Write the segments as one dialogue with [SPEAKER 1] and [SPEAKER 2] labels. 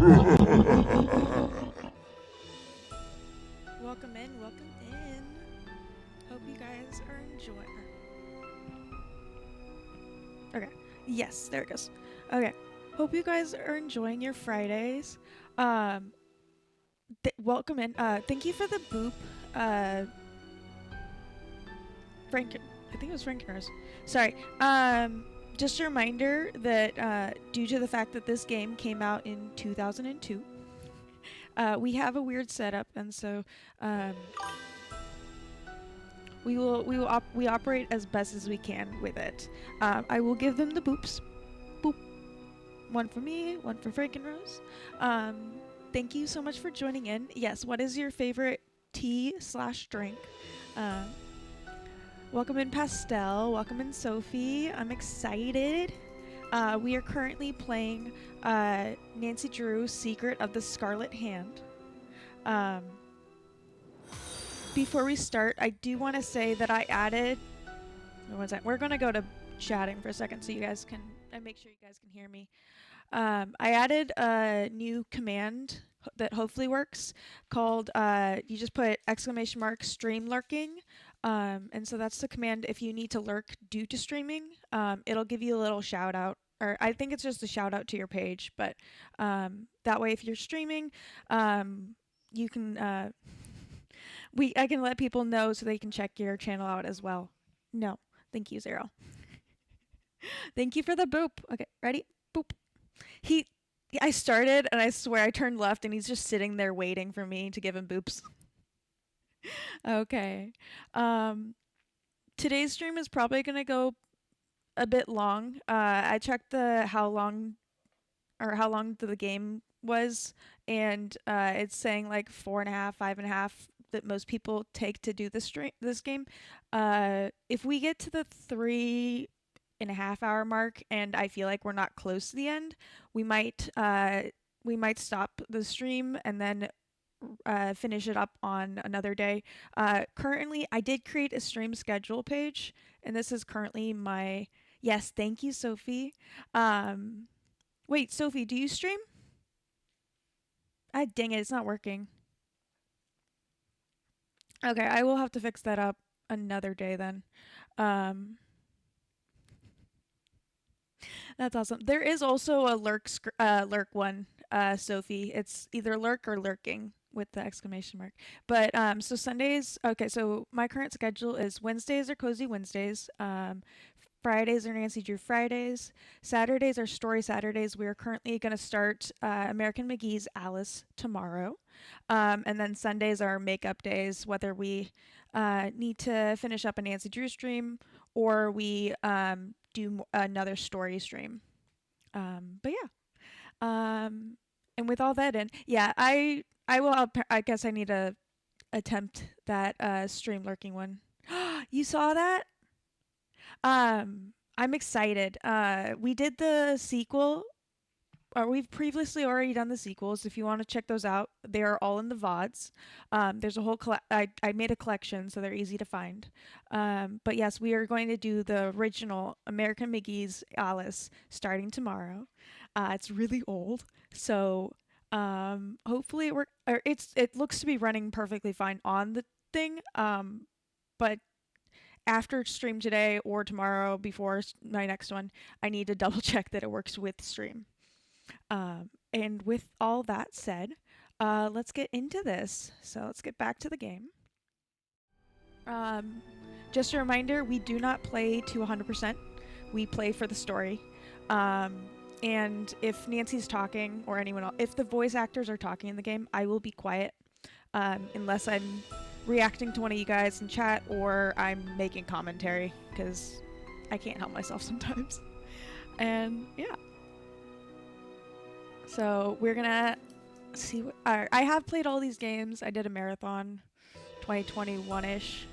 [SPEAKER 1] Welcome in, welcome in. Hope you guys are enjoying. Okay, yes, there it goes. Okay, hope you guys are enjoying your Fridays. Um, welcome in. Thank you for the boop. Uh, Frank, I think it was Frankeners. Sorry. Just a reminder that due to the fact that this game came out in 2002, we have a weird setup, and so um, we operate as best as we can with it. I will give them the boops. Boop. One for me, one for Frank and Rose. Thank you so much for joining in. Yes, what is your favorite tea/drink? Um, Welcome in Pastel. Welcome in Sophie. I'm excited. We are currently playing Nancy Drew's Secret of the Scarlet Hand. Um, Before we start, I do want to say that I added. We're going to go to chatting for a second so you guys can. I make sure you guys can hear me. I added a new command that hopefully works called you just put !stream lurking. And so that's the command if you need to lurk due to streaming. It'll give you a little shout out, or I think it's just a shout out to your page, but that way if you're streaming, you can I can let people know so they can check your channel out as well. No, thank you, Zero. Thank you for the boop. Okay, ready? Boop. I started and I swear I turned left and he's just sitting there waiting for me to give him boops. Okay. Today's stream is probably gonna go a bit long. I checked how long the game was, and it's saying like 4.5, 5.5 that most people take to do this game. If we get to the 3.5 hour mark, and I feel like we're not close to the end, we might stop the stream and then finish it up on another day. Currently, I did create a stream schedule page, and this is currently my. Yes, thank you, Sophie. Wait, Sophie, do you stream? Ah, dang it, it's not working. Okay, I will have to fix that up another day then. That's awesome. There is also a lurk one, Sophie. It's either lurk or lurking with the exclamation mark. But so Sundays. Okay, so my current schedule is Wednesdays are Cozy Wednesdays. Fridays are Nancy Drew Fridays. Saturdays are Story Saturdays. We are currently going to start American McGee's Alice tomorrow. And then Sundays are makeup days, whether we need to finish up a Nancy Drew stream or we do another story stream. But yeah. And with all that in, yeah, I will. I guess I need to attempt that stream lurking one. You saw that? I'm excited. We did the sequel. Or we've previously already done the sequels. If you want to check those out, they are all in the VODs. There's a whole I made a collection, so they're easy to find. But yes, we are going to do the original American McGee's Alice starting tomorrow. It's really old, so hopefully it looks to be running perfectly fine on the thing. But after stream today or tomorrow before my next one, I need to double check that it works with stream. And with all that said, let's get into this. So let's get back to the game. Just a reminder, we do not play to 100%. We play for the story. And if Nancy's talking or anyone else, if the voice actors are talking in the game, I will be quiet unless I'm reacting to one of you guys in chat or I'm making commentary because I can't help myself sometimes. And yeah. So we're gonna see what I have played all these games. I did a marathon 2021-ish.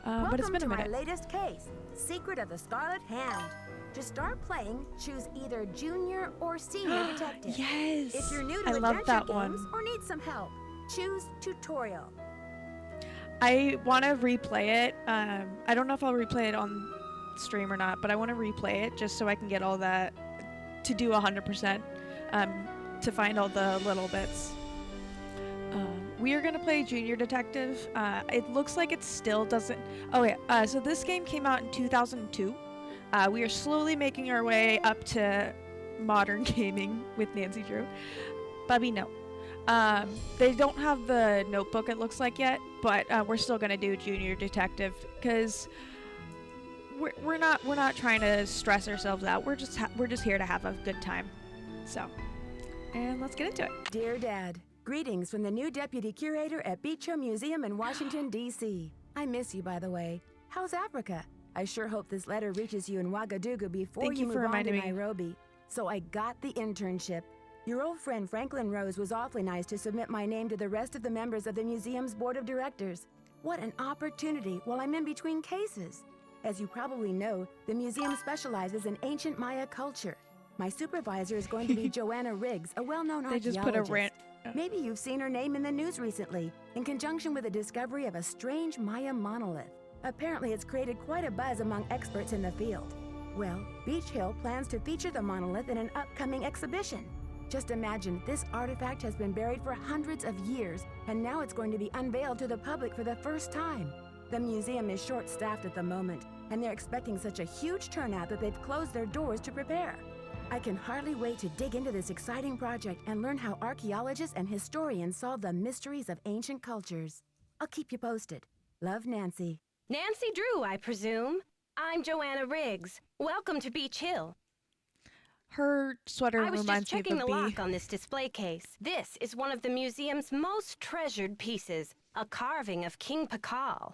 [SPEAKER 1] But it's been a minute.
[SPEAKER 2] Welcome to my latest case, Secret of the Scarlet Hand. To start playing, choose either junior or senior detective.
[SPEAKER 1] Yes.
[SPEAKER 2] If you're new to adventure games or need some help, choose tutorial.
[SPEAKER 1] I want to replay it. I don't know if I'll replay it on stream or not, but I want to replay it just so I can get all that to do 100%. to find all the little bits. We are gonna play Junior Detective. It looks like it still doesn't. Oh yeah. So this game came out in 2002. We are slowly making our way up to modern gaming with Nancy Drew. Bubby, no. They don't have the notebook, it looks like, yet, but we're still gonna do Junior Detective because we're not trying to stress ourselves out. We're just here to have a good time. So, and let's get into it.
[SPEAKER 2] Dear Dad, greetings from the new deputy curator at Beach Hill Museum in Washington, D.C. I miss you, by the way. How's Africa? I sure hope this letter reaches you in Ouagadougou before
[SPEAKER 1] Thank you
[SPEAKER 2] you
[SPEAKER 1] for
[SPEAKER 2] move on to
[SPEAKER 1] reminding me.
[SPEAKER 2] Nairobi. So I got the internship. Your old friend Franklin Rose was awfully nice to submit my name to the rest of the members of the museum's board of directors. What an opportunity while I'm in between cases. As you probably know, the museum specializes in ancient Maya culture. My supervisor is going to be Joanna Riggs, a well-known
[SPEAKER 1] They
[SPEAKER 2] archaeologist.
[SPEAKER 1] just put a rant.
[SPEAKER 2] Maybe you've seen her name in the news recently, in conjunction with the discovery of a strange Maya monolith. Apparently, it's created quite a buzz among experts in the field. Well, Beach Hill plans to feature the monolith in an upcoming exhibition. Just imagine, this artifact has been buried for hundreds of years, and now it's going to be unveiled to the public for the first time. The museum is short-staffed at the moment, and they're expecting such a huge turnout that they've closed their doors to prepare. I can hardly wait to dig into this exciting project and learn how archaeologists and historians solve the mysteries of ancient cultures. I'll keep you posted. Love, Nancy.
[SPEAKER 3] Nancy Drew, I presume. I'm Joanna Riggs. Welcome to Beach Hill.
[SPEAKER 1] Her sweater
[SPEAKER 3] I was just
[SPEAKER 1] reminds me
[SPEAKER 3] checking
[SPEAKER 1] of
[SPEAKER 3] the
[SPEAKER 1] a bee.
[SPEAKER 3] lock on this display case. This is one of the museum's most treasured pieces, a carving of King Pakal.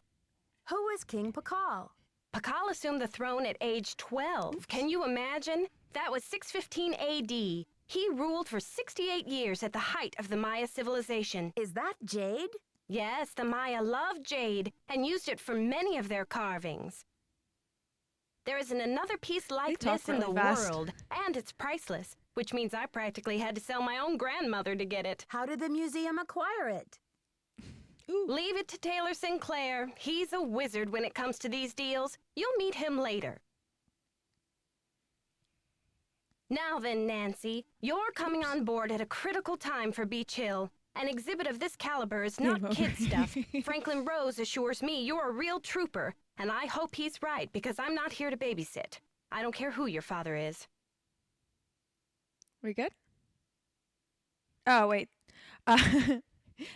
[SPEAKER 2] Who is King Pakal?
[SPEAKER 3] Pakal assumed the throne at age 12. Can you imagine? That was 615 A.D. He ruled for 68 years at the height of the Maya civilization.
[SPEAKER 2] Is that jade?
[SPEAKER 3] Yes, the Maya loved jade and used it for many of their carvings. There isn't another piece like
[SPEAKER 1] talk
[SPEAKER 3] this in the
[SPEAKER 1] really fast.
[SPEAKER 3] world, and it's priceless, which means I practically had to sell my own grandmother to get it.
[SPEAKER 2] How did the museum acquire it?
[SPEAKER 1] Ooh.
[SPEAKER 3] Leave it to Taylor Sinclair. He's a wizard when it comes to these deals. You'll meet him later. Now then, Nancy, you're coming on board at a critical time for Beach Hill. An exhibit of this caliber is not
[SPEAKER 1] Game
[SPEAKER 3] kid
[SPEAKER 1] over.
[SPEAKER 3] stuff. Franklin Rose assures me you're a real trooper, and I hope he's right because I'm not here to babysit. I don't care who your father is.
[SPEAKER 1] We good? Oh, wait. Uh,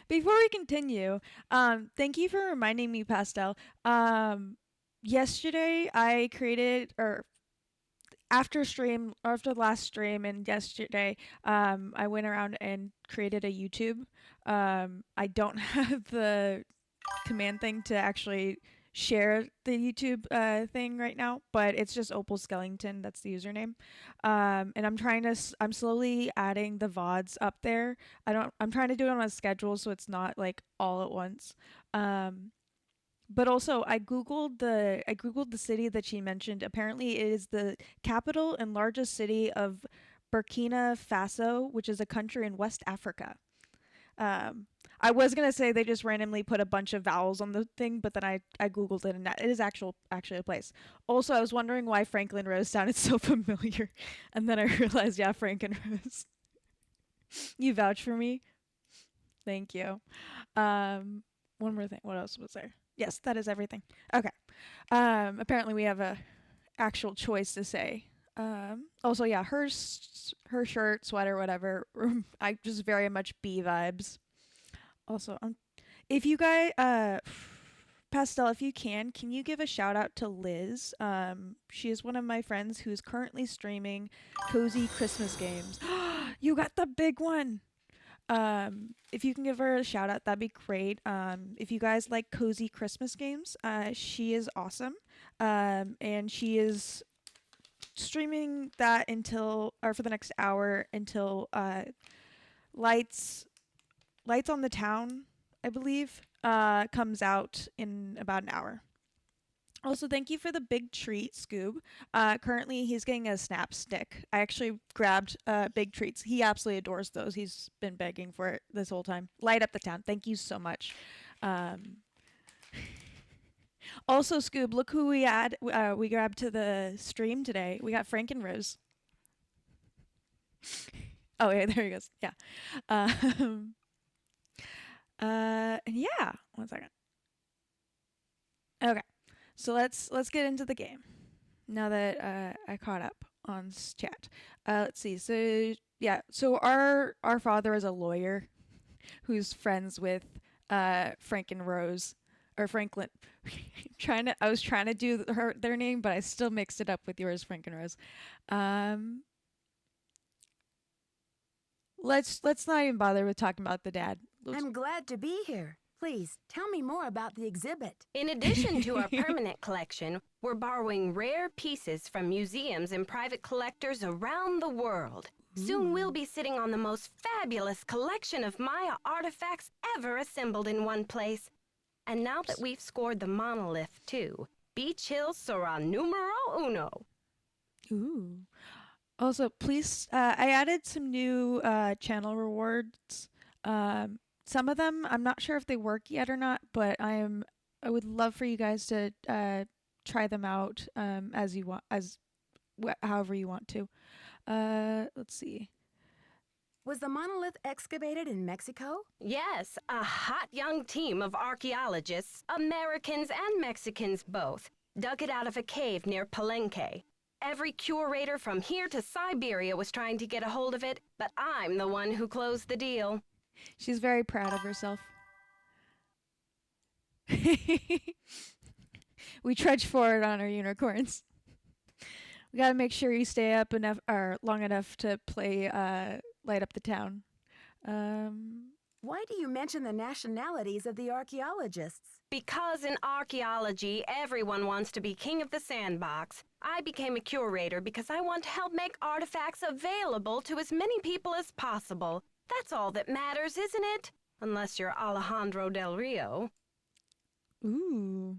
[SPEAKER 1] before we continue, thank you for reminding me, Pastel. Yesterday I created, or after the last stream and yesterday, I went around and created a YouTube. I don't have the command thing to actually share the YouTube thing right now, but it's just Opal Skellington. That's the username. And I'm slowly adding the VODs up there. I'm trying to do it on a schedule so it's not like all at once. But also I googled the city that she mentioned. Apparently it is the capital and largest city of Burkina Faso, which is a country in West Africa. I was gonna say they just randomly put a bunch of vowels on the thing, but then I googled it and it is actually a place. Also, I was wondering why Franklin Rose sounded so familiar, and then I realized, yeah, Franklin Rose. You vouch for me. Thank you. One more thing. What else was there? Yes, that is everything. Okay. Apparently we have a actual choice to say. Also, yeah, her shirt, sweater, whatever. I just very much bee vibes. Also, if you guys, Pastel, if you can you give a shout out to Liz? She is one of my friends who's currently streaming cozy Christmas games. You got the big one. If you can give her a shout out, that'd be great. If you guys like cozy Christmas games, she is awesome. And she is streaming that for the next hour until Lights on the Town, I believe, comes out in about an hour. Also, thank you for the big treat, Scoob. Currently, he's getting a snap stick. I actually grabbed big treats. He absolutely adores those. He's been begging for it this whole time. Light up the town. Thank you so much. Also, Scoob, look who we grabbed to the stream today. We got Frank and Rose. Oh, yeah, there he goes. Yeah. Um, yeah. 1 second. Okay. So let's get into the game. Now that I caught up on chat. Let's see. So yeah. So our father is a lawyer who's friends with Frank and Rose or Franklin. I was trying to do their name, but I still mixed it up with yours, Frank and Rose. Um, let's not even bother with talking about the dad.
[SPEAKER 2] I'm glad to be here. Please, tell me more about the exhibit.
[SPEAKER 3] In addition to our permanent collection, we're borrowing rare pieces from museums and private collectors around the world. Soon we'll be sitting on the most fabulous collection of Maya artifacts ever assembled in one place. And now that we've scored the monolith too, Beach Hill sera numero uno.
[SPEAKER 1] Ooh. Also, please, I added some new channel rewards. Some of them, I'm not sure if they work yet or not, but I would love for you guys to try them out as you want, however you want to. Let's see.
[SPEAKER 2] Was the monolith excavated in Mexico?
[SPEAKER 3] Yes, a hot young team of archaeologists, Americans and Mexicans both, dug it out of a cave near Palenque. Every curator from here to Siberia was trying to get a hold of it, but I'm the one who closed the deal.
[SPEAKER 1] She's very proud of herself. We trudge forward on our unicorns. We gotta make sure you stay up enough or long enough to play Light Up the Town.
[SPEAKER 2] Why do you mention the nationalities of the archaeologists?
[SPEAKER 3] Because in archaeology, everyone wants to be king of the sandbox. I became a curator because I want to help make artifacts available to as many people as possible. That's all that matters, isn't it? Unless you're Alejandro Del Rio.
[SPEAKER 1] Ooh.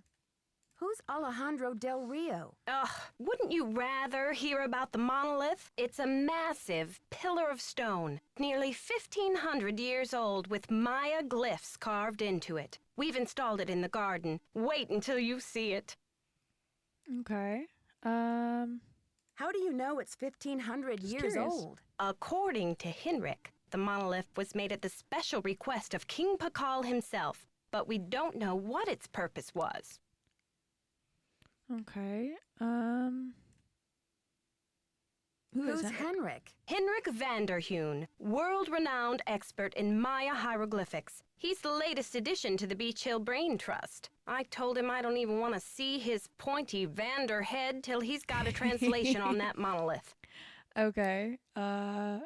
[SPEAKER 2] Who's Alejandro Del Rio?
[SPEAKER 3] Ugh, wouldn't you rather hear about the monolith? It's a massive pillar of stone, nearly 1,500 years old with Maya glyphs carved into it. We've installed it in the garden. Wait until you see it.
[SPEAKER 1] Okay.
[SPEAKER 2] How do you know it's 1,500
[SPEAKER 1] Just
[SPEAKER 2] years
[SPEAKER 1] curious.
[SPEAKER 2] old?
[SPEAKER 3] According to Henrik, the monolith was made at the special request of King Pakal himself, but we don't know what its purpose was.
[SPEAKER 1] Okay.
[SPEAKER 2] Who's Henrik?
[SPEAKER 3] Henrik Vanderheun, world-renowned expert in Maya hieroglyphics. He's the latest addition to the Beach Hill Brain Trust. I told him I don't even want to see his pointy Vander head till he's got a translation on that monolith.
[SPEAKER 1] Okay.
[SPEAKER 2] Do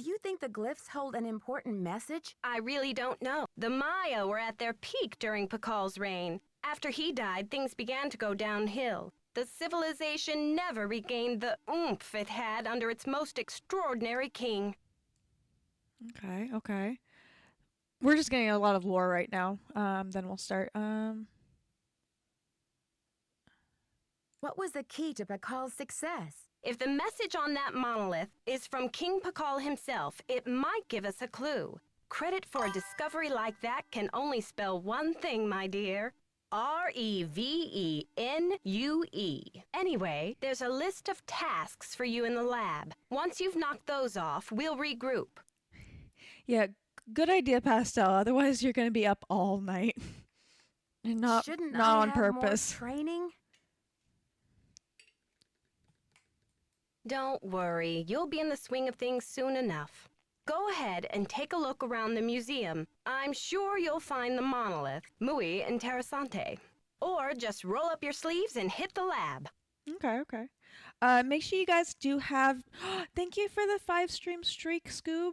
[SPEAKER 2] you think the glyphs hold an important message?
[SPEAKER 3] I really don't know. The Maya were at their peak during Pakal's reign. After he died, things began to go downhill. The civilization never regained the oomph it had under its most extraordinary king.
[SPEAKER 1] Okay. We're just getting a lot of lore right now. Then we'll start.
[SPEAKER 2] What was the key to Pakal's success?
[SPEAKER 3] If the message on that monolith is from King Pakal himself, it might give us a clue. Credit for a discovery like that can only spell one thing, my dear. Revenue. Anyway, there's a list of tasks for you in the lab. Once you've knocked those off, we'll regroup.
[SPEAKER 1] Yeah, good idea, Pastel. Otherwise, you're gonna be up all night, and not
[SPEAKER 2] Shouldn't
[SPEAKER 1] not
[SPEAKER 2] I
[SPEAKER 1] on
[SPEAKER 2] have
[SPEAKER 1] purpose.
[SPEAKER 2] more training?
[SPEAKER 3] Don't worry, you'll be in the swing of things soon enough. Go ahead and take a look around the museum. I'm sure you'll find the monolith, muy interesante. Or just roll up your sleeves and hit the lab.
[SPEAKER 1] Okay. Make sure you guys do have. Thank you for the 5-stream streak, Scoob.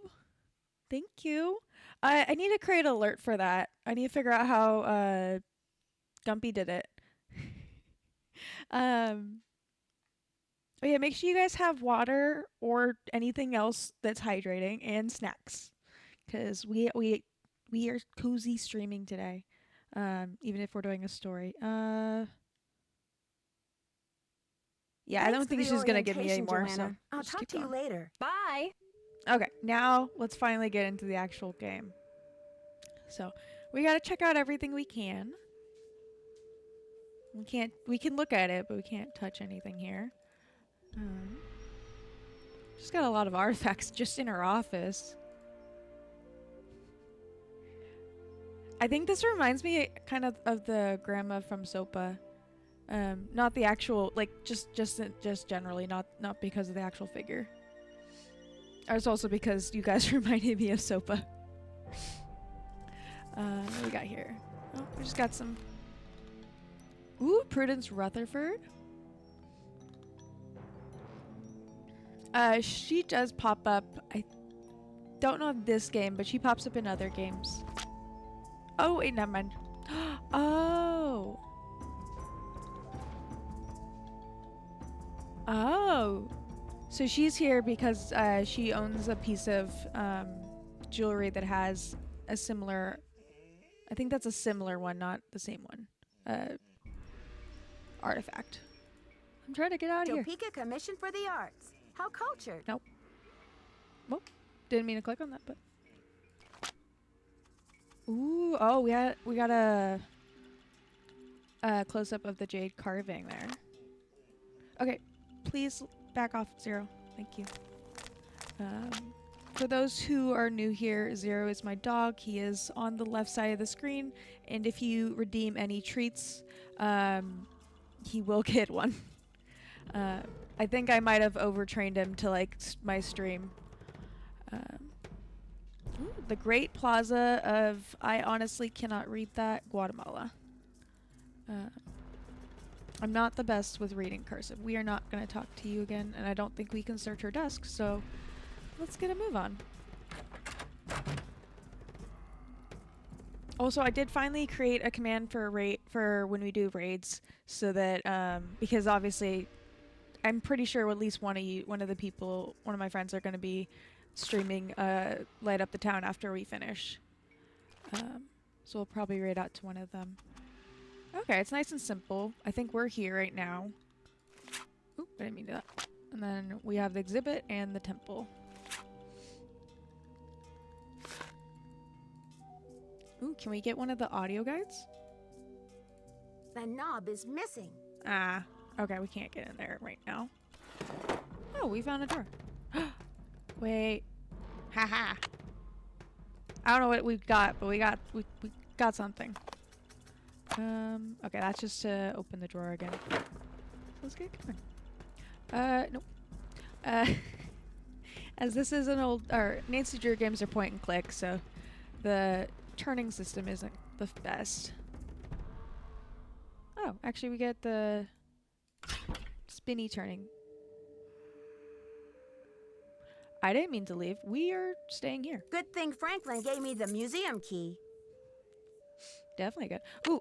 [SPEAKER 1] Thank you. I need to create an alert for that. I need to figure out how Gumpy did it. Oh yeah, make sure you guys have water or anything else that's hydrating and snacks, because we are cozy streaming today, even if we're doing a story. Yeah, I
[SPEAKER 2] Thanks
[SPEAKER 1] don't
[SPEAKER 2] for
[SPEAKER 1] think
[SPEAKER 2] the
[SPEAKER 1] she's gonna give me any
[SPEAKER 2] orientation,
[SPEAKER 1] more. So
[SPEAKER 2] Joanna. I'll
[SPEAKER 1] just
[SPEAKER 2] talk
[SPEAKER 1] keep
[SPEAKER 2] to you
[SPEAKER 1] going.
[SPEAKER 2] later.
[SPEAKER 3] Bye!
[SPEAKER 1] Okay, now let's finally get into the actual game. So we gotta check out everything we can. We can look at it, but we can't touch anything here. She's got a lot of artifacts just in her office. I think this reminds me kind of the grandma from Sopa. Not the actual, like, just generally, not because of the actual figure. It's also because you guys reminded me of Sopa. What do we got here? Oh, we just got some... Ooh, Prudence Rutherford. She does pop up. I don't know if this game, but she pops up in other games. Oh, wait, never mind. Oh. Oh. So she's here because she owns a piece of jewelry that has a similar... I think that's a similar one, not the same one. Artifact. I'm trying to get out of here.
[SPEAKER 2] Topeka Commission for the Arts. How cultured.
[SPEAKER 1] Nope. Well, didn't mean to click on that, but... Ooh, oh, we got a close-up of the jade carving there. Okay, please back off, Zero. Thank you. For those who are new here, Zero is my dog. He is on the left side of the screen, and if you redeem any treats, he will get one. I think I might have overtrained him to like my stream. Ooh, the Great Plaza of, I honestly cannot read that, Guatemala. I'm not the best with reading cursive. We are not going to talk to you again, and I don't think we can search her desk, so let's get a move on. Also, I did finally create a command for when we do raids, so that because obviously I'm pretty sure at least one of my friends are going to be streaming Light Up the Town after we finish. So we'll probably raid out to one of them. Okay, it's nice and simple. I think we're here right now. Oop, I didn't mean to do that. And then we have the exhibit and the temple. Ooh, can we get one of the audio guides?
[SPEAKER 2] The knob is missing.
[SPEAKER 1] Ah, okay, we can't get in there right now. Oh, we found a door. Wait. Haha. I don't know what we've got, but we got something. Okay, that's just to open the drawer again. Let's get going. Nope. As this is an old, or Nancy Drew games are point and click, so the turning system isn't the best. Oh, actually we get the spinny turning. I didn't mean to leave. We are staying here.
[SPEAKER 2] Good thing Franklin gave me the museum key.
[SPEAKER 1] Definitely good. Ooh,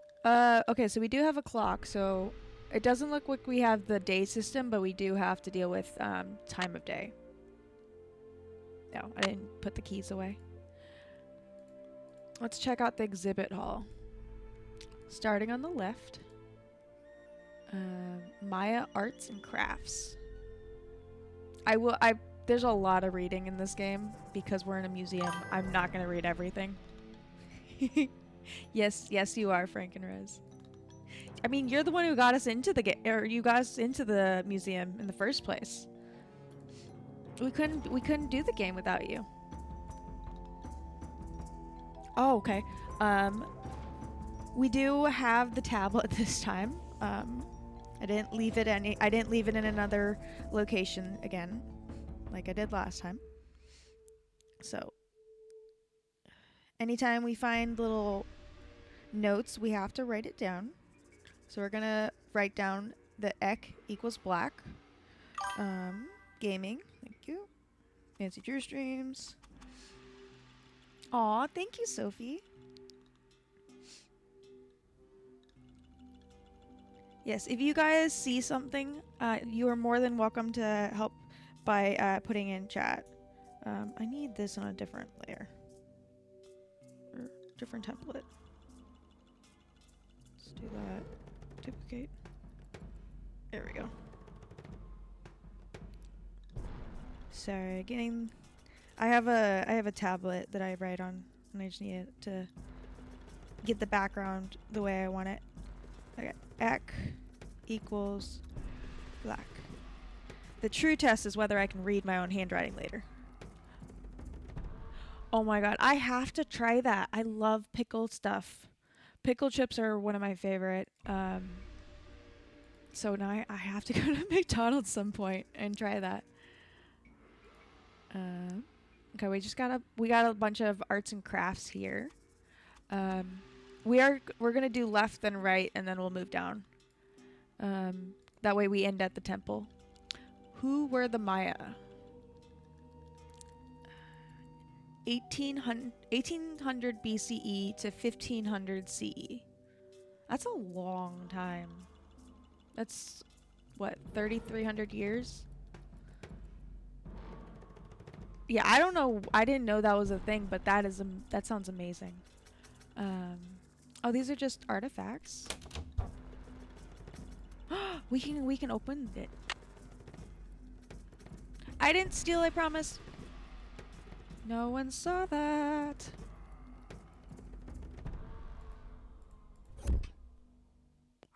[SPEAKER 1] okay, so we do have a clock, so it doesn't look like we have the day system, but we do have to deal with time of day. No, I didn't put the keys away. Let's check out the exhibit hall. Starting on the left. Maya Arts and Crafts. There's a lot of reading in this game because we're in a museum. I'm not gonna read everything. Yes, you are, Frank and Rose. I mean, you're the one who got us into the you got us into the museum in the first place. We couldn't do the game without you. Oh, okay. We do have the tablet this time. I didn't leave it in another location again, like I did last time. So, anytime we find little notes, we have to write it down. So we're gonna write down the EK equals black. Gaming, thank you. Nancy Drew streams. Aw, thank you, Sophie. Yes, if you guys see something, you are more than welcome to help by putting in chat. I need this on a different layer. Or different template. Let's do that. Duplicate. There we go. Sorry, I have a tablet that I write on, and I just need it to get the background the way I want it. Okay, EK equals black. The true test is whether I can read my own handwriting later. Oh my god, I have to try that. I love pickled stuff. Pickle chips are one of my favorite. So now I have to go to McDonald's some point and try that. Okay, we got a bunch of arts and crafts here. We're gonna do left then right, and then we'll move down. That way we end at the temple. Who were the Maya? 1800 BCE to 1500 CE. That's a long time. That's what, 3,300 years? Yeah, I don't know. I didn't know that was a thing, but that sounds amazing. Oh, these are just artifacts. we can open it. I didn't steal, I promise. No one saw that.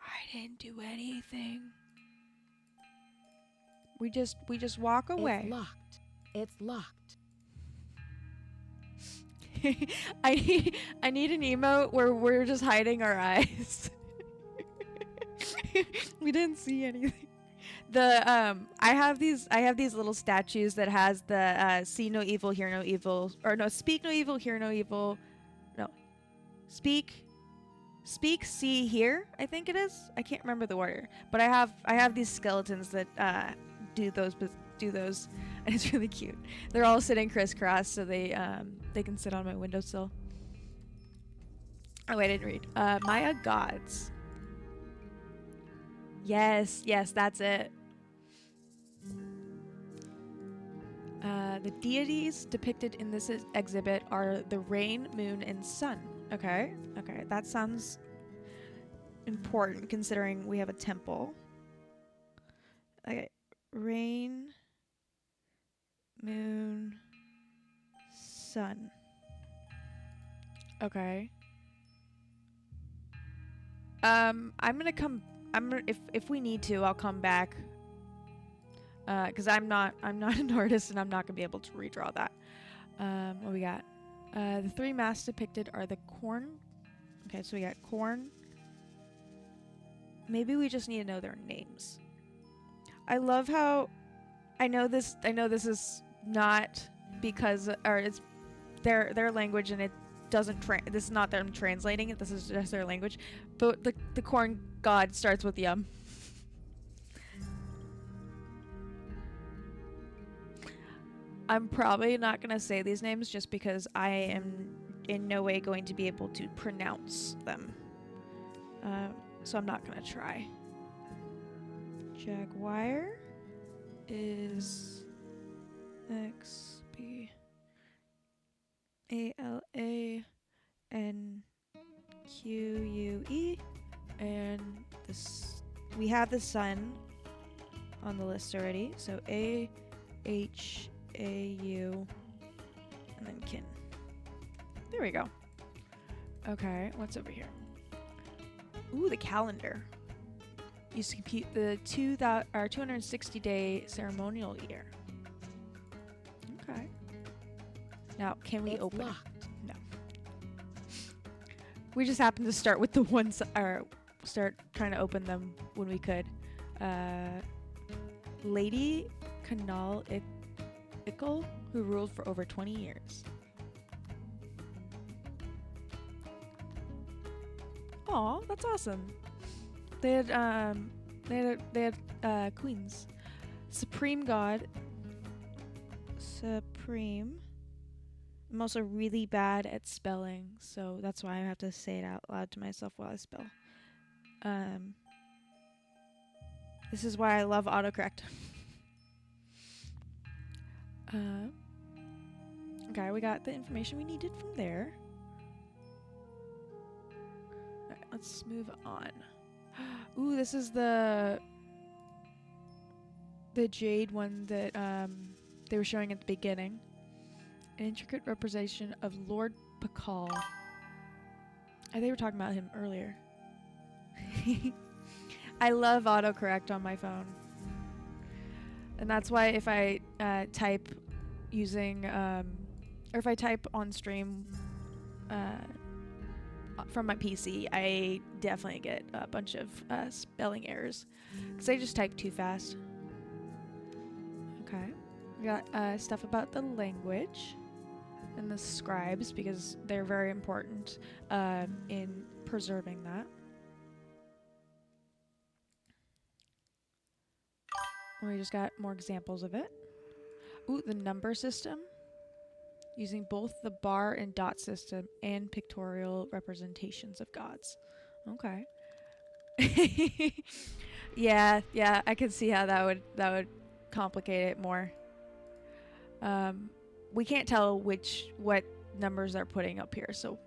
[SPEAKER 1] I didn't do anything. We just walk away.
[SPEAKER 2] It's locked. It's locked.
[SPEAKER 1] I need an emote where we're just hiding our eyes. We didn't see anything. I have these little statues that has the see no evil, hear no evil, or no, speak no evil, hear no evil. No. Speak, see, hear, I think it is. I can't remember the order. But I have these skeletons that do those, and it's really cute. They're all sitting crisscross, so they can sit on my windowsill. Oh wait, I didn't read. Maya gods. Yes, that's it. The deities depicted in this exhibit are the rain, moon, and sun. Okay, that sounds important considering we have a temple. Okay, rain, moon, sun. Okay. If we need to, I'll come back. Cause I'm not an artist and I'm not gonna be able to redraw that. What we got? The three masks depicted are the corn. Okay, so we got corn. Maybe we just need to know their names. I love how I know this is not because, or it's their language and it doesn't this is not them translating it, this is just their language. But the corn god starts with yum. I'm probably not going to say these names just because I am in no way going to be able to pronounce them. So I'm not going to try. Jaguar is XBALANQUE, and this we have the sun on the list already, so AHAU and then kin. There we go. Okay, what's over here? Ooh, the calendar. Used to compute the 260-day ceremonial year. Okay. Now, can we open it? No. We just happened to start with the ones, or start trying to open them when we could. Lady Kanal Ickle, who ruled for over 20 years. Aw, that's awesome. They had queens. Supreme God. Supreme. I'm also really bad at spelling, so that's why I have to say it out loud to myself while I spell. This is why I love autocorrect. Okay, we got the information we needed from there. Alright, let's move on. Ooh, this is the jade one that they were showing at the beginning. An intricate representation of Lord Pakal. They were talking about him earlier. I love autocorrect on my phone. And that's why if I type using, or if I type on stream from my PC, I definitely get a bunch of spelling errors because I just type too fast. Okay, we got stuff about the language and the scribes because they're very important in preserving that. We just got more examples of it. Ooh, the number system. Using both the bar and dot system and pictorial representations of gods. Okay. yeah, I can see how that would complicate it more. We can't tell what numbers they're putting up here, so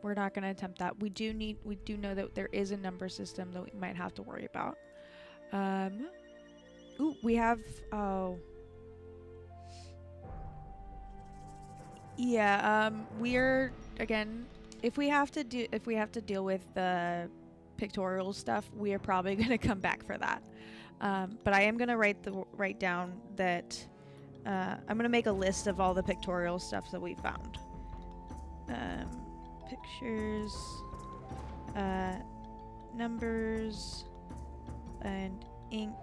[SPEAKER 1] we're not going to attempt that. We do know that there is a number system that we might have to worry about. Ooh, we have yeah, we're again, if we have to deal with the pictorial stuff, we are probably going to come back for that. But I am going to write down that I'm going to make a list of all the pictorial stuff that we found. Pictures, numbers, and ink.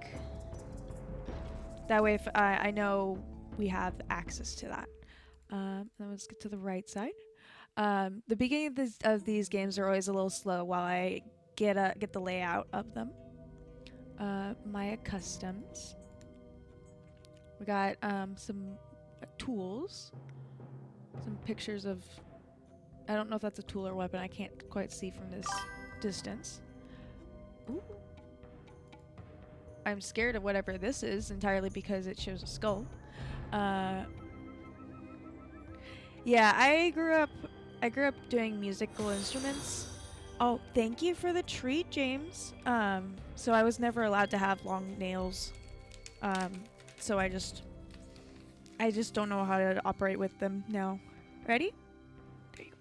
[SPEAKER 1] That way, if I know we have access to that. Then let's get to the right side. The beginning of these games are always a little slow while I get the layout of them. Maya Customs. We got some tools, some pictures of. I don't know if that's a tool or weapon. I can't quite see from this distance. Ooh. I'm scared of whatever this is entirely because it shows a skull. Yeah, I grew up doing musical instruments. Oh, thank you for the treat, James. So I was never allowed to have long nails. So I just don't know how to operate with them now. Ready? There you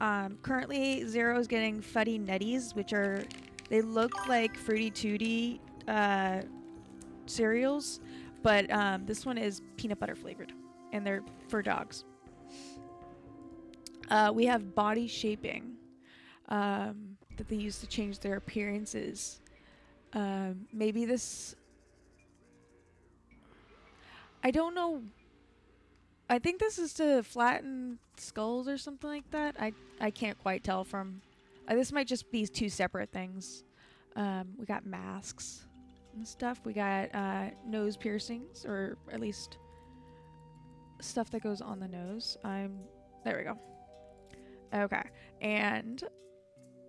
[SPEAKER 1] go. Currently Zero is getting Fuddy Nutties, which they look like Fruity Tooty cereals, but this one is peanut butter flavored, and they're for dogs. We have body shaping that they use to change their appearances. Maybe this. I don't know. I think this is to flatten skulls or something like that. I can't quite tell from. This might just be two separate things. We got masks and stuff. We got nose piercings, or at least stuff that goes on the nose. There we go. Okay, and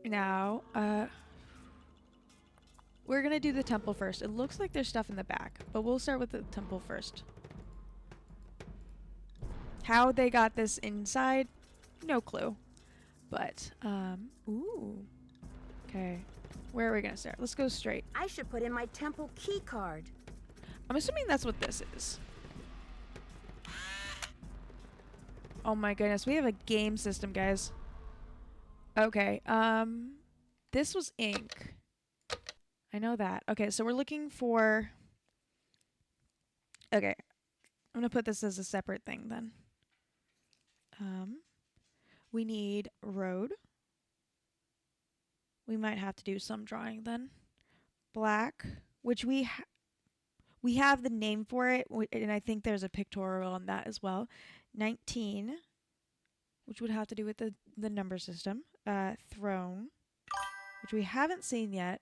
[SPEAKER 1] now we're gonna do the temple first. It looks like there's stuff in the back, but we'll start with the temple first. How they got this inside, no clue. But ooh, okay. Where are we gonna start? Let's go straight.
[SPEAKER 2] I should put in my temple key card.
[SPEAKER 1] I'm assuming that's what this is. Oh my goodness, we have a game system, guys. Okay, this was ink. I know that. Okay, so we're looking for. Okay, I'm gonna put this as a separate thing then. We need road. We might have to do some drawing then. Black, which we have the name for it, and I think there's a pictorial on that as well. 19, which would have to do with the number system. Throne, which we haven't seen yet.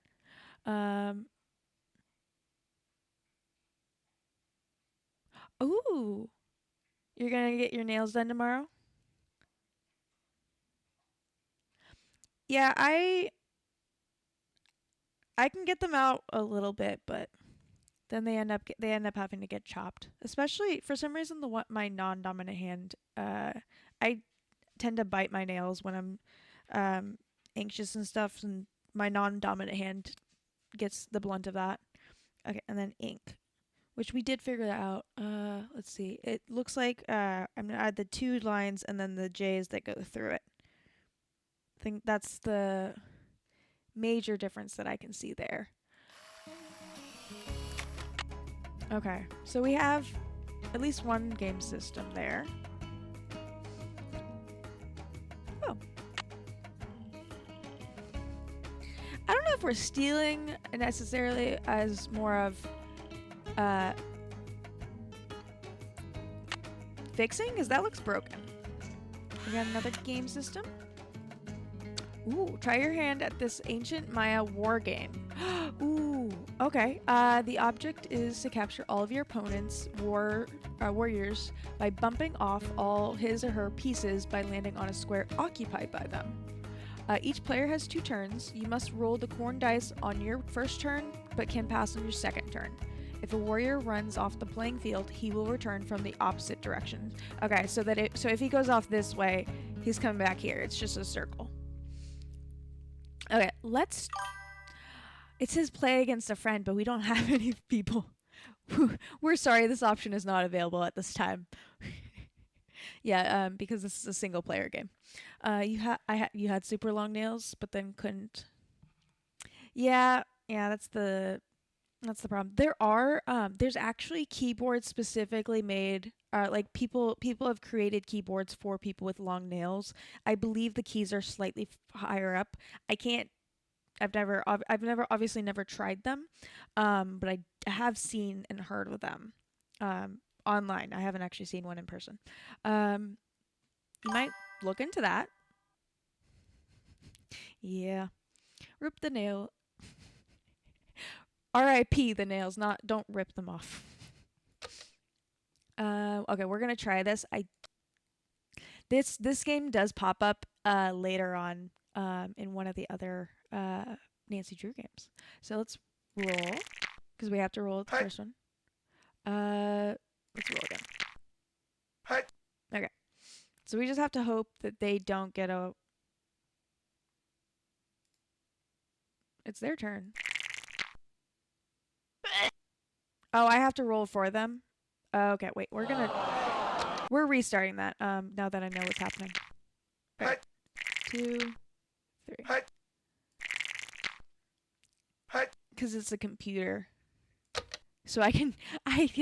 [SPEAKER 1] Ooh, you're gonna get your nails done tomorrow? Yeah, I can get them out a little bit, but then they end up having to get chopped. Especially for some reason, my non-dominant hand. I tend to bite my nails when I'm anxious and stuff, and my non-dominant hand gets the blunt of that. Okay, and then ink, which we did figure that out. Let's see. It looks like I'm gonna add the 2 lines and then the J's that go through it. I think that's the major difference that I can see there. Okay, so we have at least one game system there. Oh. I don't know if we're stealing necessarily as more of fixing, because that looks broken. We got another game system. Ooh, try your hand at this ancient Maya war game. Ooh, okay. The object is to capture all of your opponent's warriors by bumping off all his or her pieces by landing on a square occupied by them. Each player has 2 turns. You must roll the corn dice on your first turn, but can pass on your second turn. If a warrior runs off the playing field, he will return from the opposite direction. Okay, so if he goes off this way, he's coming back here. It's just a circle. Okay, it says play against a friend, but we don't have any people. We're sorry, this option is not available at this time. Yeah, because this is a single player game. You had super long nails, but then couldn't. Yeah, that's the problem. There's actually keyboards specifically made. Like people have created keyboards for people with long nails. I believe the keys are slightly higher up. I've never obviously never tried them, but I have seen and heard of them online. I haven't actually seen one in person. You might look into that. Yeah, rip the nail. R.I.P. the nails. Don't rip them off. Okay, we're gonna try this. This game does pop up later on in one of the other Nancy Drew games. So let's roll, because we have to roll the first one. Let's roll again. Okay. So we just have to hope that they don't get a... It's their turn. Oh, I have to roll for them? Okay, wait. We're restarting that now that I know what's happening. Okay. 2, 3. Because it's a computer. So I get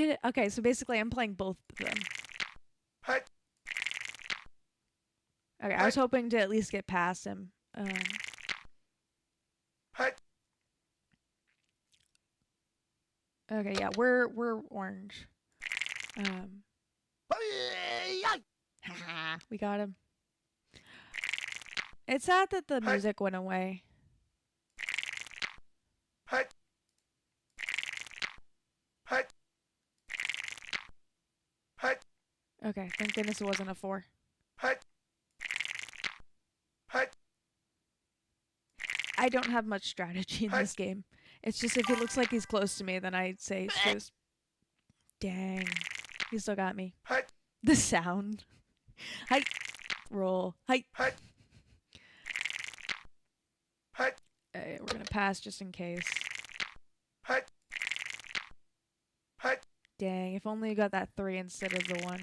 [SPEAKER 1] it. Okay, so basically I'm playing both of them. Okay, I was hoping to at least get past him. Okay, yeah, we're orange. We got him. It's sad that the music went away. Okay, thank goodness it wasn't a 4. I don't have much strategy in this game. It's just if he looks like he's close to me, then I say screws. Dang. He still got me. The sound. Hi. Roll. Hi. We're gonna pass just in case. Dang, if only you got that 3 instead of the 1.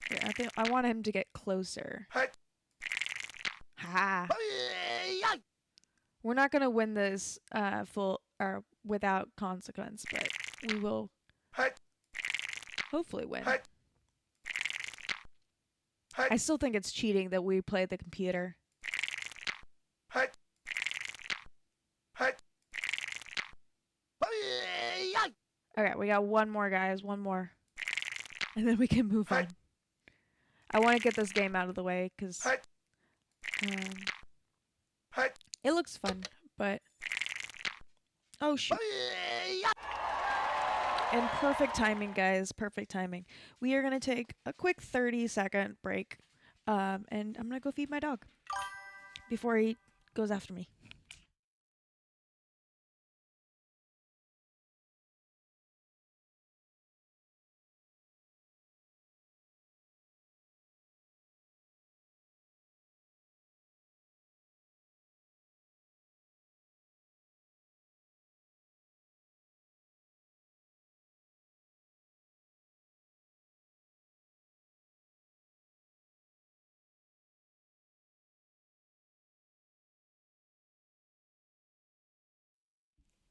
[SPEAKER 1] Yeah, I want him to get closer. Ha! We're not gonna win this full or without consequence, but we will hopefully win. I still think it's cheating that we play the computer. Okay, we got one more, guys. One more. And then we can move on. I want to get this game out of the way, because it looks fun, but... Oh, shoot. And perfect timing, guys. Perfect timing. We are going to take a quick 30-second break, and I'm going to go feed my dog before he goes after me.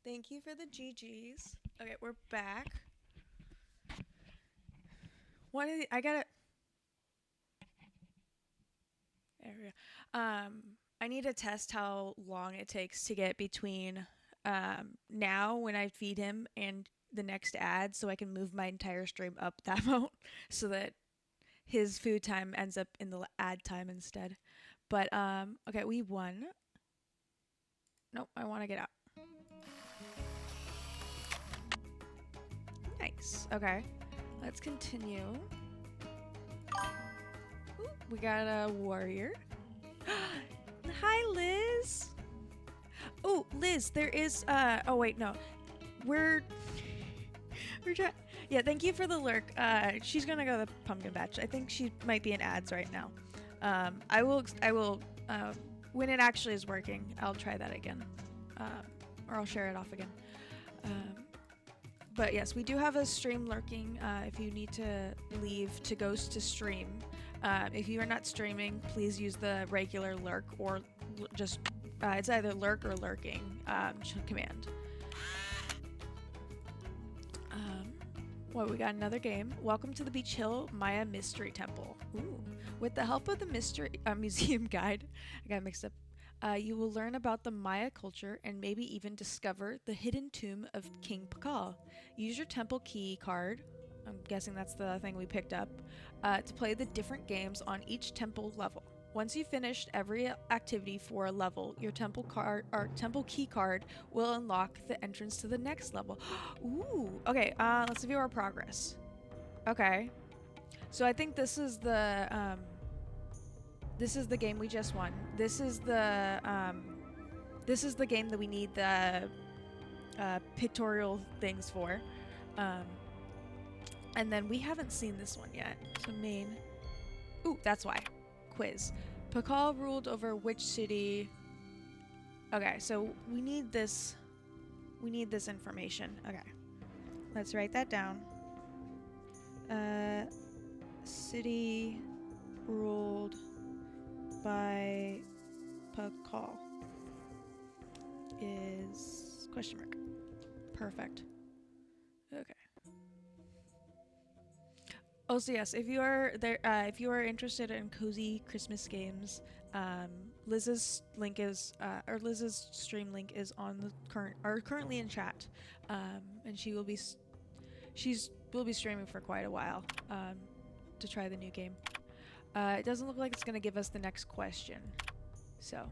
[SPEAKER 1] Thank you for the GGs. Okay, we're back. I gotta. There we go. I need to test how long it takes to get between now when I feed him and the next ad, so I can move my entire stream up that amount, so that his food time ends up in the ad time instead. But okay, we won. Nope, I want to get out. Nice. Okay, let's continue. Ooh, we got a warrior. Hi, Liz. Oh, Liz, there is. Oh wait, no. We're trying. Yeah, thank you for the lurk. She's gonna go to the pumpkin patch. I think she might be in ads right now. I will. When it actually is working, I'll try that again, or I'll share it off again. But yes, we do have a stream lurking. If you need to leave to ghost to stream, if you are not streaming, please use the regular lurk or just it's either lurk or lurking command. Well, we got another game. Welcome to the Beach Hill Maya Mystery Temple. Ooh. With the help of the mystery museum guide, I got mixed up. You will learn about the Maya culture and maybe even discover the hidden tomb of King Pakal. Use your temple key card, I'm guessing that's the thing we picked up, to play the different games on each temple level. Once you've finished every activity for a level, your temple card or temple key card will unlock the entrance to the next level. Ooh. Okay, let's view our progress. Okay. So I think this is the game we just won. This is the game that we need the pictorial things for. And then we haven't seen this one yet. So main. Ooh, that's why. Quiz. Pakal ruled over which city? Okay, so we need this. We need this information. Okay. Let's write that down. City ruled by Pakal is question mark. Perfect. Okay. Also, yes, if you are there, if you are interested in cozy Christmas games, Liz's link is, or Liz's stream link is on the currently in chat, and she will be streaming for quite a while, to try the new game. It doesn't look like it's gonna give us the next question, so,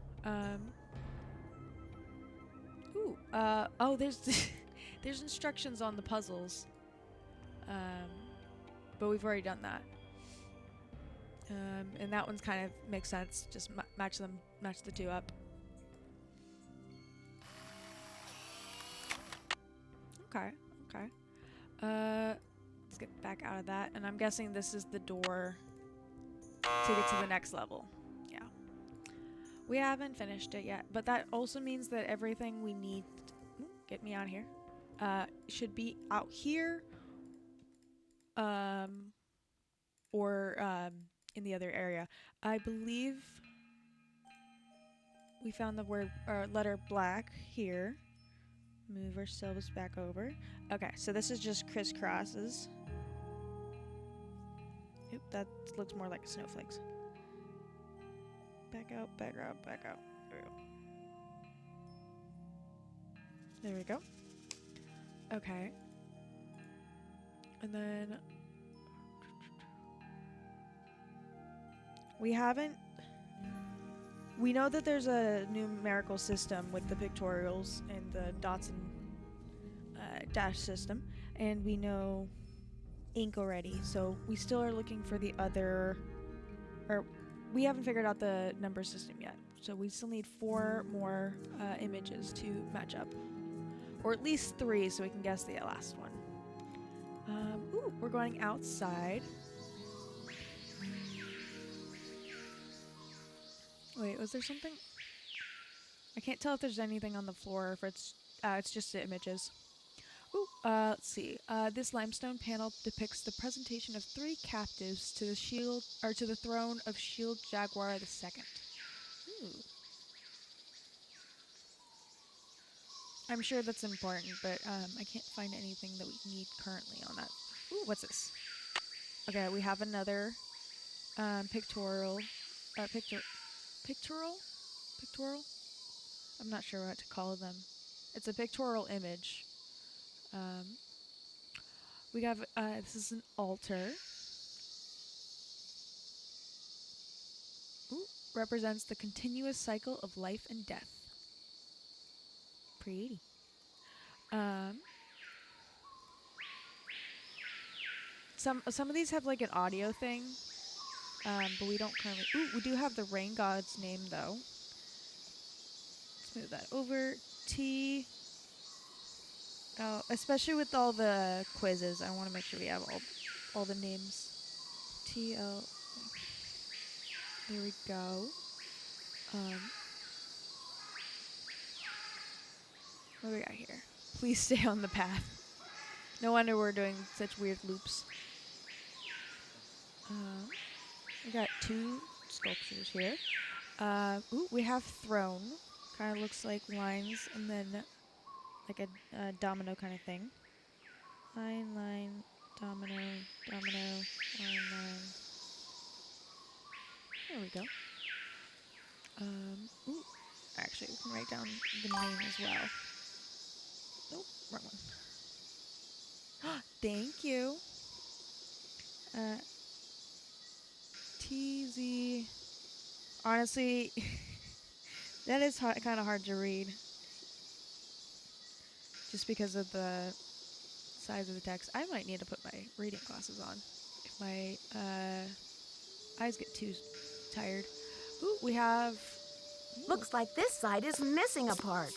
[SPEAKER 1] ooh, oh, there's there's instructions on the puzzles, but we've already done that. And that one's kind of makes sense. Just match the two up. Okay. Let's get back out of that. And I'm guessing this is the door to get to the next level. Yeah. We haven't finished it yet, but that also means that everything we need. Get me out of here. Should be out here. Or in the other area. I believe we found the word or letter black here. Move ourselves back over. Okay, so this is just crisscrosses. Oop, that looks more like snowflakes. Back out, back out, back out. There we go. Okay. And then we know that there's a numerical system with the pictorials and the dots and dash system, and we know ink already, so we still are looking for the other, or we haven't figured out the number system yet, so we still need 4 more images to match up, or at least 3 so we can guess the last one. Ooh, we're going outside. Wait, was there something? I can't tell if there's anything on the floor or if it's just the images. Ooh, let's see. This limestone panel depicts the presentation of 3 captives to the throne of Shield Jaguar II. Ooh. I'm sure that's important, but I can't find anything that we need currently on that. Ooh, what's this? Okay, we have another pictorial, pictorial, pictorial. I'm not sure what to call them. It's a pictorial image. Um, we have this is an altar. Ooh, represents the continuous cycle of life and death. Pretty. Um, some of these have like an audio thing, but we don't currently. Ooh, we do have the rain god's name though. Let's move that over. T. Oh, especially with all the quizzes, I want to make sure we have all the names. T L. There we go. What do we got here? Please stay on the path. No wonder we're doing such weird loops. We got two sculptures here. Ooh, we have throne. Kind of looks like lines and then like a domino kind of thing. Line, line, domino, domino, line, line. There we go. Ooh, actually, we can write down the name as well. Nope, wrong one. Thank you. TZ. Honestly, that is kind of hard to read. Just because of the size of the text. I might need to put my reading glasses on if my eyes get too tired. Ooh, we have...
[SPEAKER 2] Looks like this side is missing a part.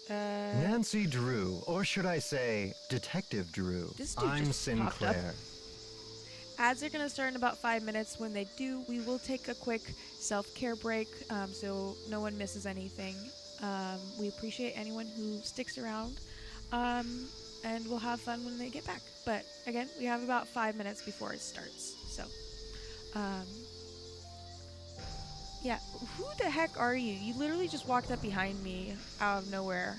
[SPEAKER 4] Nancy Drew, or should I say, Detective Drew.
[SPEAKER 1] This dude
[SPEAKER 4] I'm
[SPEAKER 1] just popped up.
[SPEAKER 4] Sinclair.
[SPEAKER 1] Ads are going to start in about 5 minutes. When they do, we will take a quick self-care break so no one misses anything. We appreciate anyone who sticks around, and we'll have fun when they get back. But again, we have about 5 minutes before it starts. So, yeah, who the heck are you? You literally just walked up behind me out of nowhere.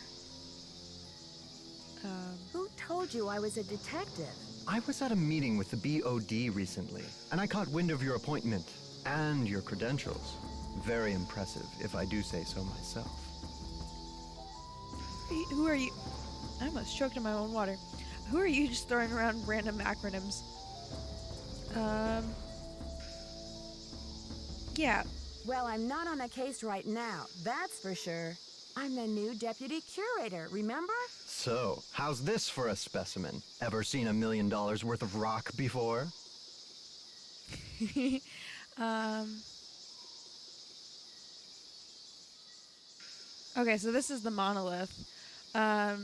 [SPEAKER 2] Who told you I was a detective?
[SPEAKER 4] I was at a meeting with the BOD recently, and I caught wind of your appointment and your credentials. Very impressive, if I do say so myself.
[SPEAKER 1] Who are you? I almost choked on my own water. Who are you just throwing around random acronyms? Yeah.
[SPEAKER 2] Well, I'm not on a case right now, that's for sure. I'm the new deputy curator, remember?
[SPEAKER 4] So, how's this for a specimen? Ever seen $1 million worth of rock before?
[SPEAKER 1] Okay, so this is the monolith. I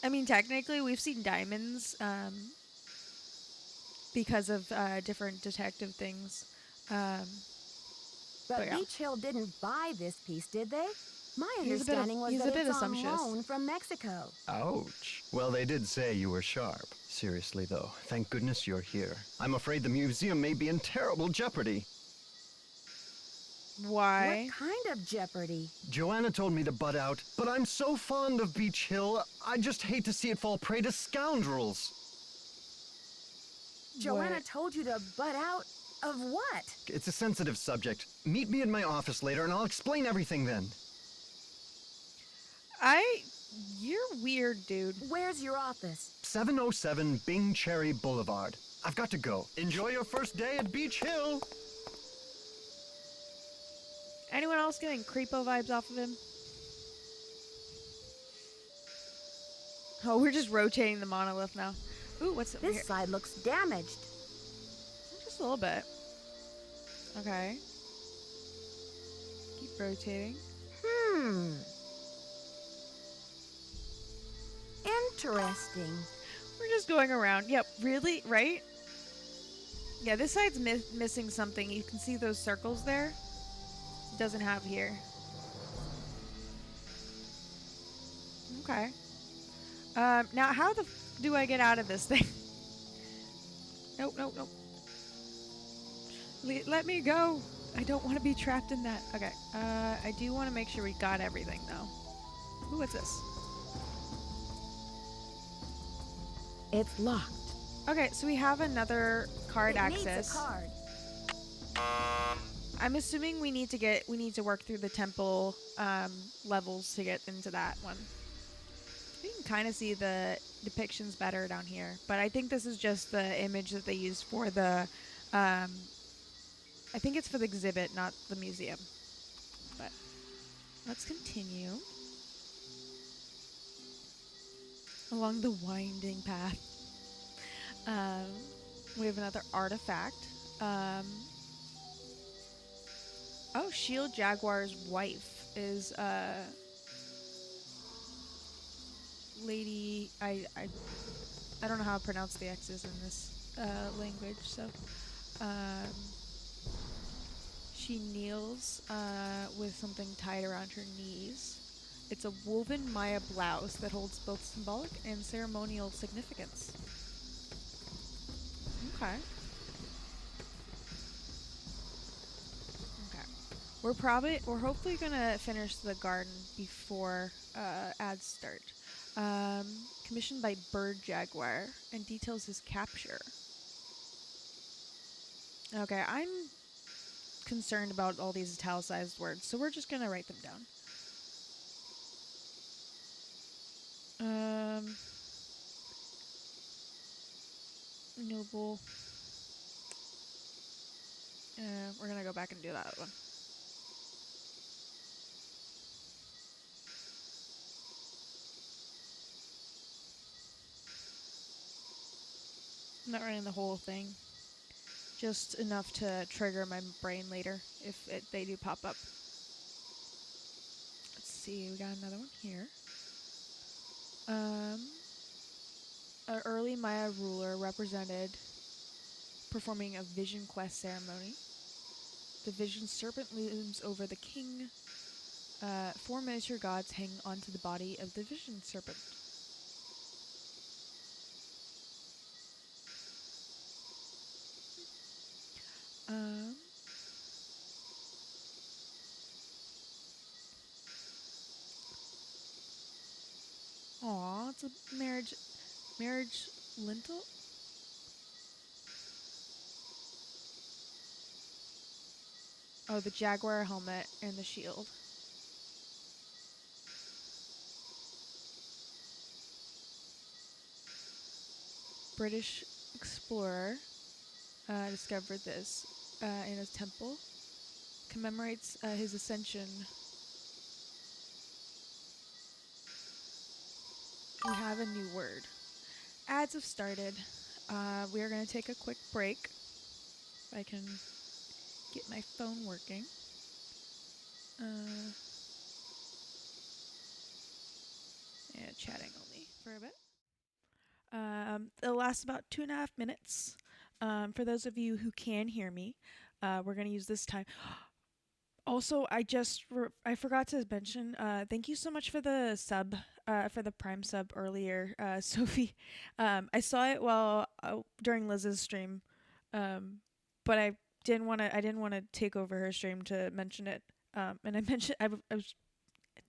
[SPEAKER 1] mean, technically, we've seen diamonds because of different detective things.
[SPEAKER 2] But
[SPEAKER 1] yeah.
[SPEAKER 2] Beach Hill didn't buy this piece, did they? My
[SPEAKER 1] He's a bit
[SPEAKER 2] understanding was
[SPEAKER 1] he's
[SPEAKER 2] that
[SPEAKER 1] a bit
[SPEAKER 2] it's on
[SPEAKER 1] assumptuous.
[SPEAKER 2] loan from Mexico.
[SPEAKER 4] Ouch. Well, they did say you were sharp. Seriously, though, thank goodness you're here. I'm afraid the museum may be in terrible jeopardy.
[SPEAKER 1] Why?
[SPEAKER 2] What kind of jeopardy?
[SPEAKER 4] Joanna told me to butt out, but I'm so fond of Beach Hill, I just hate to see it fall prey to scoundrels.
[SPEAKER 2] Joanna
[SPEAKER 1] What?
[SPEAKER 2] told you to butt out? Of what?
[SPEAKER 4] It's a sensitive subject. Meet me in my office later and I'll explain everything then.
[SPEAKER 1] You're weird, dude.
[SPEAKER 2] Where's your office?
[SPEAKER 4] 707 Bing Cherry Boulevard. I've got to go. Enjoy your first day at Beach Hill.
[SPEAKER 1] Anyone else getting creepo vibes off of him? Oh, we're just rotating the monolith now. Ooh, what's over
[SPEAKER 2] This
[SPEAKER 1] here?
[SPEAKER 2] side looks damaged.
[SPEAKER 1] Just a little bit. Okay. Keep rotating.
[SPEAKER 2] Interesting.
[SPEAKER 1] We're just going around. Yep, really? Right? Yeah, this side's missing something. You can see those circles there. It doesn't have here. Okay. Now how the do I get out of this thing? Nope, nope, nope. Let me go. I don't want to be trapped in that. Okay. I do want to make sure we got everything though. Ooh, what's this?
[SPEAKER 2] It's locked.
[SPEAKER 1] Okay, so we have another card
[SPEAKER 2] It
[SPEAKER 1] access.
[SPEAKER 2] needs a card.
[SPEAKER 1] I'm assuming we need to work through the temple levels to get into that one. You can kind of see the depictions better down here, but I think this is just the image that they used for the I think it's for the exhibit, not the museum. But let's continue along the winding path. We have another artifact. Oh, Shield Jaguar's wife is Lady. I don't know how to pronounce the X's in this language, so she kneels with something tied around her knees. It's a woven Maya blouse that holds both symbolic and ceremonial significance. Okay. Okay. We're hopefully gonna finish the garden before ads start. Commissioned by Bird Jaguar and details his capture. Okay, I'm concerned about all these italicized words, so we're just gonna write them down. Noble. We're gonna go back and do that one. I'm not writing the whole thing. Just enough to trigger my brain later if they do pop up. Let's see, we got another one here. An early Maya ruler represented performing a vision quest ceremony. The vision serpent looms over the king. 4 miniature gods hang onto the body of the vision serpent. Aw, it's a marriage lintel? Oh, the jaguar helmet and the shield. British explorer discovered this in his temple. Commemorates his ascension. We have a new word. Ads have started. We are going to take a quick break. If I can get my phone working. Yeah, chatting only for a bit. It'll last about 2.5 minutes. For those of you who can hear me, we're going to use this time. Also, I forgot to mention, thank you so much for the sub, for the Prime sub earlier, Sophie. I saw it during Liz's stream, but I didn't want to take over her stream to mention it. And I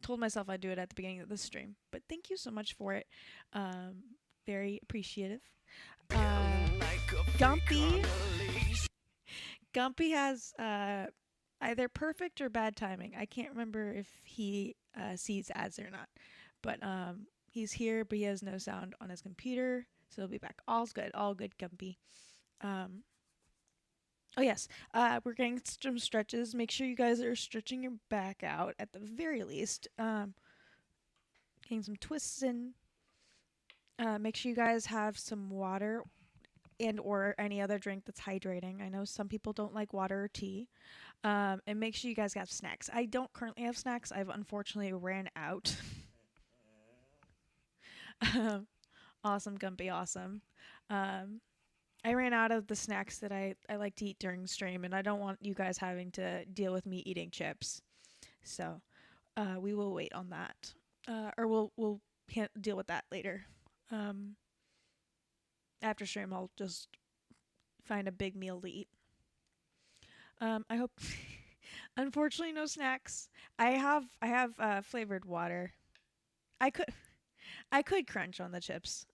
[SPEAKER 1] told myself I'd do it at the beginning of the stream, but thank you so much for it. Very appreciative. Gumpy has either perfect or bad timing. I can't remember if he sees ads or not, but he's here, but he has no sound on his computer, so he'll be back. All good, Gumpy. Oh yes, we're getting some stretches. Make sure you guys are stretching your back out at the very least. Getting some twists in. Make sure you guys have some water and or any other drink that's hydrating. I know some people don't like water or tea. And make sure you guys have snacks. I don't currently have snacks. I've unfortunately ran out. Awesome, Gumpy, awesome. I ran out of the snacks that I like to eat during stream, and I don't want you guys having to deal with me eating chips. So we will wait on that. Or we'll deal with that later. After stream, I'll just find a big meal to eat. I hope. Unfortunately, no snacks. I have flavored water. I could I could crunch on the chips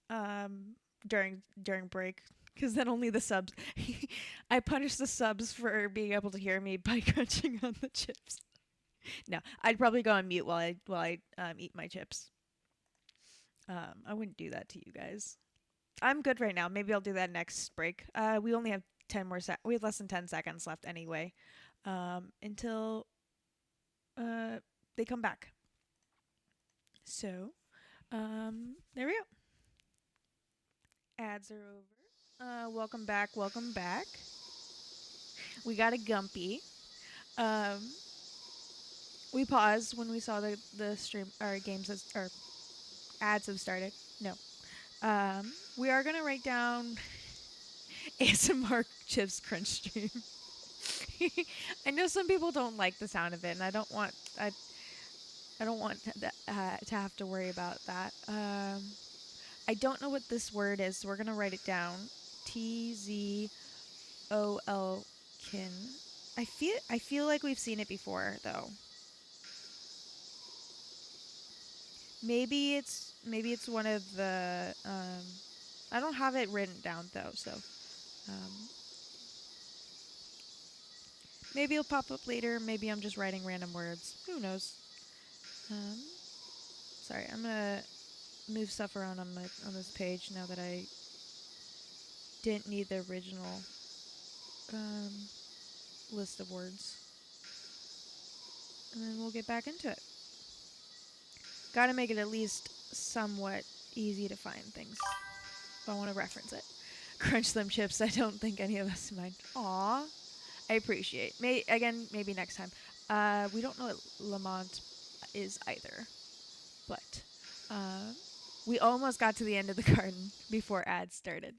[SPEAKER 1] during break because then only the subs. I punish the subs for being able to hear me by crunching on the chips. No, I'd probably go on mute while I eat my chips. I wouldn't do that to you guys. I'm good right now. Maybe I'll do that next break. We only have 10 more we have less than 10 seconds left anyway. Until they come back. So, there we go. Ads are over. Welcome back. Welcome back. We got a Gumpy. Um, we paused when we saw the stream our games or ads have started. No. We are gonna write down ASMR chips crunch stream. I know some people don't like the sound of it, and I don't want to have to worry about that. I don't know what this word is, so we're gonna write it down. TZOL kin. I feel like we've seen it before though. Maybe it's one of the I don't have it written down though, so maybe it'll pop up later. Maybe I'm just writing random words. Who knows? Sorry, I'm gonna move stuff around on this page now that I didn't need the original list of words. And then we'll get back into it. Gotta make it at least somewhat easy to find things if I want to reference it. Crunch them chips. I don't think any of us mind. Aw, I appreciate. Maybe next time. We don't know what Lamont is either, but we almost got to the end of the garden before ads started.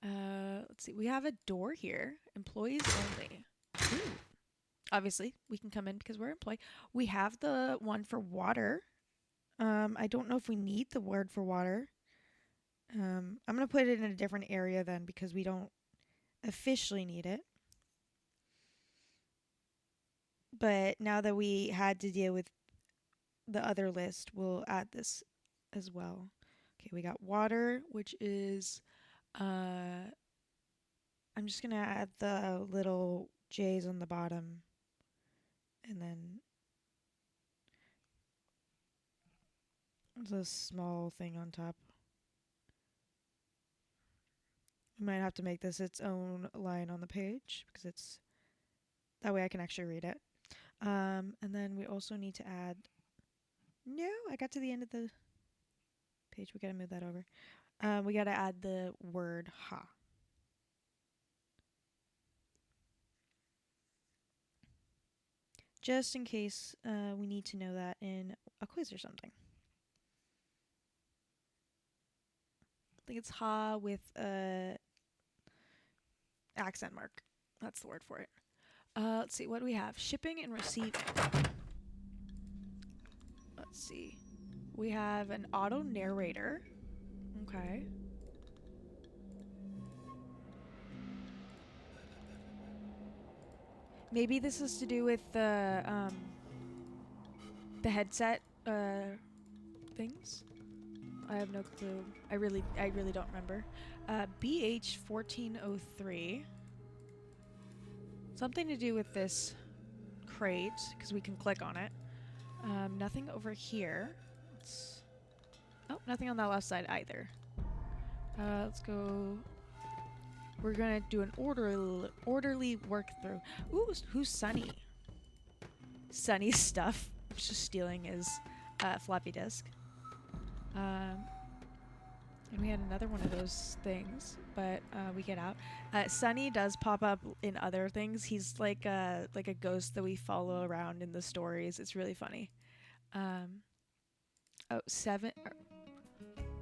[SPEAKER 1] Let's see. We have a door here. Employees only. Ooh. Obviously, we can come in because we're employee. We have the one for water. I don't know if we need the word for water. I'm going to put it in a different area then because we don't officially need it. But now that we had to deal with the other list, we'll add this as well. Okay, we got water, which is, I'm just going to add the little J's on the bottom. And then there's a small thing on top. We might have to make this its own line on the page because it's that way I can actually read it. And then we also need to add. No, I got to the end of the page. We gotta move that over. We gotta add the word ha. Just in case we need to know that in a quiz or something. I think it's ha with a accent mark. That's the word for it. Let's see, what do we have? Shipping and receiving. Let's see. We have an auto narrator. Okay. Maybe this is to do with the headset things. I have no clue. I really don't remember. BH1403. Something to do with this crate because we can click on it. Nothing over here. Oh, nothing on that left side either. Let's go. We're gonna do an orderly work through. Ooh, who's Sunny? Sunny's stuff. Just stealing his floppy disk. And we had another one of those things, but we get out. Sunny does pop up in other things. He's like a ghost that we follow around in the stories. It's really funny.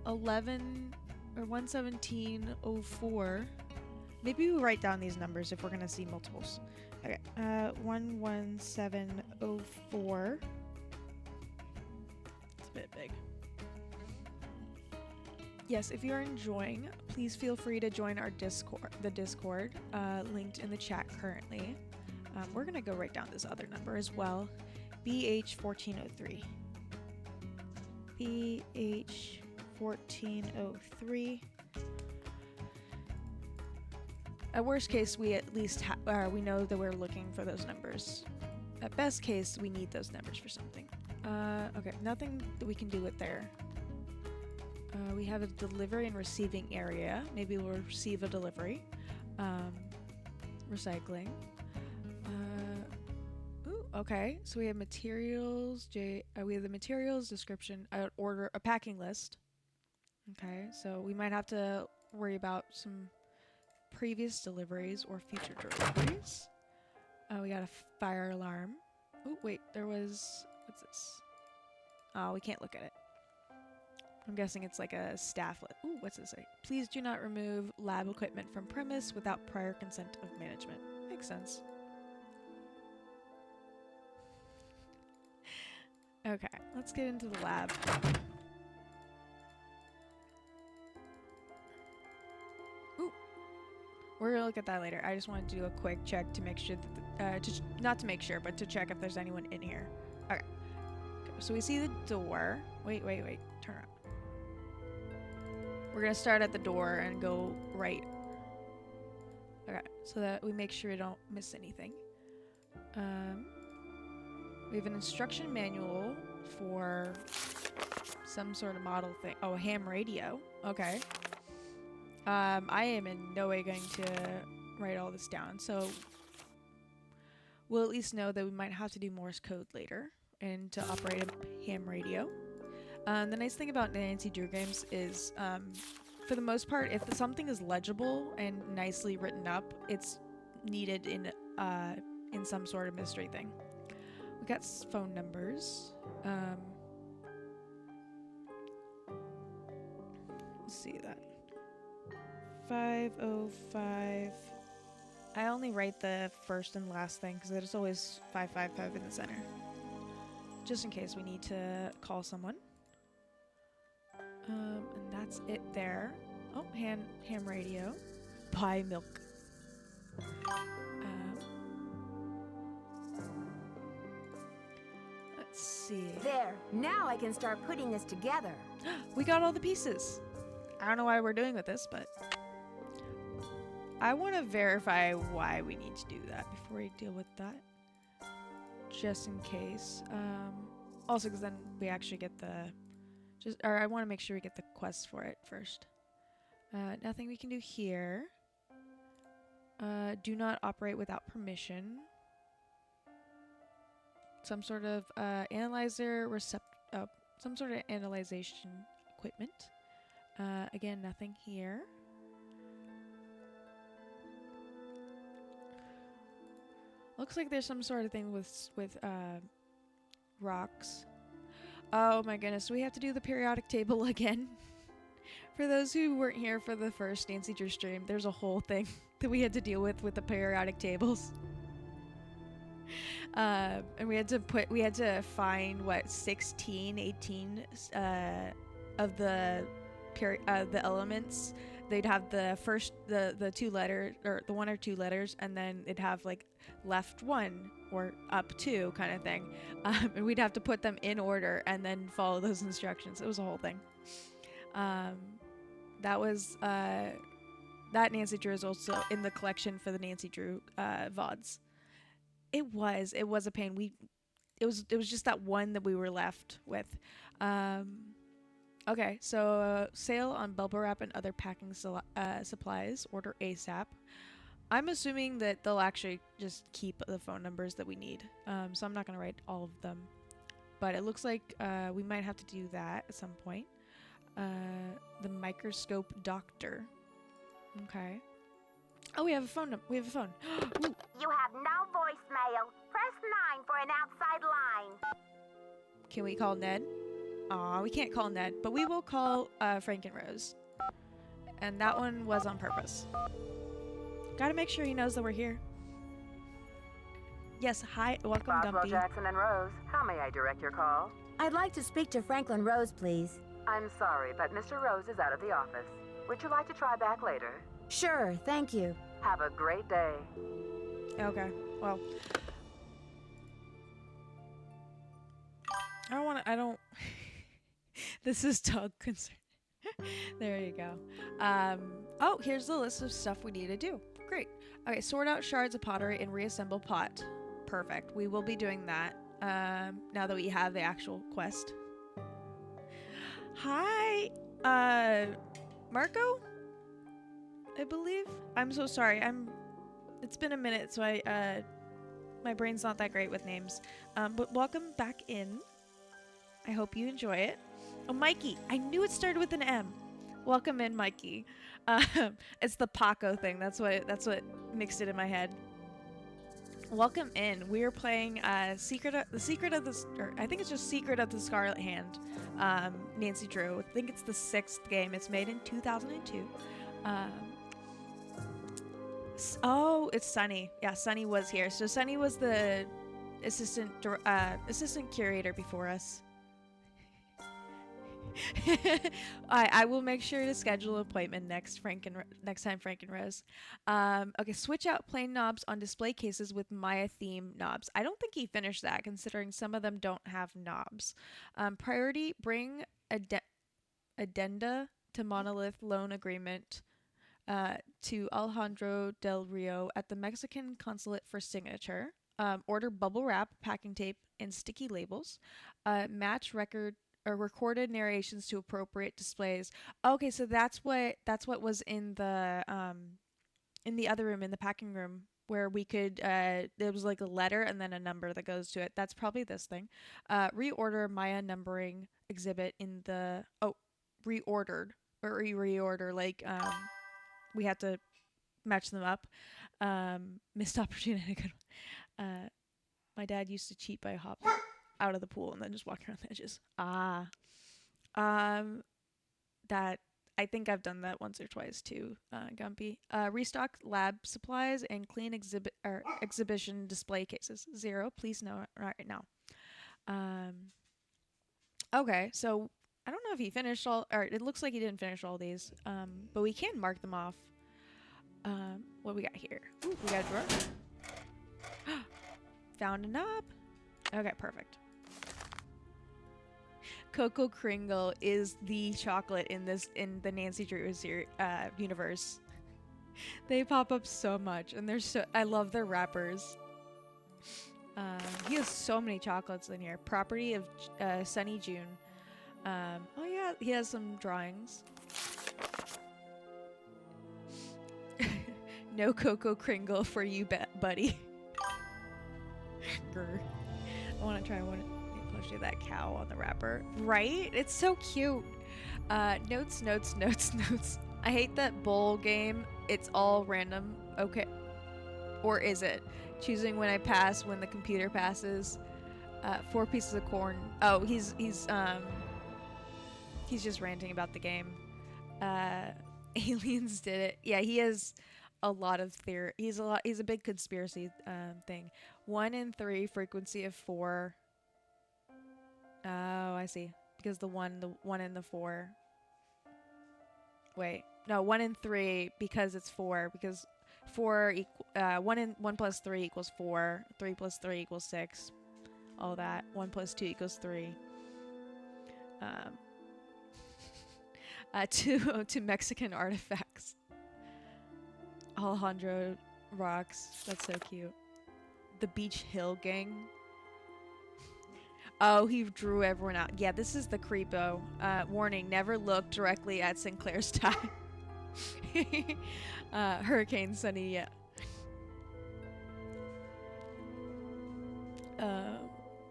[SPEAKER 1] 11 or 11704. Maybe we write down these numbers if we're gonna see multiples. Okay, 11704. It's a bit big. Yes, if you're enjoying, please feel free to join our Discord, linked in the chat currently. We're gonna go write down this other number as well, BH1403. BH1403. At worst case, we at least we know that we're looking for those numbers. At best case, we need those numbers for something. Okay, nothing that we can do with there. We have a delivery and receiving area. Maybe we'll receive a delivery. Recycling. Ooh, okay. So we have materials. We have the materials description. Order a packing list. Okay, so we might have to worry about some previous deliveries or future deliveries. We got a fire alarm. Oh wait, there was. What's this? Oh, we can't look at it. I'm guessing it's like a staff list. Ooh, what's this say? Please do not remove lab equipment from premise without prior consent of management. Makes sense. Okay, let's get into the lab. Ooh. We're gonna look at that later. I just want to do a quick check to make sure that, not to make sure, but to check if there's anyone in here. Okay. So we see the door. Wait. Turn around. We're gonna start at the door and go right. Okay, so that we make sure we don't miss anything. We have an instruction manual for some sort of model thing. Oh, a ham radio. Okay. I am in no way going to write all this down, so we'll at least know that we might have to do Morse code later and to operate a ham radio. The nice thing about Nancy Drew games is, for the most part, if something is legible and nicely written up, it's needed in some sort of mystery thing. We got phone numbers. Let's see that. 505. I only write the first and last thing because there's always 555 in the center, just in case we need to call someone. And that's it there. Oh, ham radio. Buy milk. Let's see.
[SPEAKER 2] There, now I can start putting this together.
[SPEAKER 1] We got all the pieces. I don't know why we're doing with this, but I want to verify why we need to do that before we deal with that. Just in case. Also, because then we actually get the... Or I want to make sure we get the quest for it first. Nothing we can do here. Do not operate without permission. Some sort of analyzer some sort of analyzation equipment. Again, nothing here. Looks like there's some sort of thing with rocks. Oh my goodness, we have to do the periodic table again. For those who weren't here for the first Nancy Drew stream, there's a whole thing that we had to deal with the periodic tables. And we had to find what 16, 18 of the elements. They'd have the two letters, or the one or two letters, and then it'd have like left one or up two kind of thing. And we'd have to put them in order and then follow those instructions. It was a whole thing. That was that Nancy Drew is also in the collection for the Nancy Drew VODs. It was a pain. It was just that one that we were left with. Okay, so sale on bubble wrap and other packing supplies. Order ASAP. I'm assuming that they'll actually just keep the phone numbers that we need. So I'm not going to write all of them. But it looks like we might have to do that at some point. The microscope doctor. Okay. Oh, we have a phone. We have a phone.
[SPEAKER 5] You have no voicemail. Press 9 for an outside line.
[SPEAKER 1] Can we call Ned? Aw, we can't call Ned, but we will call Frank and Rose. And that one was on purpose. Gotta make sure he knows that we're here. Yes, hi, welcome,
[SPEAKER 6] Boswell
[SPEAKER 1] Dumpy.
[SPEAKER 6] Jackson and Rose, how may I direct your call?
[SPEAKER 2] I'd like to speak to Franklin Rose, please.
[SPEAKER 6] I'm sorry, but Mr. Rose is out of the office. Would you like to try back later?
[SPEAKER 2] Sure, thank you.
[SPEAKER 6] Have a great day.
[SPEAKER 1] Okay. Well, I don't. This is dog concern. There you go. Oh, here's the list of stuff we need to do. Great. Okay, sort out shards of pottery and reassemble pot. Perfect. We will be doing that now that we have the actual quest. Hi, Marco? I believe. I'm so sorry. It's been a minute, so my brain's not that great with names. But welcome back in. I hope you enjoy it. Oh, Mikey. I knew it started with an M. Welcome in, Mikey. It's the Paco thing. That's what mixed it in my head. Welcome in. We are playing I think it's just Secret of the Scarlet Hand. Nancy Drew. I think it's the 6th game. It's made in 2002. Oh, it's Sunny. Yeah, Sunny was here. So Sunny was the assistant curator before us. I will make sure to schedule an appointment next time, Frank and Rose. Okay, switch out plain knobs on display cases with Maya theme knobs. I don't think he finished that, considering some of them don't have knobs. Priority: bring addenda to Monolith loan agreement to Alejandro Del Rio at the Mexican consulate for signature. Order bubble wrap, packing tape, and sticky labels. Match recorded narrations to appropriate displays. Okay, so that's what was in the other room, in the packing room, where we could there was like a letter and then a number that goes to it. That's probably this thing. Reorder Maya numbering exhibit in the reorder like we had to match them up. Missed opportunity. Good one. My dad used to cheat by hopping out of the pool and then just walking around the edges. That I think I've done that once or twice too, Gumpy. Restock lab supplies and clean exhibition display cases. 0, please no right now. Okay, so I don't know if he finished all, or it looks like he didn't finish all these, but we can mark them off. What we got here? Ooh, we got a drawer. Found a knob. Okay, perfect. Cocoa Kringle is the chocolate in the Nancy Drew universe. They pop up so much, and I love their wrappers. He has so many chocolates in here. Property of Sunny June. Oh yeah, he has some drawings. No Cocoa Kringle for you, buddy. Grr. I want to try one. Especially that cow on the wrapper. Right? It's so cute. Notes. I hate that bowl game. It's all random. Okay. Or is it? Choosing when I pass, when the computer passes. 4 pieces of corn. Oh, he's just ranting about the game. Aliens did it. Yeah, he has a lot of theory. He's a big conspiracy thing. 1 in 3 frequency of 4. Oh, I see. Because the 1 and the 4. Wait. No, 1 and 3 because it's 4. Because 1 plus 3 equals 4. 3 plus 3 equals 6. All that. 1 plus 2 equals 3. To Mexican artifacts. Alejandro rocks. That's so cute. The Beach Hill Gang. Oh, he drew everyone out. Yeah, this is the creepo. Warning, never look directly at Sinclair's tie. Hurricane Sunny, yeah.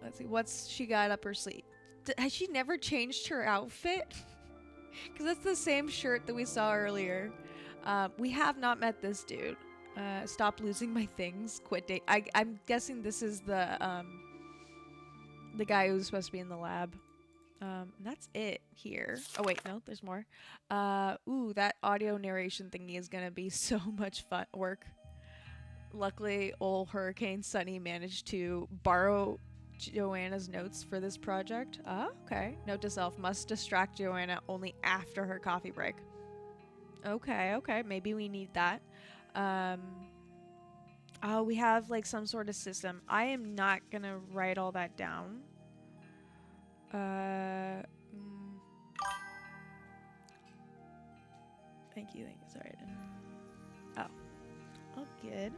[SPEAKER 1] Let's see. What's she got up her sleeve? Has she never changed her outfit? Because that's the same shirt that we saw earlier. We have not met this dude. Stop losing my things. Quit date. I'm guessing this is the guy who's supposed to be in the lab. That's it here. Oh wait, no, there's more. Ooh, that audio narration thingy is gonna be so much fun work. Luckily, old Hurricane Sunny managed to borrow Joanna's notes for this project. Oh, okay. Note to self, must distract Joanna only after her coffee break. Okay, okay. Maybe we need that. Oh, we have like some sort of system. I am not gonna write all that down. Thank you, sorry, I didn't. Oh, good.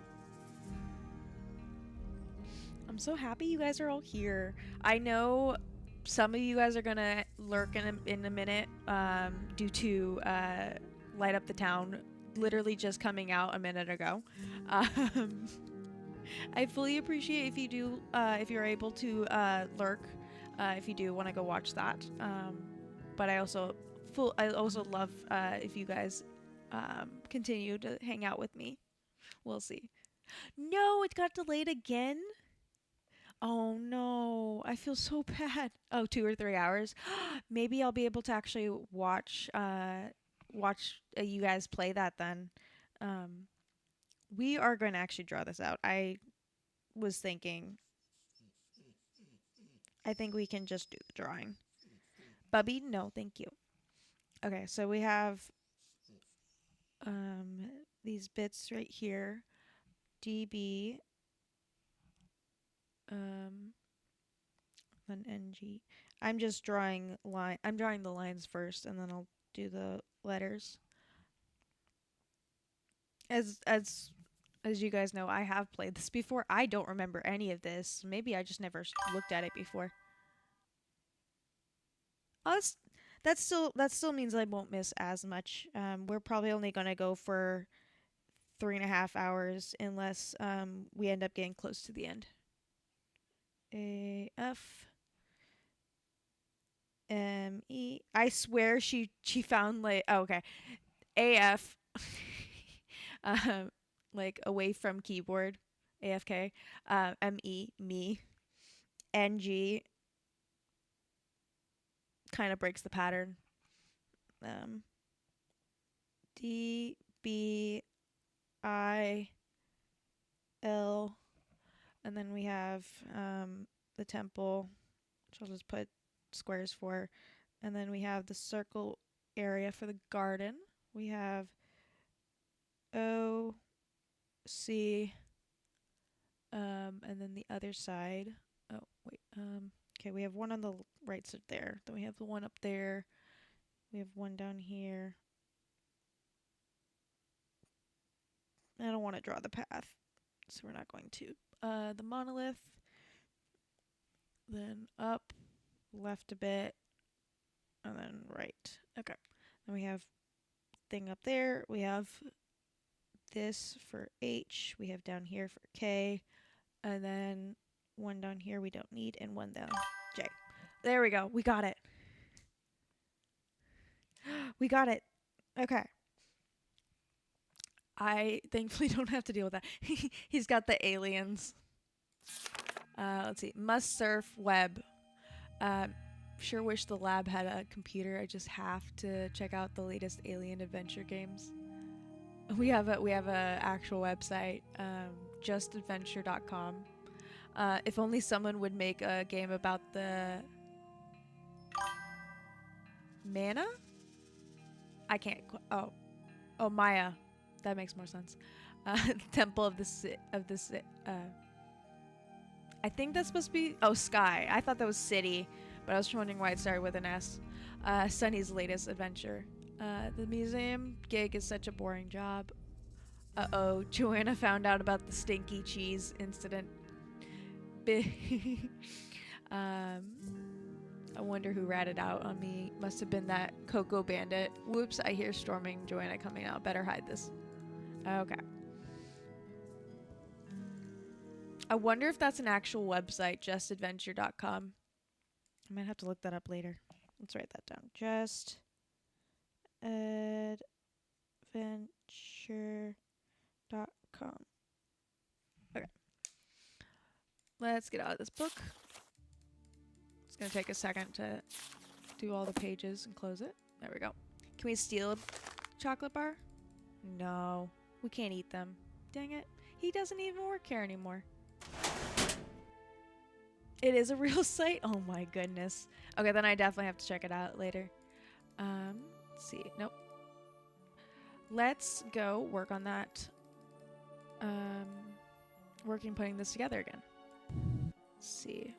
[SPEAKER 1] I'm so happy you guys are all here. I know some of you guys are gonna lurk in a minute due to Light Up the Town literally just coming out a minute ago. I fully appreciate if you do, if you're able to lurk, if you do want to go watch that. But I also love if you guys continue to hang out with me. We'll see. No, it got delayed again. Oh no, I feel so bad. Oh, 2 or 3 hours. Maybe I'll be able to actually watch you guys play that then. We are going to actually draw this out. I was thinking I think we can just do the drawing. Bubby, no, thank you. Okay, so we have these bits right here. DB then NG. I'm just drawing I'm drawing the lines first and then I'll do the letters. As you guys know, I have played this before. I don't remember any of this. Maybe I just never looked at it before. Oh, that still means I won't miss as much. We're probably only gonna go for 3.5 hours unless we end up getting close to the end. AF ME. I swear she found like okay. AF like away from keyboard. AFK. ME me. NG kind of breaks the pattern. D B I L and then we have the temple, which I'll just put squares for, and then we have the circle area for the garden. We have O C and then the other side. Oh wait, okay, we have one on the right side there. Then we have the one up there. We have one down here. I don't want to draw the path, so we're not going to. The monolith, then up, left a bit, and then right. Okay. Then we have thing up there. We have this for H. We have down here for K. And then one down here we don't need, and one down J. There we go. We got it. We got it. Okay. I thankfully don't have to deal with that. He's got the aliens. Let's see. Must surf web. Sure wish the lab had a computer. I just have to check out the latest alien adventure games. We have a actual website, justadventure.com. If only someone would make a game about the mana. I can't. Oh, Maya. That makes more sense. Temple of the I think that's supposed to be Sky. I thought that was city, but I was wondering why it started with an S. Sunny's latest adventure. The museum gig is such a boring job. Uh-oh, Joanna found out about the stinky cheese incident. I wonder who ratted out on me. Must have been that Cocoa Bandit. Whoops, I hear storming. Joanna coming out. Better hide this. Okay. I wonder if that's an actual website, justadventure.com. I might have to look that up later. Let's write that down. Justadventure.com. Okay. Let's get out of this book. It's going to take a second to do all the pages and close it. There we go. Can we steal a chocolate bar? No. We can't eat them. Dang it. He doesn't even work here anymore. It is a real site? Oh my goodness. Okay, then I definitely have to check it out later. Let's see. Nope. Let's go work on that. Working putting this together again. Let's see.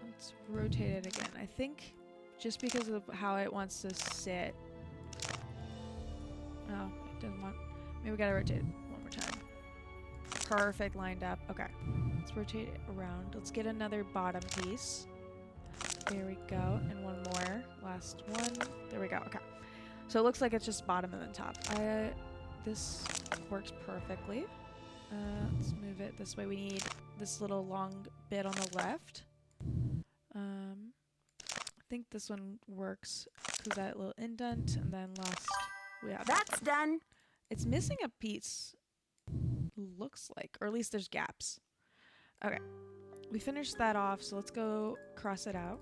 [SPEAKER 1] Let's rotate it again. I think just because of how it wants to sit. Oh, it doesn't want. Maybe we gotta rotate it one more time. Perfect, lined up. Okay. Let's rotate it around. Let's get another bottom piece. There we go. And one more. Last one. There we go. Okay. So it looks like it's just bottom and then top. This works perfectly. Let's move it this way. We need this little long bit on the left. I think this one works because that little indent, and then last we have
[SPEAKER 2] That's done.
[SPEAKER 1] It's missing a piece. Looks like, or at least there's gaps. Okay, we finished that off, so let's go cross it out.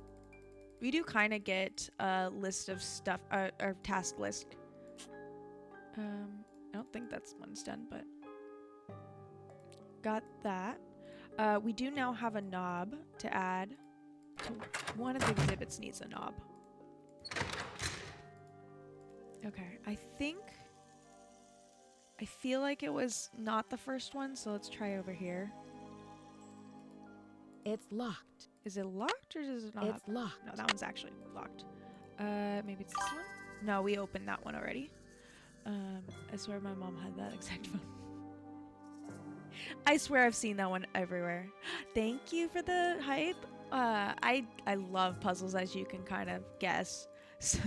[SPEAKER 1] We do kind of get a list of stuff, or task list. I don't think that's one's done, but got that. We do now have a knob to add. To one of the exhibits needs a knob. Okay, I feel like it was not the first one, so let's try over here.
[SPEAKER 2] It's locked.
[SPEAKER 1] Is it locked or is it not?
[SPEAKER 2] It's locked.
[SPEAKER 1] No, that one's actually locked. Maybe it's this one? No, we opened that one already. I swear my mom had that exact phone. I swear I've seen that one everywhere. Thank you for the hype. I love puzzles, as you can kind of guess. So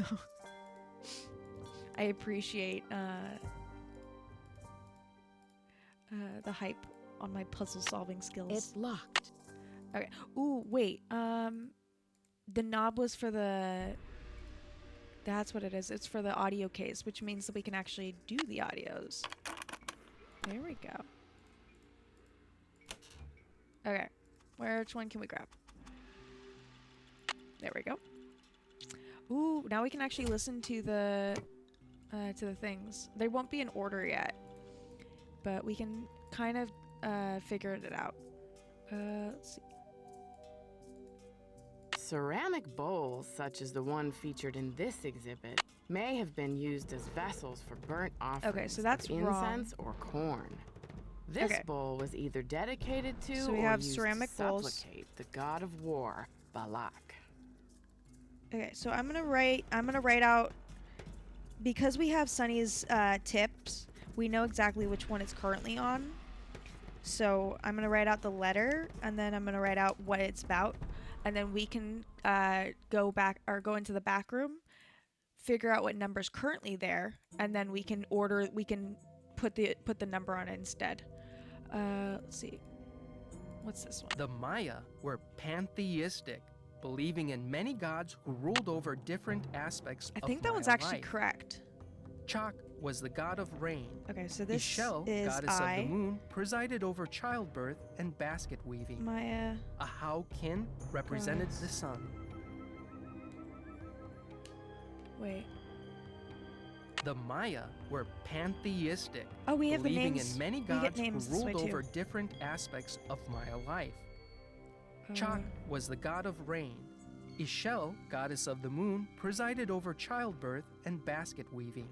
[SPEAKER 1] I appreciate the hype on my puzzle solving skills.
[SPEAKER 2] It's locked.
[SPEAKER 1] Okay. Ooh, wait. The knob was for the... That's what it is. It's for the audio case, which means that we can actually do the audios. There we go. Okay. Which one can we grab? There we go. Ooh, now we can actually listen to the things. They won't be in order yet, but we can kind of figure it out. Let's see.
[SPEAKER 7] Ceramic bowls, such as the one featured in this exhibit, may have been used as vessels for burnt offerings
[SPEAKER 1] so that's
[SPEAKER 7] of
[SPEAKER 1] wrong.
[SPEAKER 7] incense or corn. This bowl was either dedicated to
[SPEAKER 1] So we
[SPEAKER 7] or
[SPEAKER 1] have
[SPEAKER 7] used
[SPEAKER 1] ceramic
[SPEAKER 7] to
[SPEAKER 1] bowls.
[SPEAKER 7] supplicate the god of war, Balak.
[SPEAKER 1] Okay, so I'm gonna write out, because we have Sunny's tips, we know exactly which one it's currently on. So I'm gonna write out the letter, and then I'm gonna write out what it's about, and then we can go back or go into the back room, figure out what number's currently there, and then we can put the number on it instead. Let's see. What's this one?
[SPEAKER 8] The Maya were pantheistic, believing in many gods who ruled over different aspects
[SPEAKER 1] I
[SPEAKER 8] of
[SPEAKER 1] think that one's
[SPEAKER 8] Maya
[SPEAKER 1] actually
[SPEAKER 8] life.
[SPEAKER 1] correct.
[SPEAKER 8] Chak was the god of rain.
[SPEAKER 1] Okay, so this
[SPEAKER 8] Ishel,
[SPEAKER 1] is
[SPEAKER 8] goddess
[SPEAKER 1] I.
[SPEAKER 8] of the moon, presided over childbirth and basket weaving.
[SPEAKER 1] Maya.
[SPEAKER 8] Ahau Kin represented
[SPEAKER 1] Goddess.
[SPEAKER 8] the sun.
[SPEAKER 1] Wait.
[SPEAKER 8] The Maya were pantheistic,
[SPEAKER 1] Oh, we have the
[SPEAKER 8] believing
[SPEAKER 1] names.
[SPEAKER 8] in many
[SPEAKER 1] We get
[SPEAKER 8] gods
[SPEAKER 1] names
[SPEAKER 8] who
[SPEAKER 1] this way
[SPEAKER 8] ruled
[SPEAKER 1] too.
[SPEAKER 8] over different aspects of Maya life.
[SPEAKER 1] Uh,
[SPEAKER 8] Chak was the god of rain. Ishel, goddess of the moon, presided over childbirth and basket weaving.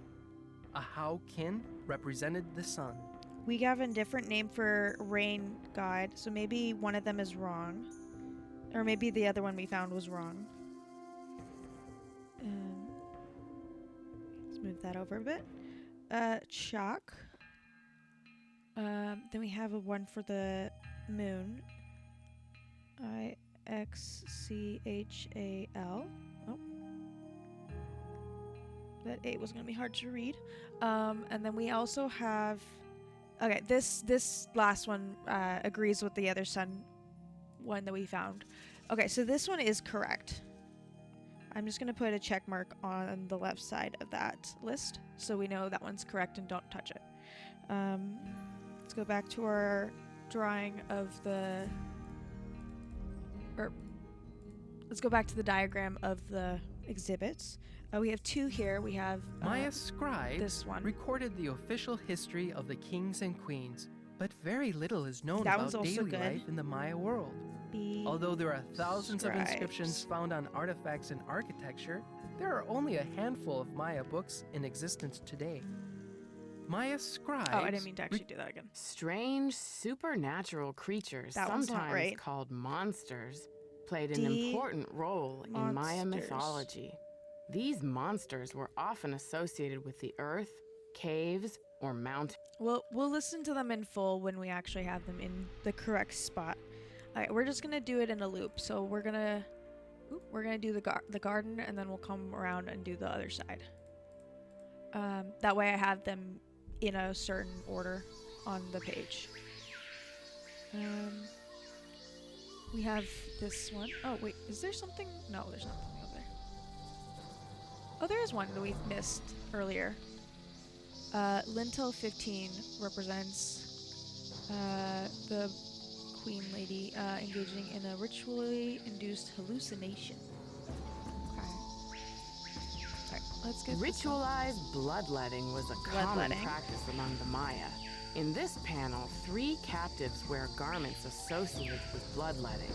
[SPEAKER 8] Ahau Kin represented the sun.
[SPEAKER 1] We have a different name for rain god, so maybe one of them is wrong. Or maybe the other one we found was wrong. Let's move that over a bit. Chak. Then we have a one for the moon. IXCHAL. Oh. That A was going to be hard to read. And then we also have... Okay, this last one agrees with the other sun one that we found. Okay, so this one is correct. I'm just going to put a check mark on the left side of that list so we know that one's correct and don't touch it. Let's go back to our drawing of the... Or let's go back to the diagram of the exhibits. We have two here. We have
[SPEAKER 8] Maya scribes
[SPEAKER 1] this one.
[SPEAKER 8] recorded the official history of the kings and queens, But very little is known
[SPEAKER 1] That one's
[SPEAKER 8] about
[SPEAKER 1] also
[SPEAKER 8] daily
[SPEAKER 1] good.
[SPEAKER 8] life in the Maya world.
[SPEAKER 1] B.
[SPEAKER 8] Although there are thousands of
[SPEAKER 1] scribes.
[SPEAKER 8] inscriptions found on artifacts and architecture, there are only a handful of Maya books in existence today. Maya scribes...
[SPEAKER 1] Oh, I didn't mean to actually do that again.
[SPEAKER 7] Strange supernatural creatures,
[SPEAKER 1] That one's not
[SPEAKER 7] sometimes
[SPEAKER 1] right.
[SPEAKER 7] called monsters, played an
[SPEAKER 1] D.
[SPEAKER 7] important role in Maya
[SPEAKER 1] monsters.
[SPEAKER 7] mythology. These monsters were often associated with the earth, caves, or mountains.
[SPEAKER 1] We'll listen to them in full when we actually have them in the correct spot. Alright, we're just gonna do it in a loop. So we're gonna do the garden, and then we'll come around and do the other side. That way I have them in a certain order on the page. We have this one. Oh wait, is there something? No, there's nothing over there. Oh, there is one that we missed earlier. Lintel 15 represents the Queen Lady engaging in a ritually induced hallucination. Okay. Alright, let's get this one.
[SPEAKER 7] Ritualized bloodletting was a common
[SPEAKER 1] Bloodletting.
[SPEAKER 7] practice among the Maya. In this panel, 3 captives wear garments associated with bloodletting.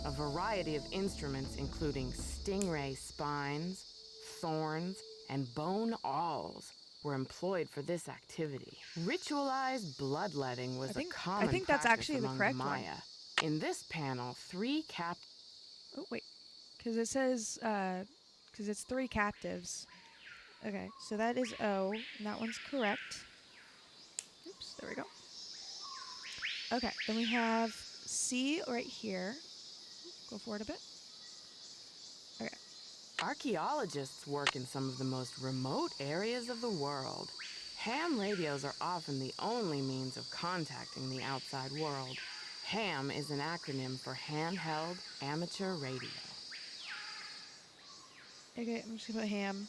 [SPEAKER 7] A variety of instruments, including stingray spines, thorns, and bone awls, were employed for this activity. Ritualized bloodletting was a common
[SPEAKER 1] I think that's
[SPEAKER 7] practice
[SPEAKER 1] actually the
[SPEAKER 7] among
[SPEAKER 1] correct
[SPEAKER 7] the
[SPEAKER 1] one.
[SPEAKER 7] Maya. In this panel, 3
[SPEAKER 1] Oh wait, because it says because it's 3 captives. Okay, so that is O, and that one's correct. Oops, there we go. Okay, then we have C right here. Go forward a bit. Okay.
[SPEAKER 7] Archaeologists work in some of the most remote areas of the world. Ham radios are often the only means of contacting the outside world. HAM is an acronym for Handheld Amateur Radio.
[SPEAKER 1] Okay, I'm just gonna put ham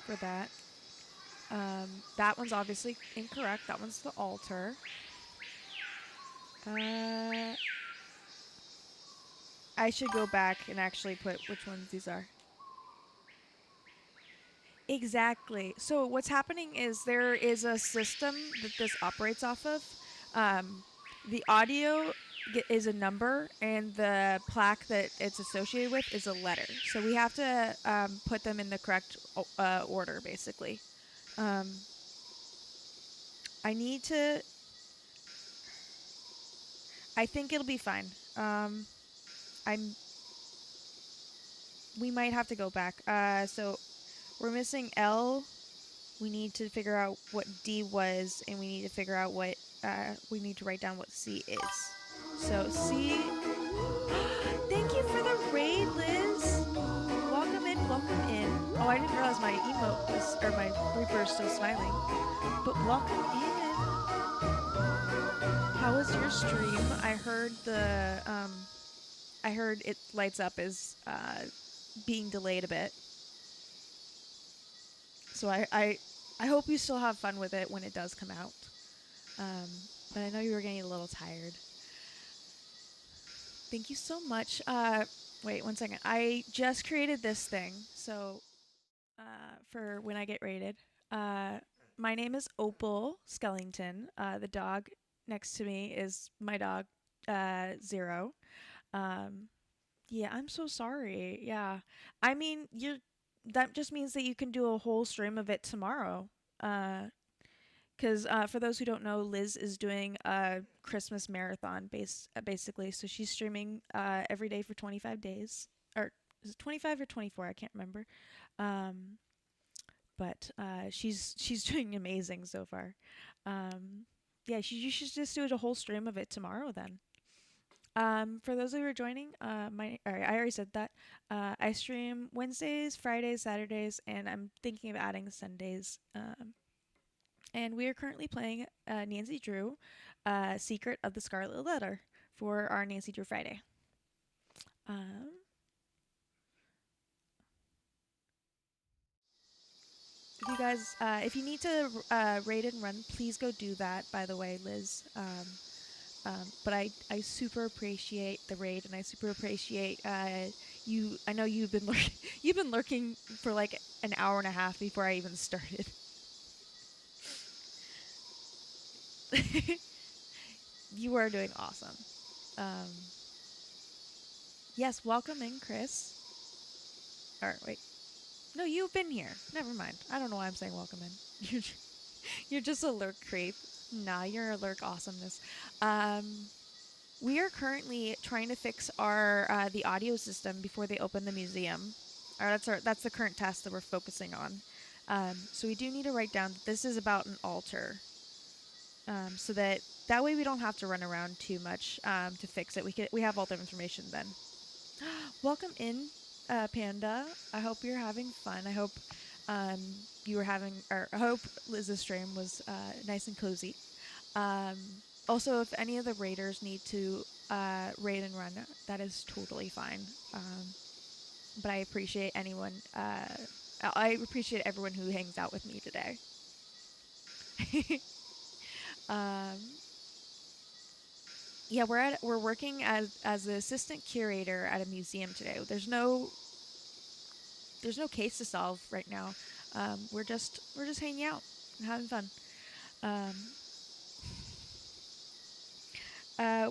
[SPEAKER 1] for that. That one's obviously incorrect. That one's the altar. I should go back and actually put which ones these are. Exactly. So what's happening is there is a system that this operates off of. The audio is a number, and the plaque that it's associated with is a letter. So we have to put them in the correct order, basically. I think it'll be fine. We might have to go back. So we're missing L. We need to figure out what D was, and we need to figure out what we need to write down what C is. So C. Thank you for the raid, Liz. Welcome in, welcome in. Oh, I didn't realize my emote was, or my Reaper is still smiling. But welcome in. How was your stream? I heard it lights up as being delayed a bit. So I hope you still have fun with it when it does come out. But I know you were getting a little tired. Thank you so much. Wait 1 second. I just created this thing, so for when I get rated. My name is Opal Skellington. The dog next to me is my dog, Zero. Yeah, I'm so sorry. Yeah. I mean, that just means that you can do a whole stream of it tomorrow. Because for those who don't know, Liz is doing a Christmas marathon basically. So she's streaming every day for 25 days. Or is it 25 or 24? I can't remember. But she's doing amazing so far. Yeah, you should just do a whole stream of it tomorrow then. For those who are joining, I already said that. I stream Wednesdays, Fridays, Saturdays, and I'm thinking of adding Sundays. And we are currently playing Nancy Drew, Secret of the Scarlet Letter for our Nancy Drew Friday. If you guys, if you need to raid and run, please go do that, by the way, Liz. But I super appreciate the raid, and I super appreciate you. I know you've been lurking for like an hour and a half before I even started. You are doing awesome. Um, yes, welcome in, Chris. Or wait, no, you've been here. Never mind. I don't know why I'm saying welcome in. You're just a lurk creep. Nah, you're a lurk awesomeness. Um, we are currently trying to fix our the audio system before they open the museum. Or that's the current task that we're focusing on. So we do need to write down that this is about an altar, so that way we don't have to run around too much to fix it. We have all the information then. Welcome in, Panda. I hope you're having fun. I hope um, you were having, or I hope Liz's stream was nice and cozy. Um, Also, if any of the raiders need to raid and run, that is totally fine. But I appreciate anyone. I appreciate everyone who hangs out with me today. um, yeah, we're working as the assistant curator at a museum today. There's no case to solve right now. We're just hanging out and having fun. Um,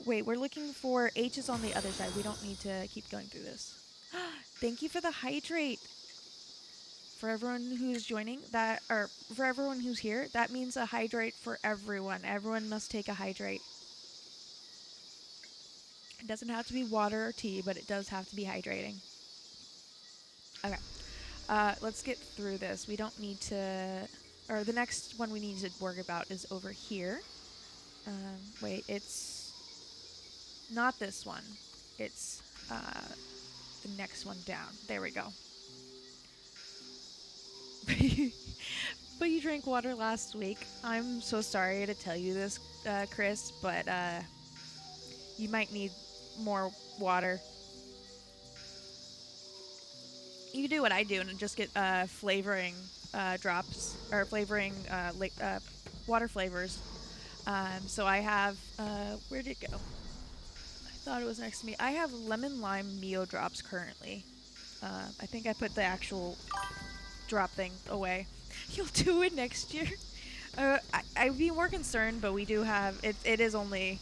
[SPEAKER 1] Wait, we're looking for H's on the other side. We don't need to keep going through this. Thank you for the hydrate. For everyone who's joining that, or for everyone who's here, that means a hydrate for everyone. Everyone must take a hydrate. It doesn't have to be water or tea, but it does have to be hydrating. Okay. Let's get through this. We don't need to, or the next one we need to worry about is over here. Wait, it's not this one. It's the next one down. There we go. But you drank water last week. I'm so sorry to tell you this, Chris, but you might need more water. You do what I do and just get flavoring drops, or flavoring water flavors. So I have, where'd it go? I thought it was next to me. I have lemon lime Mio drops currently. I think I put the actual drop thing away. You'll do it next year. I'd be more concerned, but we do have, it is only,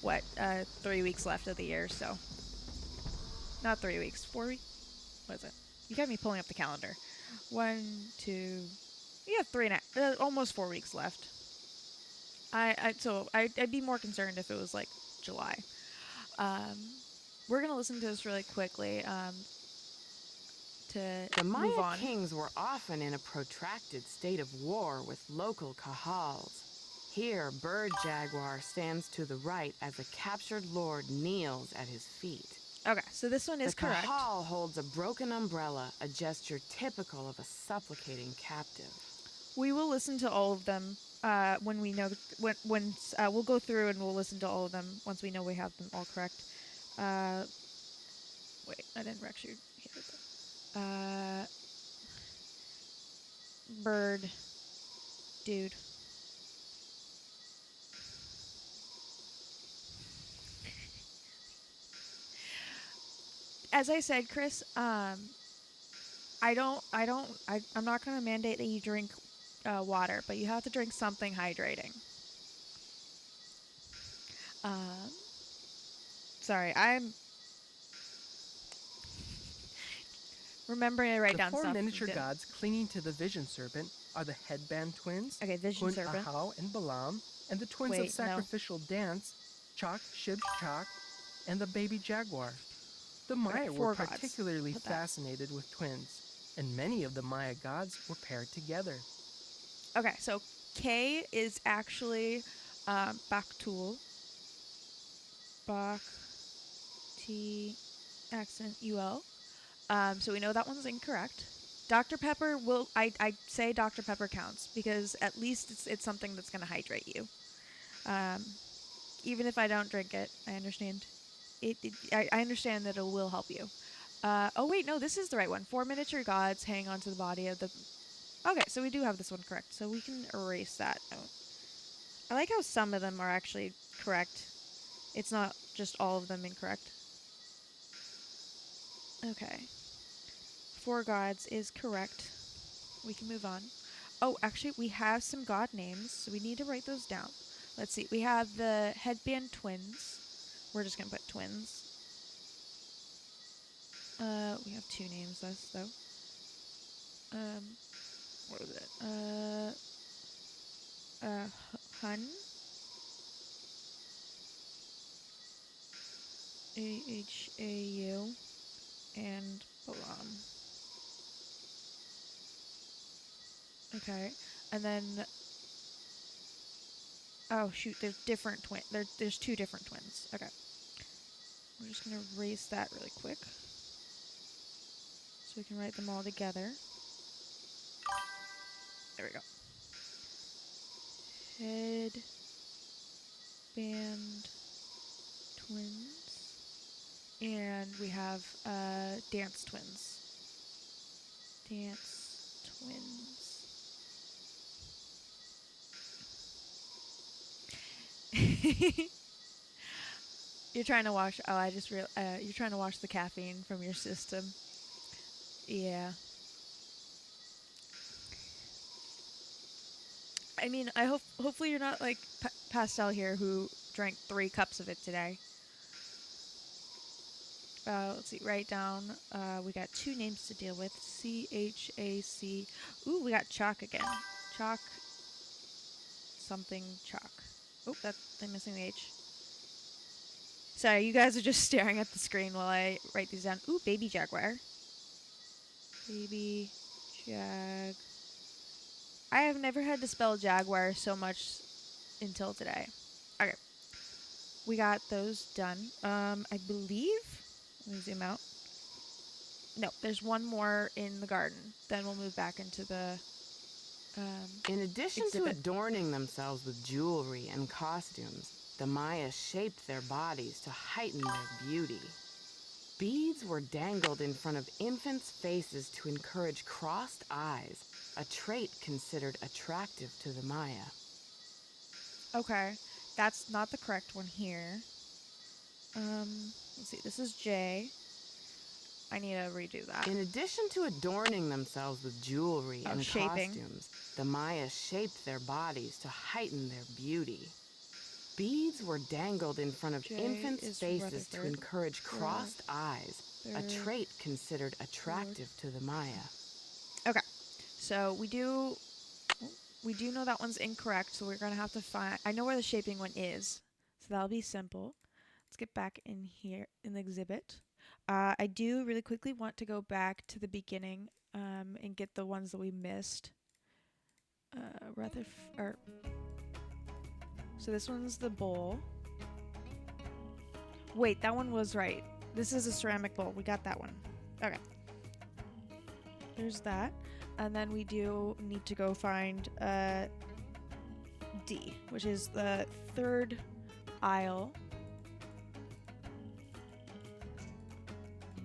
[SPEAKER 1] 3 weeks left of the year, so. Not 3 weeks, 4 weeks? What is it? You got me pulling up the calendar. 1, 2, you have 3.5, almost 4 weeks left. I'd be more concerned if it was like July. We're gonna listen to this really quickly to
[SPEAKER 7] The
[SPEAKER 1] move
[SPEAKER 7] Maya
[SPEAKER 1] on.
[SPEAKER 7] kings were often in a protracted state of war with local kahals. Here, Bird Jaguar stands to the right as a captured lord kneels at his feet.
[SPEAKER 1] Okay, so this one is
[SPEAKER 7] the
[SPEAKER 1] correct.
[SPEAKER 7] kahal holds a broken umbrella, a gesture typical of a supplicating captive.
[SPEAKER 1] We will listen to all of them when we know we'll go through and we'll listen to all of them once we know we have them all correct. Wait, I didn't actually hit it. Bird, dude. As I said, Chris, I'm not gonna mandate that you drink water, but you have to drink something hydrating. Sorry, I'm remembering to write down
[SPEAKER 8] The four
[SPEAKER 1] stuff.
[SPEAKER 8] miniature gods clinging to the vision serpent are the headband twins,
[SPEAKER 1] Okay, vision
[SPEAKER 8] Hun
[SPEAKER 1] serpent.
[SPEAKER 8] Ahau and Balaam, and the twins
[SPEAKER 1] Wait,
[SPEAKER 8] of sacrificial dance, Chak, Shib, Chak, and the baby jaguar. The Maya
[SPEAKER 1] Okay,
[SPEAKER 8] were
[SPEAKER 1] 4 gods.
[SPEAKER 8] particularly
[SPEAKER 1] Put that.
[SPEAKER 8] fascinated with twins, and many of the Maya gods were paired together.
[SPEAKER 1] Okay, so K is actually Baktul. Bak T accent UL. So we know that one's incorrect. Dr. Pepper I say Dr. Pepper counts because at least it's something that's gonna hydrate you. Even if I don't drink it, I understand. I understand that it will help you. Oh wait, no, this is the right one. 4 miniature gods hang onto the body of the. Okay, so we do have this one correct. So we can erase that note. I like how some of them are actually correct. It's not just all of them incorrect. Okay. 4 gods is correct. We can move on. Oh, actually, we have some god names, so we need to write those down. let's see. We have the headband twins. We're just gonna put twins. We have two names though. What was it? Hun. AHAU and Balam. Okay, and then oh shoot, there's different twin. There's two different twins. Okay, we're just gonna erase that really quick so we can write them all together. There we go. Headband twins, and we have dance twins. Dance twins. You're trying to wash. Oh, I just realized. You're trying to wash the caffeine from your system. Yeah. I mean, hopefully you're not like Pastel here, who drank 3 cups of it today. Let's see. Write down. We got 2 names to deal with. CHAC. Ooh, we got chalk again. Chalk. Something chalk. Oh, I'm missing the H. Sorry, you guys are just staring at the screen while I write these down. Ooh, baby jaguar. Baby jag. I have never had to spell jaguar so much until today. Okay. We got those done. I believe, let me zoom out. No, there's one more in the garden. Then we'll move back into the
[SPEAKER 7] In addition
[SPEAKER 1] exhibit.
[SPEAKER 7] to adorning themselves with jewelry and costumes, the Maya shaped their bodies to heighten their beauty. Beads were dangled in front of infants' faces to encourage crossed eyes, a trait considered attractive to the Maya.
[SPEAKER 1] Okay, that's not the correct one here. Let's see, this is J. I need to redo that.
[SPEAKER 7] In addition to adorning themselves with jewelry and
[SPEAKER 1] shaping.
[SPEAKER 7] costumes, the Maya shaped their bodies to heighten their beauty. Beads were dangled in front of
[SPEAKER 1] J
[SPEAKER 7] infants'
[SPEAKER 1] is
[SPEAKER 7] faces to
[SPEAKER 1] Rutherford.
[SPEAKER 7] encourage crossed eyes, a trait considered attractive to the Maya.
[SPEAKER 1] Okay, so we do know that one's incorrect, so we're gonna have to find. I know where the shaping one is, so that'll be simple. Let's get back in here in the exhibit. I do really quickly want to go back to the beginning and get the ones that we missed. So this one's the bowl. Wait, that one was right. This is a ceramic bowl. We got that one. Okay. There's that. And then we do need to go find D, which is the 3rd aisle.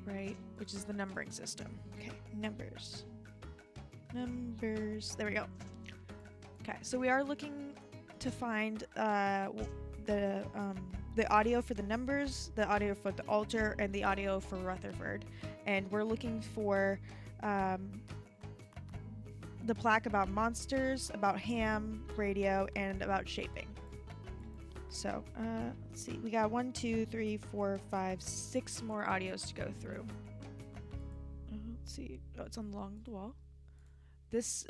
[SPEAKER 1] Right, which is the numbering system. Okay, numbers. There we go. Okay, so we are looking to find the audio for the numbers, the audio for the altar, and the audio for Rutherford. And we're looking for the plaque about monsters, about ham, radio, and about shaping. So, let's see. We got 1, 2, 3, 4, 5, 6 more audios to go through. Let's see. Oh, it's along the wall.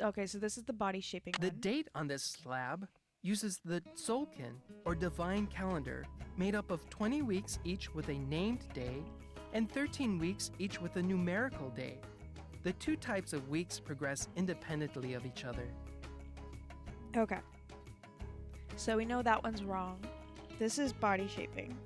[SPEAKER 1] Okay, so this is the body shaping
[SPEAKER 8] The
[SPEAKER 1] one.
[SPEAKER 8] date on this slab uses the Tzolk'in, or divine calendar, made up of 20 weeks each with a named day and 13 weeks each with a numerical day. The 2 types of weeks progress independently of each other.
[SPEAKER 1] Okay. So we know that one's wrong. This is body shaping.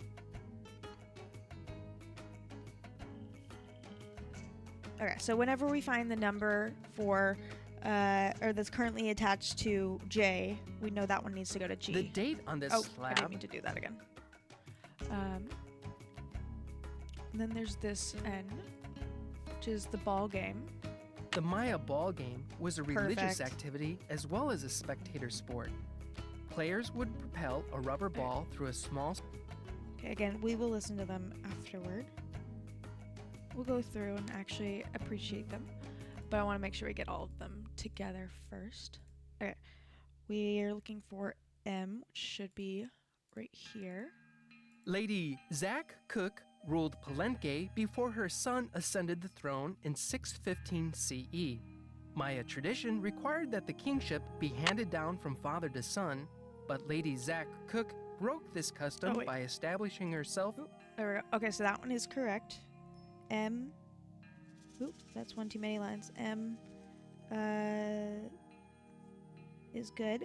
[SPEAKER 1] Okay, so whenever we find the number for, or that's currently attached to J, we know that one needs to go to G.
[SPEAKER 8] The date on this
[SPEAKER 1] I
[SPEAKER 8] slab
[SPEAKER 1] didn't mean to do that again. And then there's this N, which is the ball game.
[SPEAKER 8] The Maya ball game was a religious
[SPEAKER 1] Perfect.
[SPEAKER 8] activity as well as a spectator sport. Players would propel a rubber ball through a small...
[SPEAKER 1] Okay, again, we will listen to them afterward. We'll go through and actually appreciate them, but I want to make sure we get all of them together first. Okay, we are looking for M, which should be right here.
[SPEAKER 8] Lady Zach Cook ruled Palenque before her son ascended the throne in 615 CE. Maya tradition required that the kingship be handed down from father to son, but Lady Zach Cook broke this custom by establishing herself.
[SPEAKER 1] There we go. Okay, so that one is correct. M. Oop, that's one too many lines. M is good.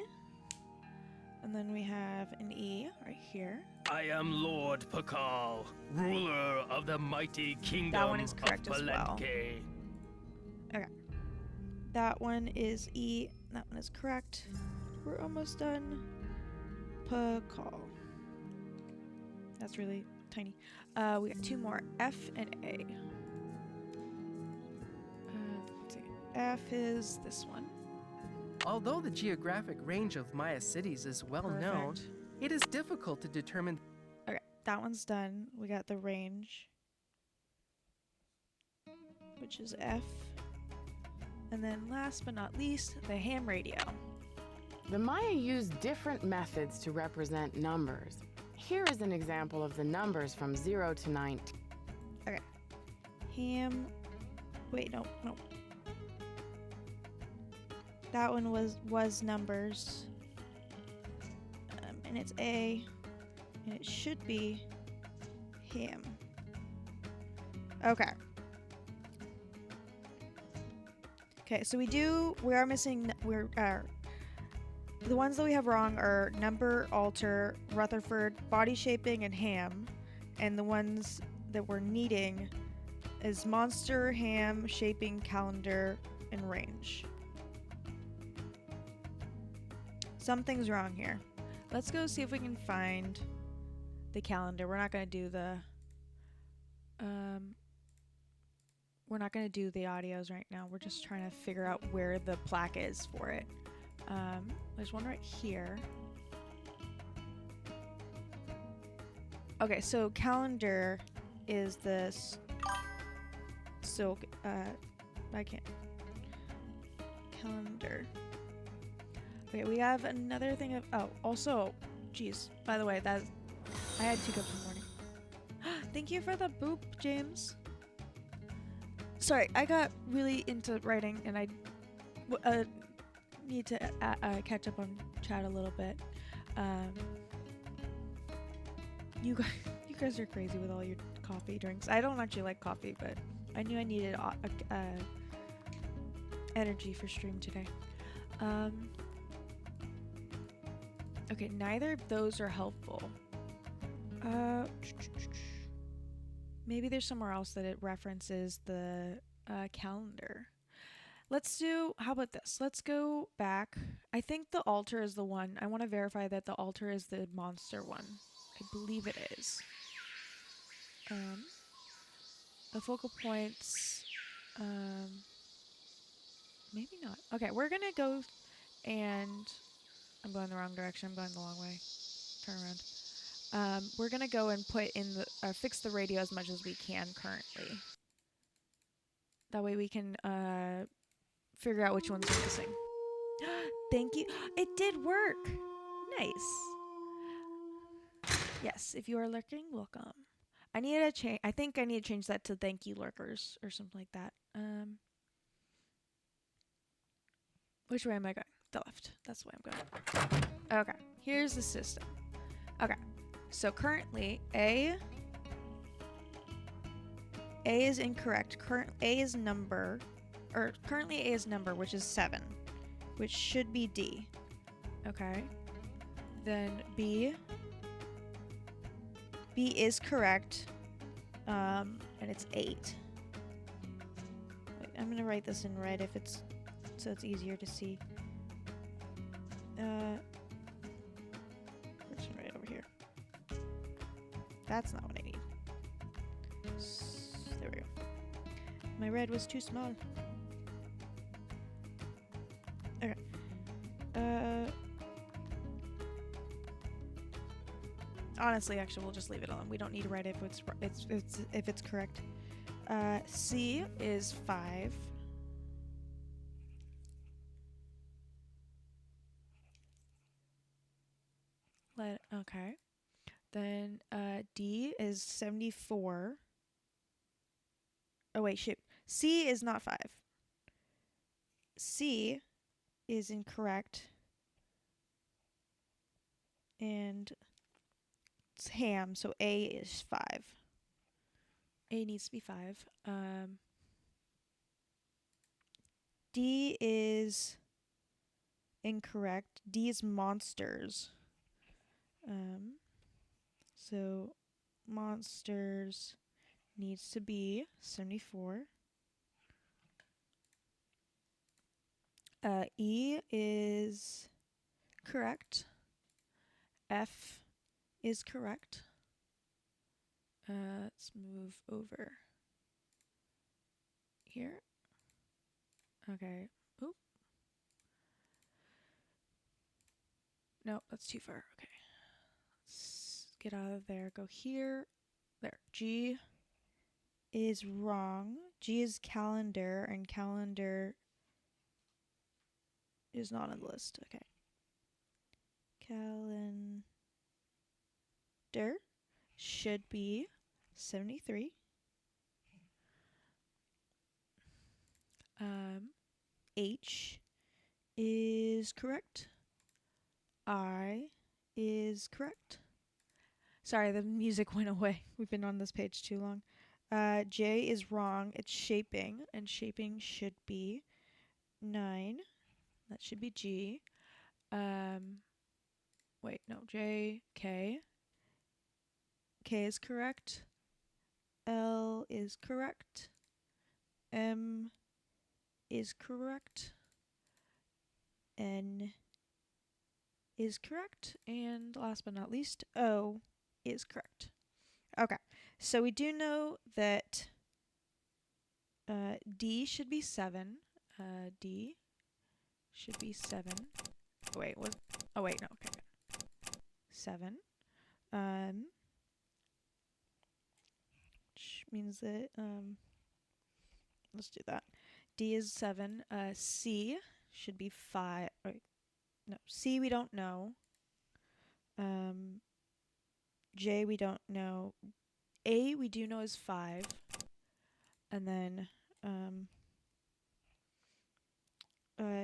[SPEAKER 1] And then we have an E right here.
[SPEAKER 9] I am Lord Pakal, ruler of the mighty kingdom
[SPEAKER 1] That one is correct
[SPEAKER 9] of
[SPEAKER 1] as well.
[SPEAKER 9] Palenque.
[SPEAKER 1] Okay. That one is E. That one is correct. We're almost done. Pakal. That's really tiny. We got two more. F and A. Let's see. F is this one.
[SPEAKER 8] Although the geographic range of Maya cities is well known,
[SPEAKER 1] Perfect.
[SPEAKER 8] it is difficult to determine.
[SPEAKER 1] Okay, that one's done. We got the range, which is F. And then last but not least, the ham radio.
[SPEAKER 7] The Maya used different methods to represent numbers. Here is an example of the numbers from 0 to 19.
[SPEAKER 1] Okay. Ham. Wait, no. That one was numbers. And it's A. And it should be ham. Okay. Okay, so we are missing, the ones that we have wrong are number, alter, Rutherford, body shaping, and ham. And the ones that we're needing is monster, ham, shaping, calendar, and range. Something's wrong here. Let's go see if we can find the calendar. We're not going to do the audios right now. We're just trying to figure out where the plaque is for it. There's one right here. Okay, so calendar is this. So, I can't. Calendar. Okay, we have another thing of. Oh, also, geez. By the way, I had 2 cups in the morning. Thank you for the boop, James. Sorry, I got really into writing, and I need to catch up on chat a little bit. You guys are crazy with all your coffee drinks. I don't actually like coffee, but I knew I needed energy for stream today. Okay, neither of those are helpful. Maybe there's somewhere else that it references the calendar. How about this? Let's go back. I think the altar is the one. I want to verify that the altar is the monster one. I believe it is. The focal points, maybe not. Okay, we're gonna go and I'm going the wrong direction. I'm going the long way. Turn around. We're gonna go and put in fix the radio as much as we can currently. That way we can figure out which ones are missing. Thank you. It did work. Nice. Yes, if you are lurking, welcome. I need to change. I think I need to change that to thank you lurkers or something like that. Which way am I going? The left. That's the way I'm going. Okay, here's the system. Okay, so currently A is incorrect. Currently A is number, which is 7, which should be D. Okay, then B is correct, and it's 8. Wait, I'm gonna write this in red so it's easier to see. This one right over here. That's not what I need. There we go. My red was too small. Okay. Honestly, actually, we'll just leave it alone. We don't need to write it if it's correct. C is 5. Untitled. Okay. Then D is 74. Oh wait, shoot. C is not 5. C is incorrect. And it's ham, so A is 5. A needs to be 5. D is incorrect. D is monsters. So monsters needs to be 74. E is correct. F is correct. Let's move over here. Okay. Oop. No, that's too far. Okay. Let's get out of there. Go here. There. G is wrong. G is calendar, and calendar is not on the list. Okay. Calendar should be 73. H is correct. I is correct. Sorry, the music went away. We've been on this page too long. J is wrong. It's shaping, and shaping should be 9. That should be G. Wait, no, J, K. K is correct. L is correct. M is correct. N is correct. And last but not least, O is correct. Okay, so we do know that D should be 7. D should be 7. Wait, what? Oh, wait, no, okay. 7. Which means that, let's do that. D is 7. C should be 5. Wait, no, C we don't know. J we don't know. A we do know is 5. And then,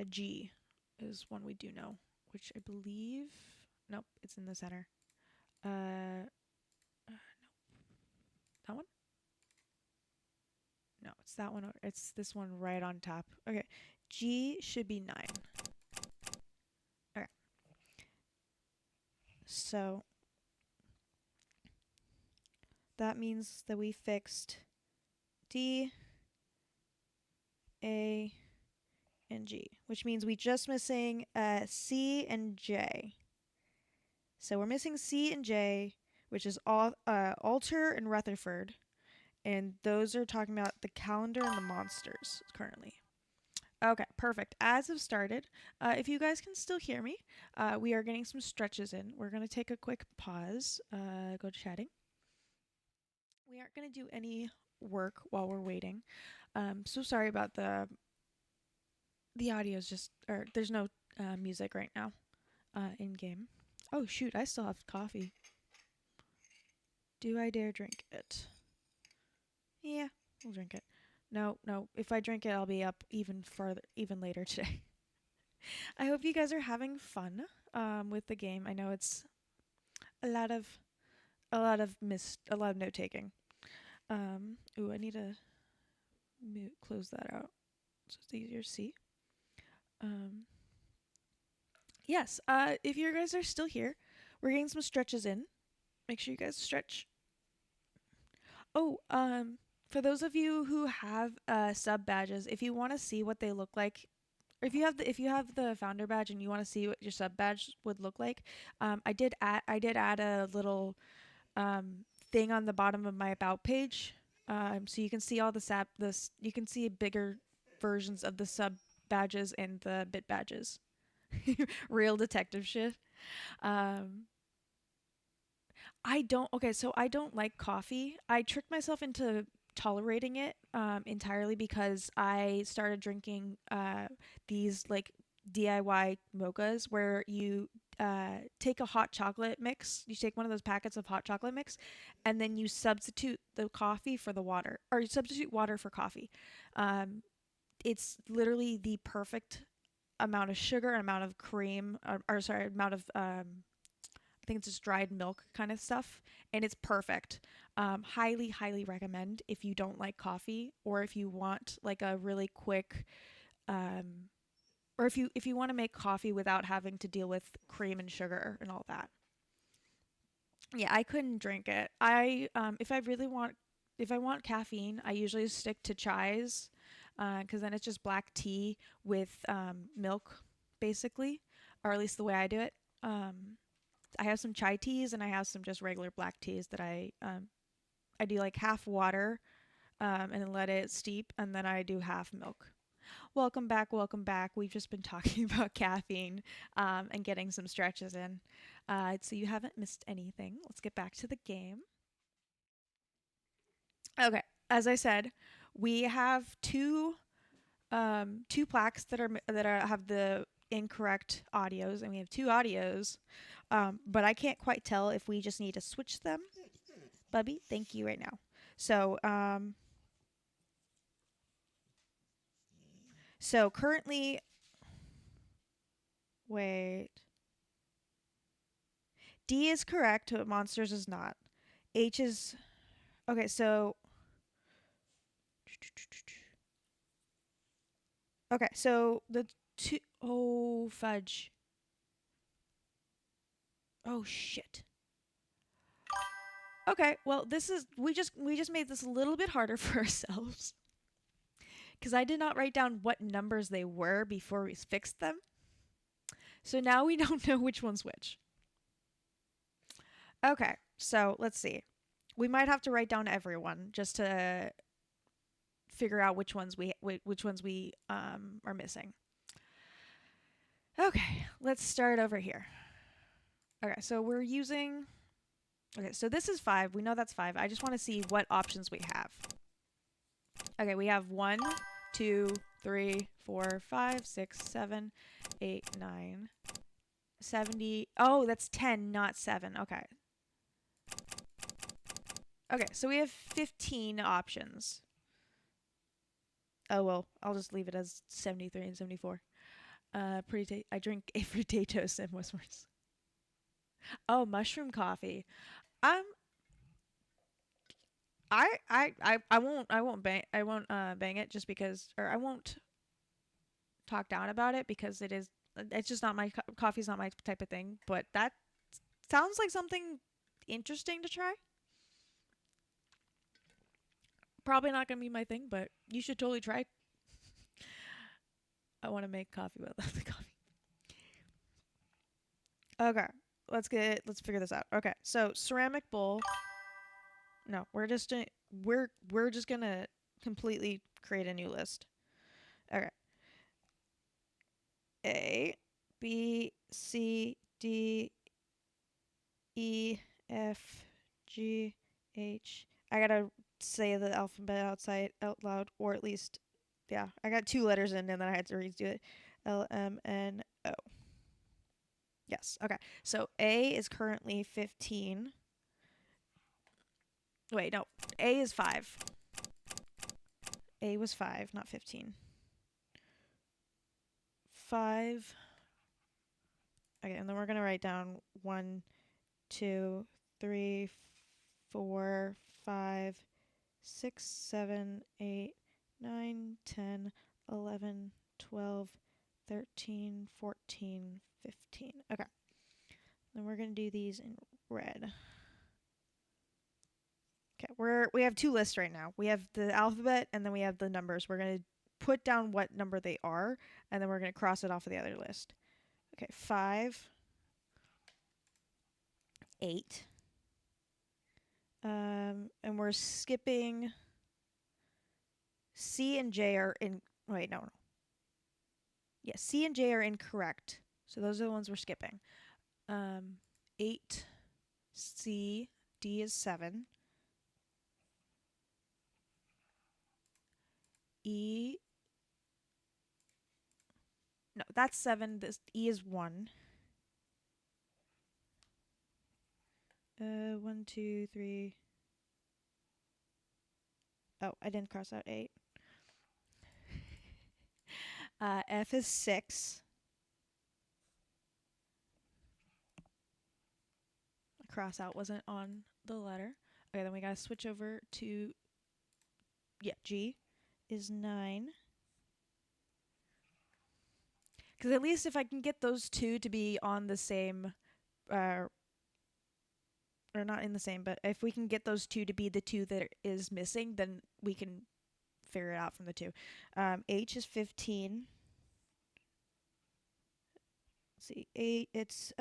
[SPEAKER 1] G is one we do know, which I believe, nope, it's in the center. No. That one? No, it's that one. It's this one right on top. Okay. G should be 9. Okay. So that means that we fixed D, A, and G, which means we just missing C and J. So we're missing C and J, which is Alter and Rutherford. And those are talking about the calendar and the monsters currently. Okay, perfect. As have started, if you guys can still hear me, we are getting some stretches in. We're going to take a quick pause, go chatting. We aren't going to do any work while we're waiting. So sorry about the audio's just, or there's no music right now in game. Oh shoot, I still have coffee. Do I dare drink it? Yeah, we'll drink it. No, if I drink it, I'll be up even later today. I hope you guys are having fun with the game. I know it's a lot of note taking. Ooh, I need to close that out so it's easier to see. Yes, if you guys are still here, we're getting some stretches in. Make sure you guys stretch. Oh, for those of you who have sub badges, if you want to see what they look like, or if you have the founder badge and you want to see what your sub badge would look like, I did add a little thing on the bottom of my about page, so you can see all you can see bigger versions of the sub badges and the bit badges. Real detective shit. I don't like coffee. I tricked myself into tolerating it entirely because I started drinking these like DIY mochas where you take a hot chocolate mix. You take one of those packets of hot chocolate mix, and then you substitute the coffee for the water, or you substitute water for coffee. It's literally the perfect amount of sugar, amount of cream, or sorry, amount of I think it's just dried milk kind of stuff, and it's perfect. Highly, highly recommend if you don't like coffee, or if you want like a really quick, or if you want to make coffee without having to deal with cream and sugar and all that. Yeah, I couldn't drink it. If I want caffeine, I usually stick to chais, because then it's just black tea with milk, basically, or at least the way I do it. I have some chai teas and I have some just regular black teas that I do like half water, and then let it steep, and then I do half milk. Welcome back, welcome back. We've just been talking about caffeine, and getting some stretches in. So you haven't missed anything. Let's get back to the game. Okay, as I said, we have two plaques that have the incorrect audios, and we have two audios, but I can't quite tell if we just need to switch them. Bubby, thank you right now. So currently, wait. D is correct, but monsters is not. H is okay. So okay, so the two oh fudge. Oh shit. Okay, well this is we just made this a little bit harder for ourselves, because I did not write down what numbers they were before we fixed them. So now we don't know which one's which. Okay, so let's see. We might have to write down everyone just to figure out which ones we are missing. Okay, let's start over here. Okay, so we're using. Okay, so this is 5. We know that's 5. I just want to see what options we have. Okay, we have 1, 2, 3, 4, 5, 6, 7, 8, 9, 70. Oh, that's 10, not 7. Okay. Okay, so we have 15 options. Oh, well, I'll just leave it as 73 and 74. I drink everyday toast and Westwards. Oh, mushroom coffee. I won't bang it just because, or I won't talk down about it because it's just not my coffee's not my type of thing, but that sounds like something interesting to try. Probably not gonna be my thing, but you should totally try. I want to make coffee without the coffee. Okay, let's figure this out. Okay, so ceramic bowl. No, we're just gonna completely create a new list. Okay. A, B, C, D, E, F, G, H. I gotta say the alphabet out loud, or at least, yeah. I got 2 letters in, and then I had to redo it. L, M, N, O. Yes. Okay. So A is currently 15. Wait, no. A is 5. A was 5, not 15. 5. Okay, and then we're gonna write down 1, 2, 3, 4, 5, 6, 7, 8, 9, 10, 11, 12, 13, 14, 15. Okay. Then we're gonna do these in red. Okay, we have 2 lists right now. We have the alphabet and then we have the numbers. We're gonna put down what number they are, and then we're gonna cross it off of the other list. Okay, 5, 8. And we're skipping C and J are in. Wait, no. Yeah, C and J are incorrect. So those are the ones we're skipping. 8, C, D is 7. E. No, that's 7. This E is 1. 1, 2, 3. Oh, I didn't cross out 8. F is 6. Cross out wasn't on the letter. Okay, then we gotta switch over to, yeah, G is 9. Because at least if I can get those two to be on the same, or not in the same, but if we can get those two to be the two that is missing, then we can figure it out from the two. H is 15. Let's see, 8. It's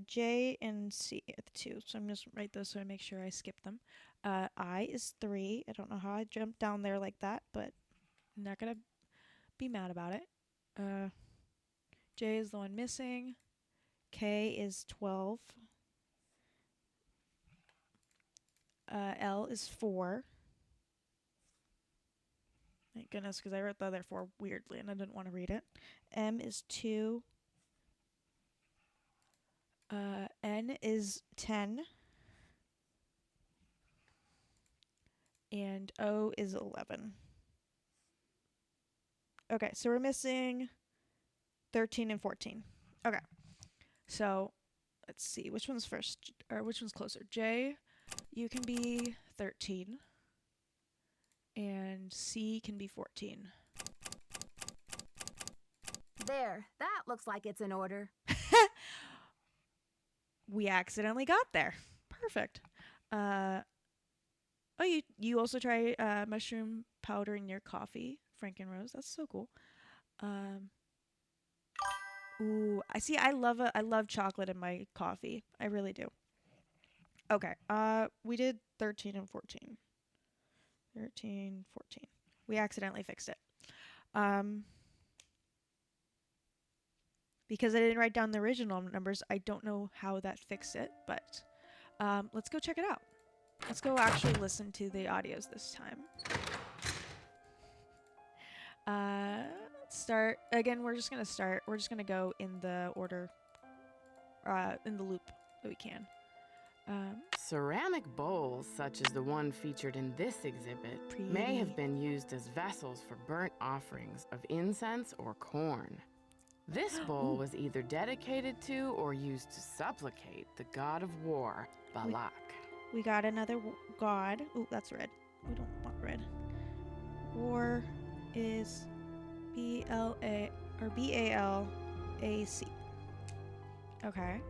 [SPEAKER 1] J and C at the 2. So I'm just write those so I make sure I skip them. I is 3. I don't know how I jumped down there like that, but I'm not gonna be mad about it. J is the one missing. K is 12. L is 4. Thank goodness, because I wrote the other 4 weirdly and I didn't want to read it. M is 2. N is 10. And O is 11. Okay, so we're missing 13 and 14. Okay, so let's see. Which one's first? Or which one's closer? J, you can be 13. And C can be 14.
[SPEAKER 2] There, that looks like it's in order.
[SPEAKER 1] We accidentally got there. Perfect. Oh, you also try mushroom powder in your coffee, Frank and Rose. That's so cool. Ooh, I see. I love chocolate in my coffee. I really do. Okay. We did 13 and 14. 13, 14. We accidentally fixed it. Because I didn't write down the original numbers, I don't know how that fixed it, but let's go check it out. Let's go actually listen to the audios this time. Start. Again, we're just going to go in the order, in the loop that we can.
[SPEAKER 7] Ceramic bowls, such as the one featured in this exhibit, may have been used as vessels for burnt offerings of incense or corn. This bowl was either dedicated to or used to supplicate the god of war, Balak.
[SPEAKER 1] We got another god. Oh, that's red. We don't want red. War is B-L-A or B-A-L-A-C. Okay.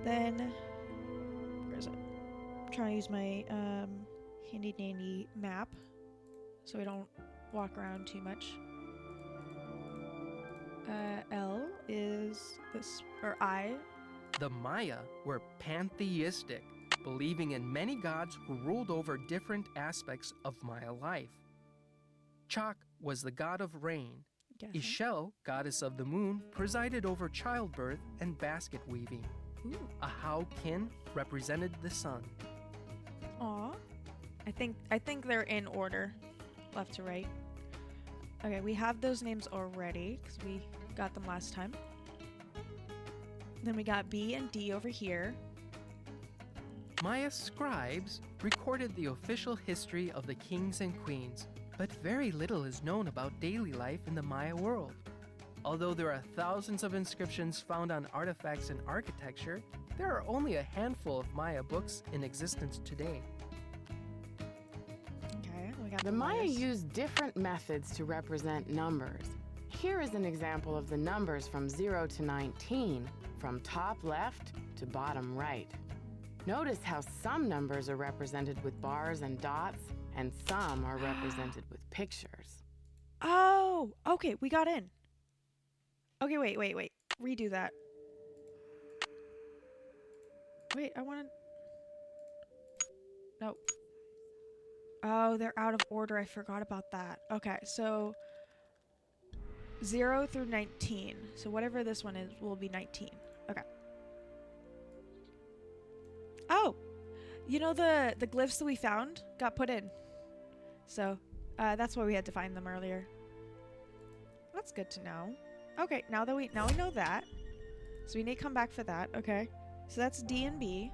[SPEAKER 1] Then where is it? I'm trying to use my handy dandy map so I don't walk around too much. L is this, or I.
[SPEAKER 8] The Maya were pantheistic, believing in many gods who ruled over different aspects of Maya life. Chak was the god of rain. Ishel, goddess of the moon, presided over childbirth and basket weaving. Ahau Kin represented the sun.
[SPEAKER 1] Aw. I think they're in order, left to right. Okay, we have those names already because we got them last time. Then we got B and D over here.
[SPEAKER 8] Maya scribes recorded the official history of the kings and queens, but very little is known about daily life in the Maya world. Although there are thousands of inscriptions found on artifacts and architecture, there are only a handful of Maya books in existence today.
[SPEAKER 1] Okay, we got
[SPEAKER 7] The Maya used different methods to represent numbers. Here is an example of the numbers from 0 to 19, from top left to bottom right. Notice how some numbers are represented with bars and dots, and some are represented with pictures.
[SPEAKER 1] Oh, okay, we got in. Okay, wait. Redo that. Wait, I want to... No. Oh, they're out of order. I forgot about that. Okay, so 0 through 19. So whatever this one is will be 19. Okay. Oh, you know the glyphs that we found got put in. So that's why we had to find them earlier. That's good to know. Okay, now we know that. So we need to come back for that. Okay. So that's D and B.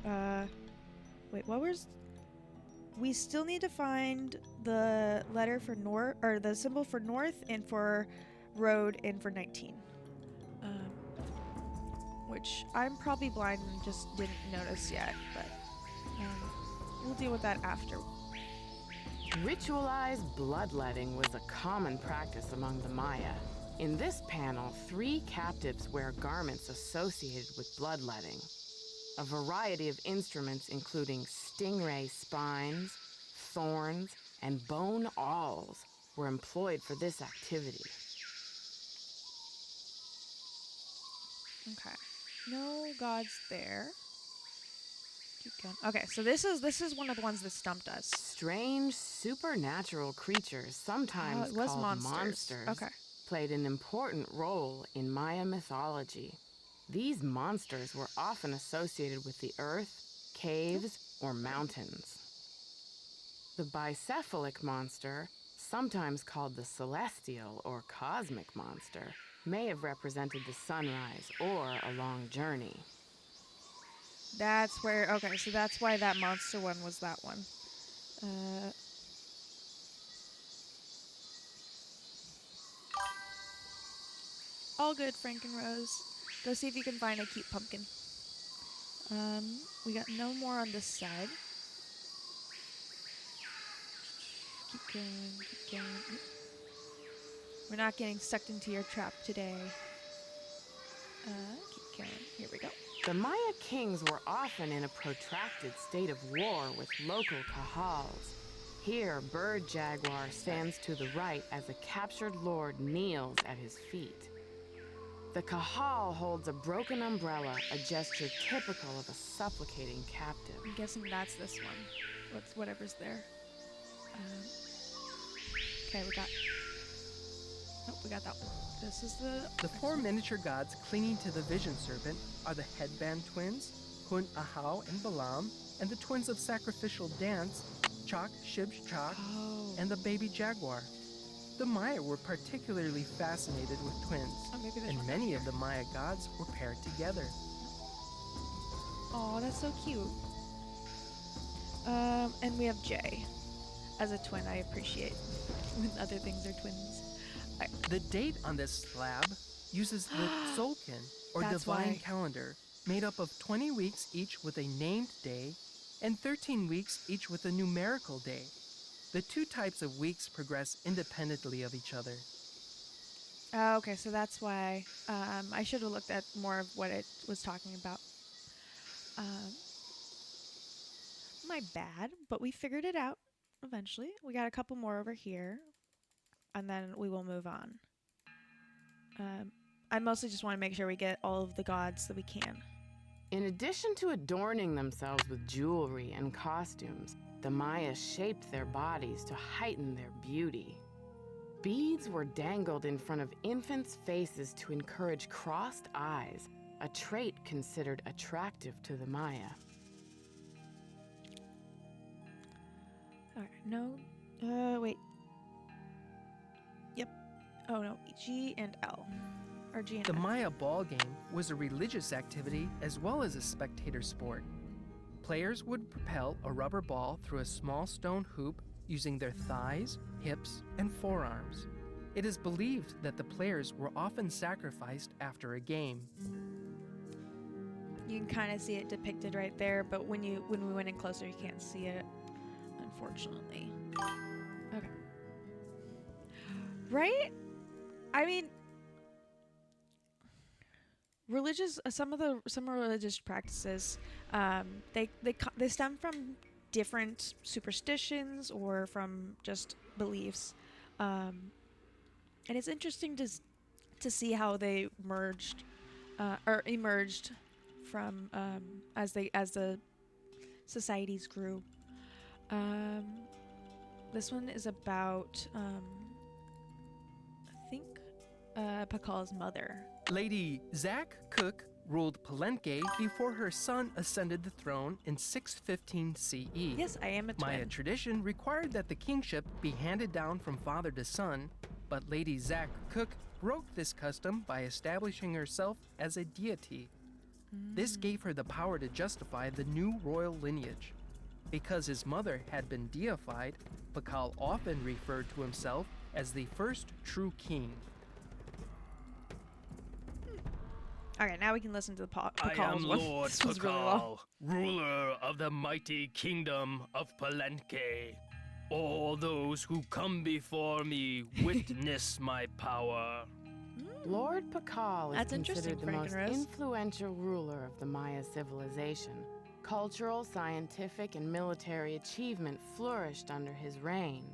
[SPEAKER 1] Wait, what was... We still need to find the letter for north, or the symbol for north, and for road, and for 19. Which I'm probably blind and just didn't notice yet, but we'll deal with that after.
[SPEAKER 7] Ritualized bloodletting was a common practice among the Maya. In this panel, 3 captives wear garments associated with bloodletting. A variety of instruments, including stingray spines, thorns, and bone awls, were employed for this activity.
[SPEAKER 1] Okay. No gods there. Keep going. Okay, so this is one of the ones that stumped us.
[SPEAKER 7] Strange supernatural creatures, sometimes
[SPEAKER 1] it was
[SPEAKER 7] called
[SPEAKER 1] monsters. Okay.
[SPEAKER 7] played an important role in Maya mythology. These monsters were often associated with the earth, caves, or mountains. The bicephalic monster, sometimes called the celestial or cosmic monster, may have represented the sunrise or a long journey.
[SPEAKER 1] That's where... Okay, so that's why that monster one was that one. All good, Frank and Rose. Go see if you can find a cute pumpkin. We got no more on this side. Keep going. We're not getting sucked into your trap today. Keep going. Here we go.
[SPEAKER 7] The Maya kings were often in a protracted state of war with local kahals. Here, Bird Jaguar stands to the right as a captured lord kneels at his feet. The kahal holds a broken umbrella, a gesture typical of a supplicating captive.
[SPEAKER 1] I'm guessing that's this one. Whatever's there. Okay, we got... Nope, we got that one. This is
[SPEAKER 8] The 4 miniature gods clinging to the vision serpent are the headband twins, Hun Ahau and Balaam, and the twins of sacrificial dance, Chak, Shibj, Chak, and the baby jaguar. The Maya were particularly fascinated with twins, and many of the Maya gods were paired together.
[SPEAKER 1] Oh, that's so cute. And we have Jay as a twin. I appreciate when other things are twins.
[SPEAKER 8] The date on this slab uses the Solkin, or divine calendar, made up of 20 weeks each with a named day, and 13 weeks each with a numerical day. The 2 types of weeks progress independently of each other.
[SPEAKER 1] Okay, so that's why I should have looked at more of what it was talking about. My bad, but we figured it out eventually. We got a couple more over here, and then we will move on. I mostly just want to make sure we get all of the gods that we can.
[SPEAKER 7] In addition to adorning themselves with jewelry and costumes, the Maya shaped their bodies to heighten their beauty. Beads were dangled in front of infants' faces to encourage crossed eyes, a trait considered attractive to the Maya.
[SPEAKER 1] Alright, no. Wait. Yep. Oh no, G and L. Or G and
[SPEAKER 8] The
[SPEAKER 1] F.
[SPEAKER 8] Maya ball game was a religious activity as well as a spectator sport. Players would propel a rubber ball through a small stone hoop using their thighs, hips, and forearms. It is believed that the players were often sacrificed after a game.
[SPEAKER 1] You can kind of see it depicted right there, but when we went in closer, you can't see it, unfortunately. Okay. Right? I mean, some religious practices, they stem from different superstitions or from just beliefs, and it's interesting to see how they merged or emerged from as the societies grew. This one is about I think Pakal's mother.
[SPEAKER 8] Lady Zak Cook ruled Palenque before her son ascended the throne in 615 CE.
[SPEAKER 1] Yes, I am a twin.
[SPEAKER 8] Maya tradition required that the kingship be handed down from father to son, but Lady Zak Cook broke this custom by establishing herself as a deity. This gave her the power to justify the new royal lineage. Because his mother had been deified, Pakal often referred to himself as the first true king.
[SPEAKER 1] Okay, now we can listen to the
[SPEAKER 9] I
[SPEAKER 1] Pakal's
[SPEAKER 9] am
[SPEAKER 1] one.
[SPEAKER 9] Lord
[SPEAKER 1] This one's really long.
[SPEAKER 9] Pakal, ruler of the mighty kingdom of Palenque. All those who come before me witness my power.
[SPEAKER 7] Lord Pakal is
[SPEAKER 1] That's interesting,
[SPEAKER 7] considered the most
[SPEAKER 1] Frankenrose.
[SPEAKER 7] influential ruler of the Maya civilization. Cultural, scientific, and military achievement flourished under his reign.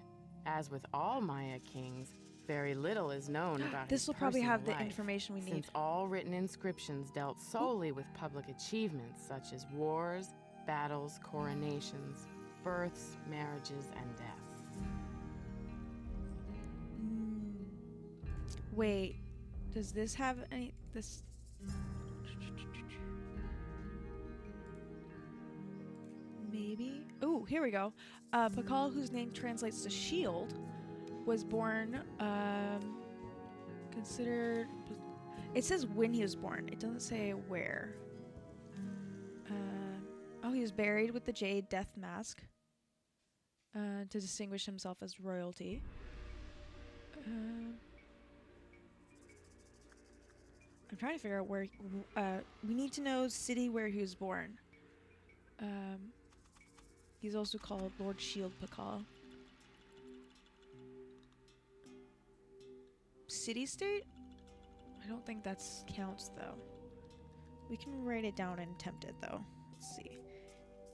[SPEAKER 7] As with all Maya kings, very little is known about his
[SPEAKER 1] This will probably have the
[SPEAKER 7] personal life,
[SPEAKER 1] information we need.
[SPEAKER 7] since all written inscriptions dealt solely with public achievements such as wars, battles, coronations, births, marriages, and deaths.
[SPEAKER 1] Wait, does this have any... this... Maybe? Ooh, here we go. Pakal, whose name translates to shield, was born, considered... It says when he was born. It doesn't say where. Oh, he was buried with the jade death mask to distinguish himself as royalty. I'm trying to figure out where... we need to know city where he was born. He's also called Lord Shield Pakal. City-state? I don't think that counts, though. We can write it down and attempt it, though. Let's see.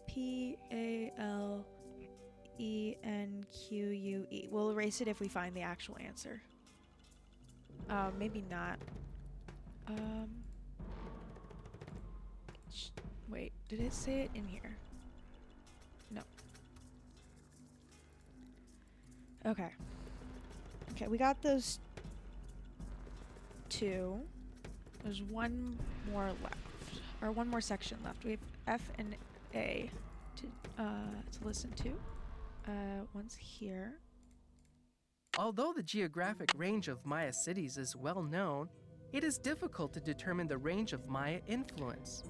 [SPEAKER 1] P-A-L-E-N-Q-U-E. We'll erase it if we find the actual answer. Maybe not. Wait, did it say it in here? No. Okay. Okay, we got those two. There's one more left. Or one more section left. We have F and A to listen to. One's here.
[SPEAKER 8] Although the geographic range of Maya cities is well known, it is difficult to determine the range of Maya influence.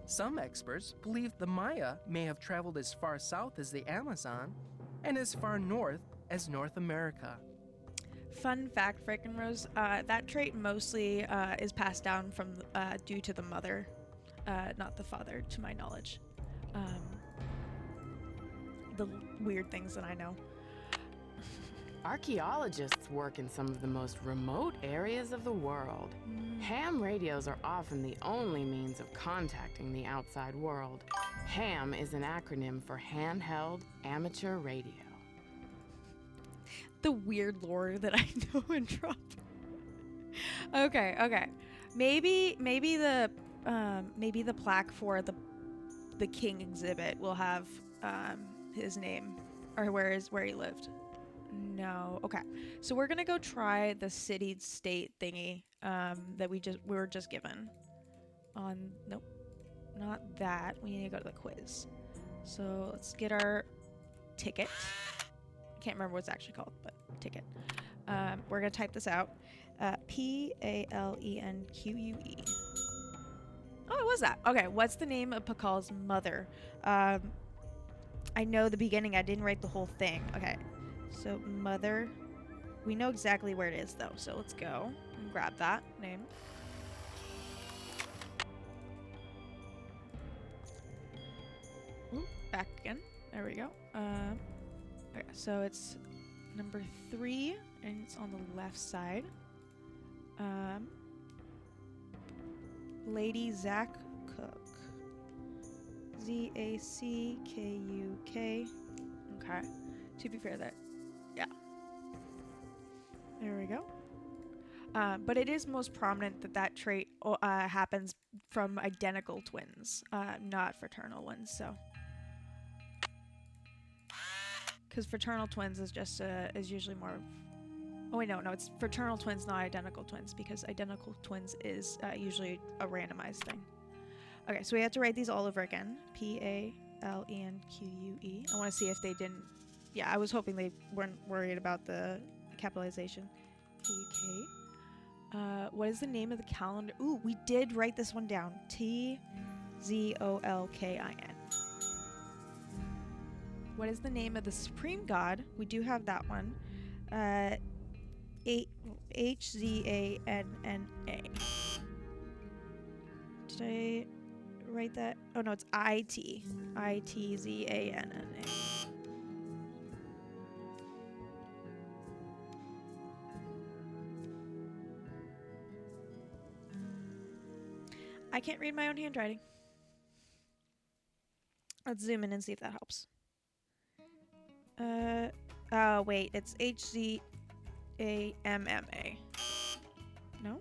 [SPEAKER 8] Some experts believe the Maya may have traveled as far south as the Amazon and as far north as North America.
[SPEAKER 1] Fun fact, Frankenrose, that trait mostly is passed down from due to the mother, not the father, to my knowledge. The weird things that I know.
[SPEAKER 7] Archaeologists work in some of the most remote areas of the world. Ham radios are often the only means of contacting the outside world. HAM is an acronym for Handheld Amateur Radio.
[SPEAKER 1] The weird lore that I know and drop. Okay. Maybe the plaque for the king exhibit will have his name or where he lived. No. Okay. So we're gonna go try the city-state thingy that we were just given. Nope, not that. We need to go to the quiz. So let's get our ticket. Can't remember what it's actually called, but ticket. We're gonna type this out. P-A-L-E-N-Q-U-E. Oh, it was that. Okay. What's the name of Pakal's mother? I know the beginning. I didn't write the whole thing. Okay. So, mother. We know exactly where it is, though. So, let's go and grab that name. Ooh, back again. There we go. Okay, so it's number 3, and it's on the left side. Lady Zack Cook. Z-A-C-K-U-K. Okay. To be fair, yeah. There we go. But it is most prominent that trait happens from identical twins, not fraternal ones. So, because fraternal twins is just is usually more. Oh wait, no, it's fraternal twins, not identical twins, because identical twins is usually a randomized thing. Okay, so we have to write these all over again. P-A-L-E-N-Q-U-E. I want to see if they didn't. Yeah, I was hoping they weren't worried about the capitalization. K-U-K. What is the name of the calendar? Ooh, we did write this one down. Tzolkin. What is the name of the supreme god? We do have that one. Hzanna. Did I write that? Oh no, it's Itzanna. I can't read my own handwriting. Let's zoom in and see if that helps. Oh wait, it's Hzamma. No?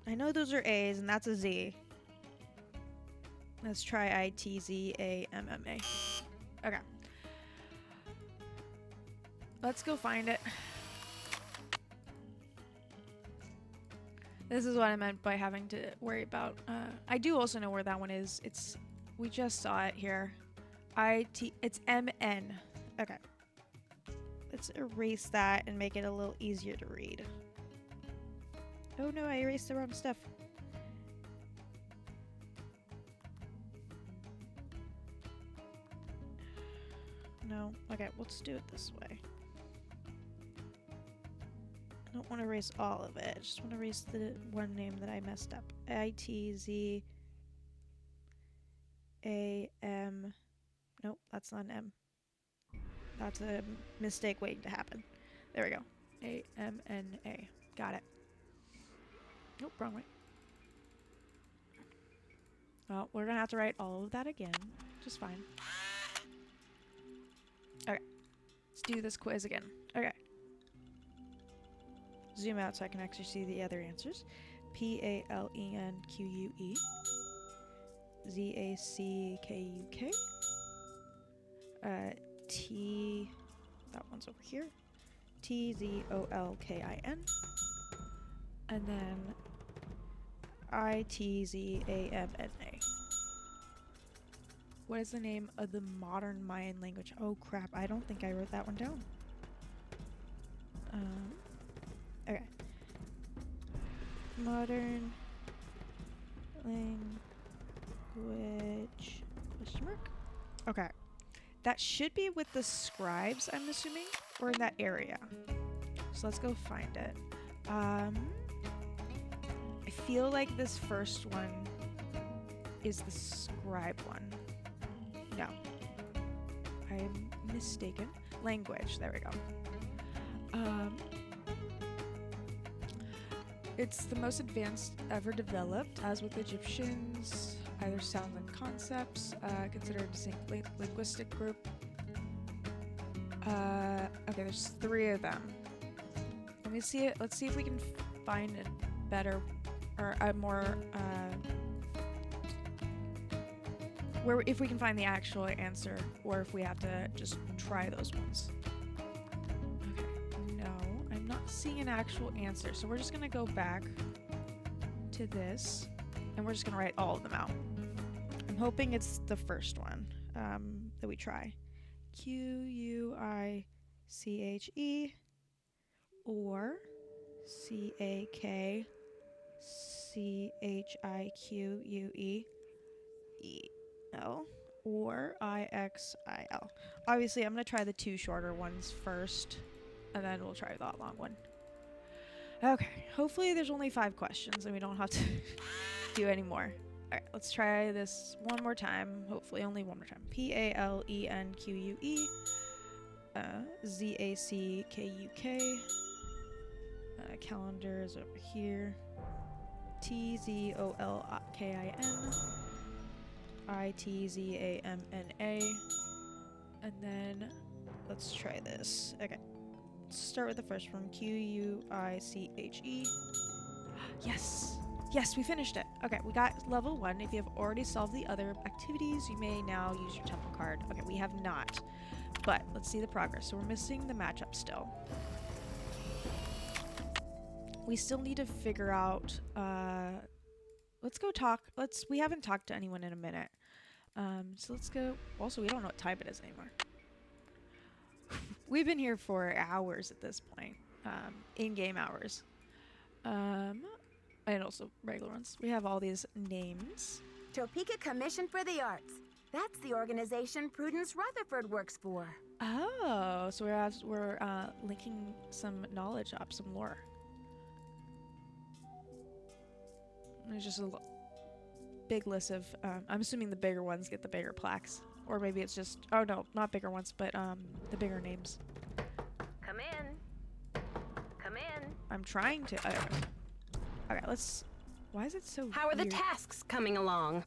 [SPEAKER 1] I know those are A's and that's a Z. Let's try Itzamma. Okay. Let's go find it. This is what I meant by having to worry about. I do also know where that one is. We just saw it here. It's MN. Okay. Let's erase that and make it a little easier to read. Oh no, I erased the wrong stuff. No. Okay, let's do it this way. I don't want to erase all of it. I just want to erase the one name that I messed up. Itzam. Nope, that's not an M. That's a mistake waiting to happen. There we go. AMNA. Got it. Nope, wrong way. Well, we're gonna have to write all of that again. Just fine. Okay. Let's do this quiz again. Okay. Zoom out so I can actually see the other answers. PALENQUE. ZACKUK. T. That one's over here. TZOLKIN. And then ITZAMNA. What is the name of the modern Mayan language? Oh crap, I don't think I wrote that one down. Okay. Modern language question mark? Okay. That should be with the scribes, I'm assuming, or in that area. So let's go find it. I feel like this first one is the scribe one. No. I'm mistaken. Language. There we go. It's the most advanced ever developed, as with Egyptians, either sounds and concepts, considered a distinct linguistic group. Okay, there's 3 of them. Let me see it. Let's see if we can find a better or a more where if we can find the actual answer, or if we have to just try those ones. Okay, no, I'm not seeing an actual answer, so we're just gonna go back to this, and we're just gonna write all of them out. I'm hoping it's the first one that we try. QUICHE or CAKCHIQUEL or IXIL. Obviously, I'm going to try the 2 shorter ones first, and then we'll try that long one. Okay, hopefully there's only 5 questions and we don't have to do any more. Alright, let's try this one more time. Hopefully only one more time. PALENQUE ZACKUK. Calendar is over here. TZOLKIN. ITZAMNA. And then let's try this. Okay. Let's start with the first one. QUICHE. Yes! Yes, we finished it. Okay, we got level 1. If you have already solved the other activities, you may now use your temple card. Okay, we have not. But let's see the progress. So we're missing the matchup still. We still need to figure out, let's go talk. We haven't talked to anyone in a minute. So let's go. Also, we don't know what time it is anymore. We've been here for hours at this point. in-game hours. And also regular ones. We have all these names.
[SPEAKER 2] Topeka Commission for the Arts. That's the organization Prudence Rutherford works for.
[SPEAKER 1] Oh, so we're linking some knowledge up, some lore. There's just a big list of. I'm assuming the bigger ones get the bigger plaques, or maybe it's just. Oh no, not bigger ones, but the bigger names.
[SPEAKER 3] Come in. Come in.
[SPEAKER 1] I'm trying to. Okay, let's. Why is it so?
[SPEAKER 3] How are the
[SPEAKER 1] weird?
[SPEAKER 3] tasks coming along?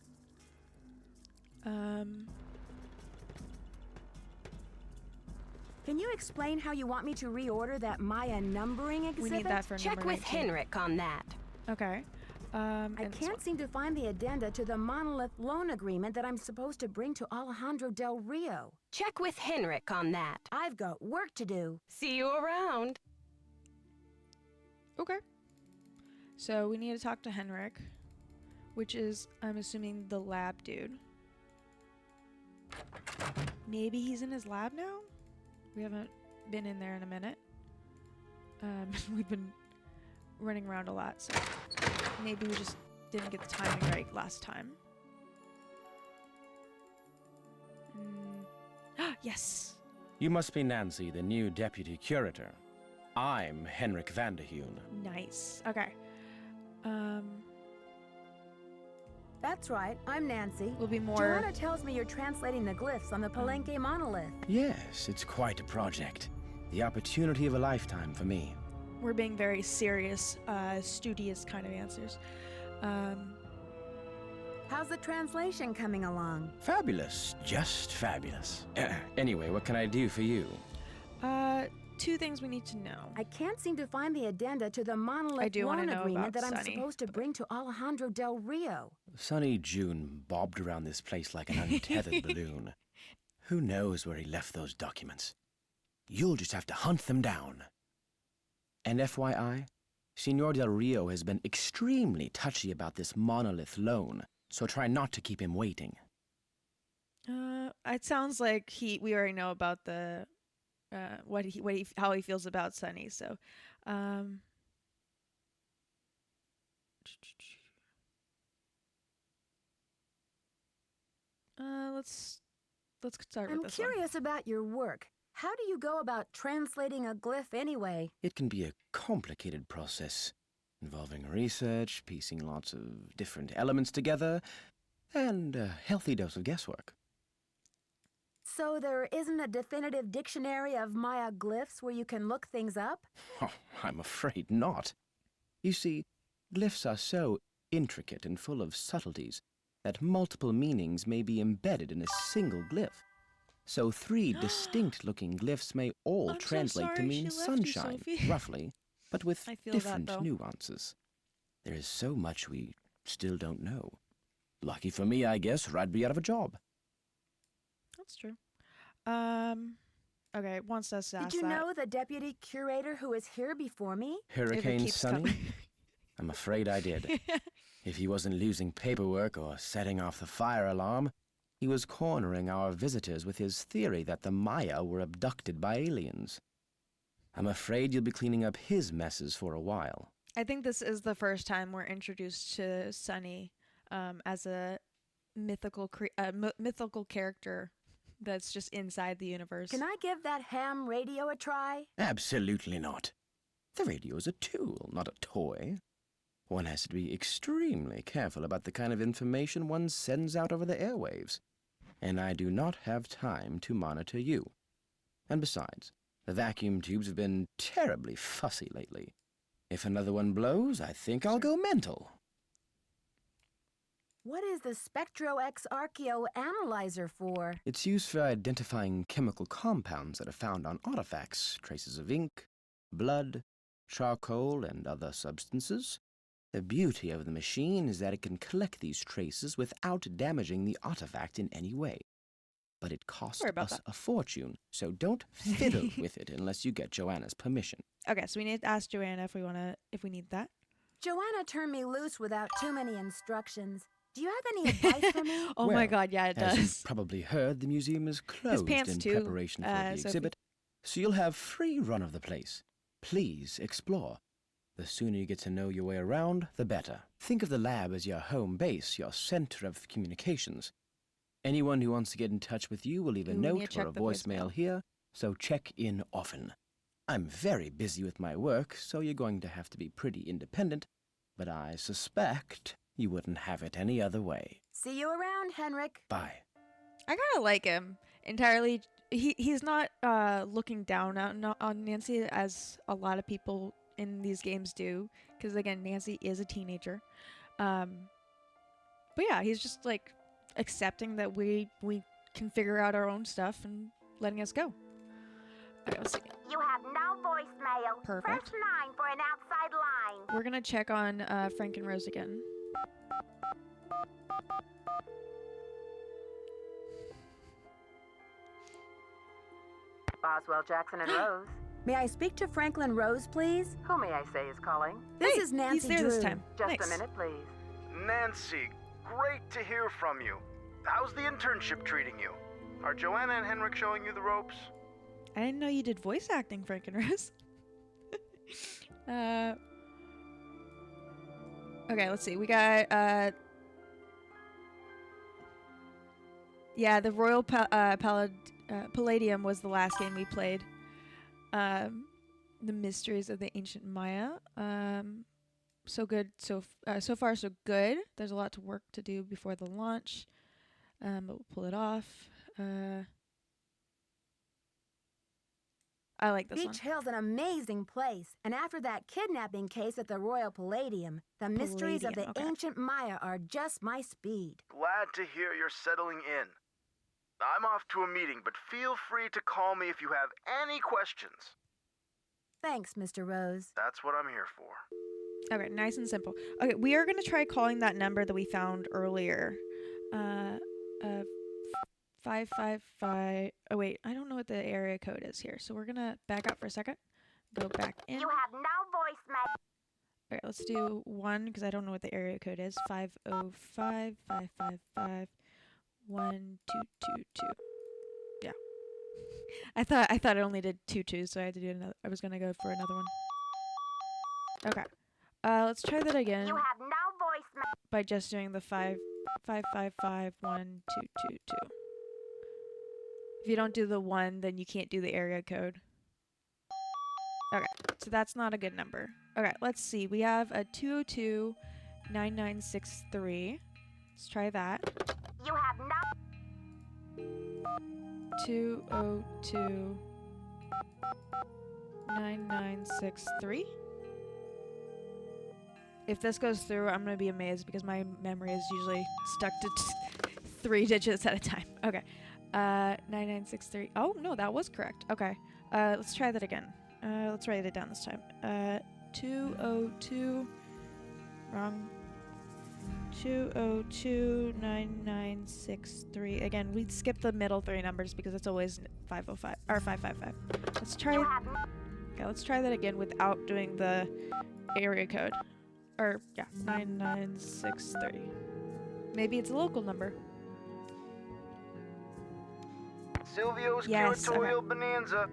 [SPEAKER 2] Can you explain how you want me to reorder that Maya numbering exhibit?
[SPEAKER 1] We need that for
[SPEAKER 3] Check
[SPEAKER 1] number
[SPEAKER 3] with
[SPEAKER 1] 19.
[SPEAKER 3] Henrik on that.
[SPEAKER 1] Okay.
[SPEAKER 2] I
[SPEAKER 1] and
[SPEAKER 2] can't seem to find the addenda to the monolith loan agreement that I'm supposed to bring to Alejandro Del Rio.
[SPEAKER 3] Check with Henrik on that.
[SPEAKER 2] I've got work to do.
[SPEAKER 3] See you around.
[SPEAKER 1] Okay. So we need to talk to Henrik, which is, I'm assuming, the lab dude. Maybe he's in his lab now? We haven't been in there in a minute. We've been running around a lot, so maybe we just didn't get the timing right last time. Yes!
[SPEAKER 10] You must be Nancy, the new deputy curator. I'm Henrik Vanderheun.
[SPEAKER 1] Nice. Okay.
[SPEAKER 2] That's right, I'm Nancy.
[SPEAKER 1] Will be more.
[SPEAKER 2] Joanna tells me you're translating the glyphs on the Palenque monolith.
[SPEAKER 10] Yes, it's quite a project. The opportunity of a lifetime for me.
[SPEAKER 1] We're being very serious, studious kind of answers.
[SPEAKER 2] How's the translation coming along?
[SPEAKER 10] Fabulous. Just fabulous. Anyway, what can I do for you?
[SPEAKER 1] Two things we need to know.
[SPEAKER 2] I can't seem to find the addenda to the
[SPEAKER 1] I
[SPEAKER 2] monolith
[SPEAKER 1] do wanna
[SPEAKER 2] loan
[SPEAKER 1] know
[SPEAKER 2] agreement
[SPEAKER 1] about
[SPEAKER 2] that I'm
[SPEAKER 1] Sunny.
[SPEAKER 2] supposed to bring to Alejandro Del Rio.
[SPEAKER 10] Sunny June bobbed around this place like an untethered balloon. Who knows where he left those documents? You'll just have to hunt them down. And FYI, Senor Del Rio has been extremely touchy about this monolith loan, so try not to keep him waiting.
[SPEAKER 1] It sounds like we already know about the how he feels about Sunny. So, let's start with
[SPEAKER 2] I'm
[SPEAKER 1] this
[SPEAKER 2] curious about your work. How do you go about translating a glyph anyway?
[SPEAKER 10] It can be a complicated process, involving research, piecing lots of different elements together, and a healthy dose of guesswork.
[SPEAKER 2] So there isn't a definitive dictionary of Maya glyphs where you can look things up?
[SPEAKER 10] Oh, I'm afraid not. You see, glyphs are so intricate and full of subtleties that multiple meanings may be embedded in a single glyph. So 3 distinct-looking glyphs may all
[SPEAKER 1] I'm so
[SPEAKER 10] translate to
[SPEAKER 1] sorry
[SPEAKER 10] mean
[SPEAKER 1] she left you,
[SPEAKER 10] sunshine,
[SPEAKER 1] Sophie.
[SPEAKER 10] roughly, but with
[SPEAKER 1] I feel that,
[SPEAKER 10] different
[SPEAKER 1] though.
[SPEAKER 10] nuances. There is so much we still don't know. Lucky for me, I guess, or I'd be out of a job.
[SPEAKER 1] That's true. Okay, wants us to ask
[SPEAKER 2] Did you
[SPEAKER 1] that.
[SPEAKER 2] know the deputy curator who was here before me?
[SPEAKER 10] Hurricane
[SPEAKER 1] keeps
[SPEAKER 10] Sunny?
[SPEAKER 1] coming.
[SPEAKER 10] I'm afraid I did. If he wasn't losing paperwork or setting off the fire alarm, he was cornering our visitors with his theory that the Maya were abducted by aliens. I'm afraid you'll be cleaning up his messes for a while.
[SPEAKER 1] I think this is the first time we're introduced to Sunny as a mythical character that's just inside the universe.
[SPEAKER 2] Can I give that ham radio a try?
[SPEAKER 10] Absolutely not. The radio is a tool, not a toy. One has to be extremely careful about the kind of information one sends out over the airwaves. And I do not have time to monitor you. And besides, the vacuum tubes have been terribly fussy lately. If another one blows, I think I'll go mental.
[SPEAKER 2] What is the SpectroX Archeo Analyzer for?
[SPEAKER 10] It's used for identifying chemical compounds that are found on artifacts, traces of ink, blood, charcoal, and other substances. The beauty of the machine is that it can collect these traces without damaging the artifact in any way. But it costs
[SPEAKER 1] Sorry about
[SPEAKER 10] us
[SPEAKER 1] that.
[SPEAKER 10] a fortune, so don't fiddle with it unless you get Joanna's permission.
[SPEAKER 1] Okay, so we need to ask Joanna if we need that.
[SPEAKER 2] Joanna turned me loose without too many instructions. Do you have any advice for me?
[SPEAKER 1] Oh my
[SPEAKER 10] Well,
[SPEAKER 1] god, yeah, it
[SPEAKER 10] As
[SPEAKER 1] does.
[SPEAKER 10] you've probably heard, the museum is closed
[SPEAKER 1] pants
[SPEAKER 10] in
[SPEAKER 1] too,
[SPEAKER 10] preparation for the
[SPEAKER 1] Sophie.
[SPEAKER 10] exhibit, so you'll have free run of the place. Please explore. The sooner you get to know your way around, the better. Think of the lab as your home base, your center of communications. Anyone who wants to get in touch with you will leave a
[SPEAKER 1] Ooh, we need
[SPEAKER 10] note
[SPEAKER 1] to
[SPEAKER 10] or
[SPEAKER 1] check
[SPEAKER 10] a
[SPEAKER 1] the
[SPEAKER 10] voicemail here, so check in often. I'm very busy with my work, so you're going to have to be pretty independent, but I suspect you wouldn't have it any other way.
[SPEAKER 2] See you around, Henrik.
[SPEAKER 10] Bye.
[SPEAKER 1] I kind of like him entirely. He's not looking down on Nancy as a lot of people in these games do, because again, Nancy is a teenager. But yeah, he's just like accepting that we can figure out our own stuff and letting us go. Okay, let's see.
[SPEAKER 5] You have no voicemail.
[SPEAKER 1] Perfect.
[SPEAKER 5] Press 9 for an outside line.
[SPEAKER 1] We're gonna check on Frank and Rose again.
[SPEAKER 6] Boswell, Jackson, and Rose.
[SPEAKER 2] May I speak to Franklin Rose, please?
[SPEAKER 6] Who may I say is calling?
[SPEAKER 2] This
[SPEAKER 1] Hey,
[SPEAKER 2] is Nancy
[SPEAKER 1] he's there
[SPEAKER 2] Drew.
[SPEAKER 1] this time.
[SPEAKER 6] Just
[SPEAKER 1] Nice.
[SPEAKER 6] a minute, please.
[SPEAKER 11] Nancy, great to hear from you. How's the internship treating you? Are Joanna and Henrik showing you the ropes?
[SPEAKER 1] I didn't know you did voice acting, Frank and Rose. Okay, let's see. We got yeah, the Royal Palladium was the last game we played. The Mysteries of the Ancient Maya. So good. So far so good. There's a lot to work to do before the launch. But we'll pull it off. I like this one.
[SPEAKER 2] Beach Hill's an amazing place, and after that kidnapping case at the Royal Palladium, the mysteries of the
[SPEAKER 1] Palladium, okay.
[SPEAKER 2] ancient Maya are just my speed.
[SPEAKER 11] Glad to hear you're settling in. I'm off to a meeting, but feel free to call me if you have any questions.
[SPEAKER 2] Thanks, Mr. Rose.
[SPEAKER 11] That's what I'm here for.
[SPEAKER 1] Okay, nice and simple. Okay, we are gonna try calling that number that we found earlier. 555. Oh wait, I don't know what the area code is here, so we're gonna back up for a second. Go back in.
[SPEAKER 5] You have no voicemail.
[SPEAKER 1] Okay, let's do 1 because I don't know what the area code is. 505 555 1222. Yeah. I thought it only did 22, so I had to do another. I was gonna go for another one. Okay. Let's try that again
[SPEAKER 5] You have no voicemail.
[SPEAKER 1] by just doing the 555 1222. If you don't do the 1, then you can't do the area code. Okay, so that's not a good number. Okay, let's see. We have a 202 9963. Let's try that.
[SPEAKER 5] You have no.
[SPEAKER 1] 202 9963. If this goes through, I'm gonna be amazed because my memory is usually stuck to 3 digits at a time. Okay. 9963. Oh, no, that was correct. Okay. Let's try that again. Let's write it down this time. 202. Wrong. 202 9963. Again, we skip the middle 3 numbers because it's always 505 or 555. Let's try. Okay, let's try that again without doing the area code. Or yeah, 9963. Maybe it's a local number.
[SPEAKER 11] Silvio's
[SPEAKER 1] Yes,
[SPEAKER 11] curatorial bonanza.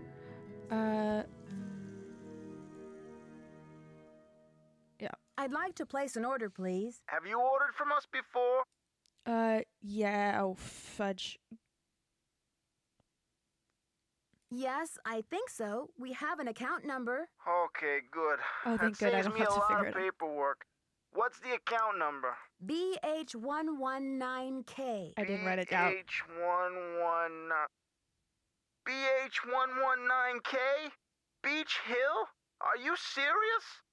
[SPEAKER 1] Yeah.
[SPEAKER 2] I'd like to place an order, please.
[SPEAKER 11] Have you ordered from us before?
[SPEAKER 1] Yeah. Oh, fudge.
[SPEAKER 2] Yes, I think so. We have an account number.
[SPEAKER 11] Okay, good.
[SPEAKER 1] Oh, thank
[SPEAKER 11] that
[SPEAKER 1] good, I
[SPEAKER 11] saves
[SPEAKER 1] don't
[SPEAKER 11] me
[SPEAKER 1] have
[SPEAKER 11] a
[SPEAKER 1] to
[SPEAKER 11] lot
[SPEAKER 1] figure
[SPEAKER 11] of
[SPEAKER 1] it out.
[SPEAKER 11] paperwork. What's the account number?
[SPEAKER 2] BH119K.
[SPEAKER 1] I didn't write it down.
[SPEAKER 11] BH119. BH119K? Beach Hill? Are you serious?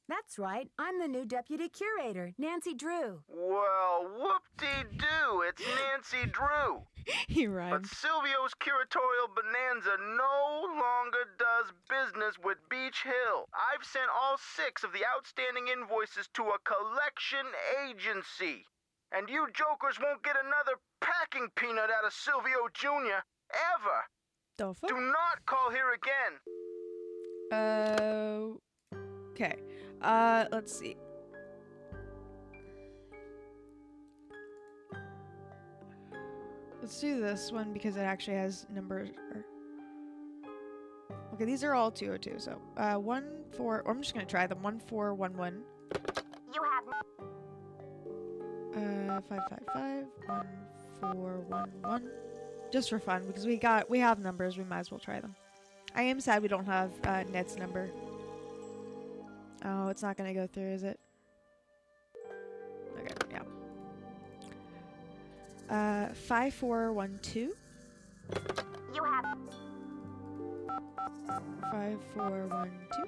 [SPEAKER 2] That's right. I'm the new deputy curator, Nancy Drew.
[SPEAKER 11] Well, whoop-de-doo, it's Nancy Drew.
[SPEAKER 1] He
[SPEAKER 11] But
[SPEAKER 1] rhymed.
[SPEAKER 11] Silvio's curatorial bonanza no longer does business with Beach Hill. I've sent all 6 of the outstanding invoices to a collection agency. And you jokers won't get another packing peanut out of Silvio Jr. ever.
[SPEAKER 1] The fuck?
[SPEAKER 11] Do not call here again.
[SPEAKER 1] Okay. Let's see. Let's do this one because it actually has numbers. Okay, these are all 202. So 14. Or I'm just gonna try them. 1411.
[SPEAKER 5] You have
[SPEAKER 1] 555 1411. Just for fun, because we have numbers. We might as well try them. I am sad we don't have Ned's number. Oh, it's not gonna go through, is it? Okay, yeah. 5412.
[SPEAKER 5] You have
[SPEAKER 1] 5412.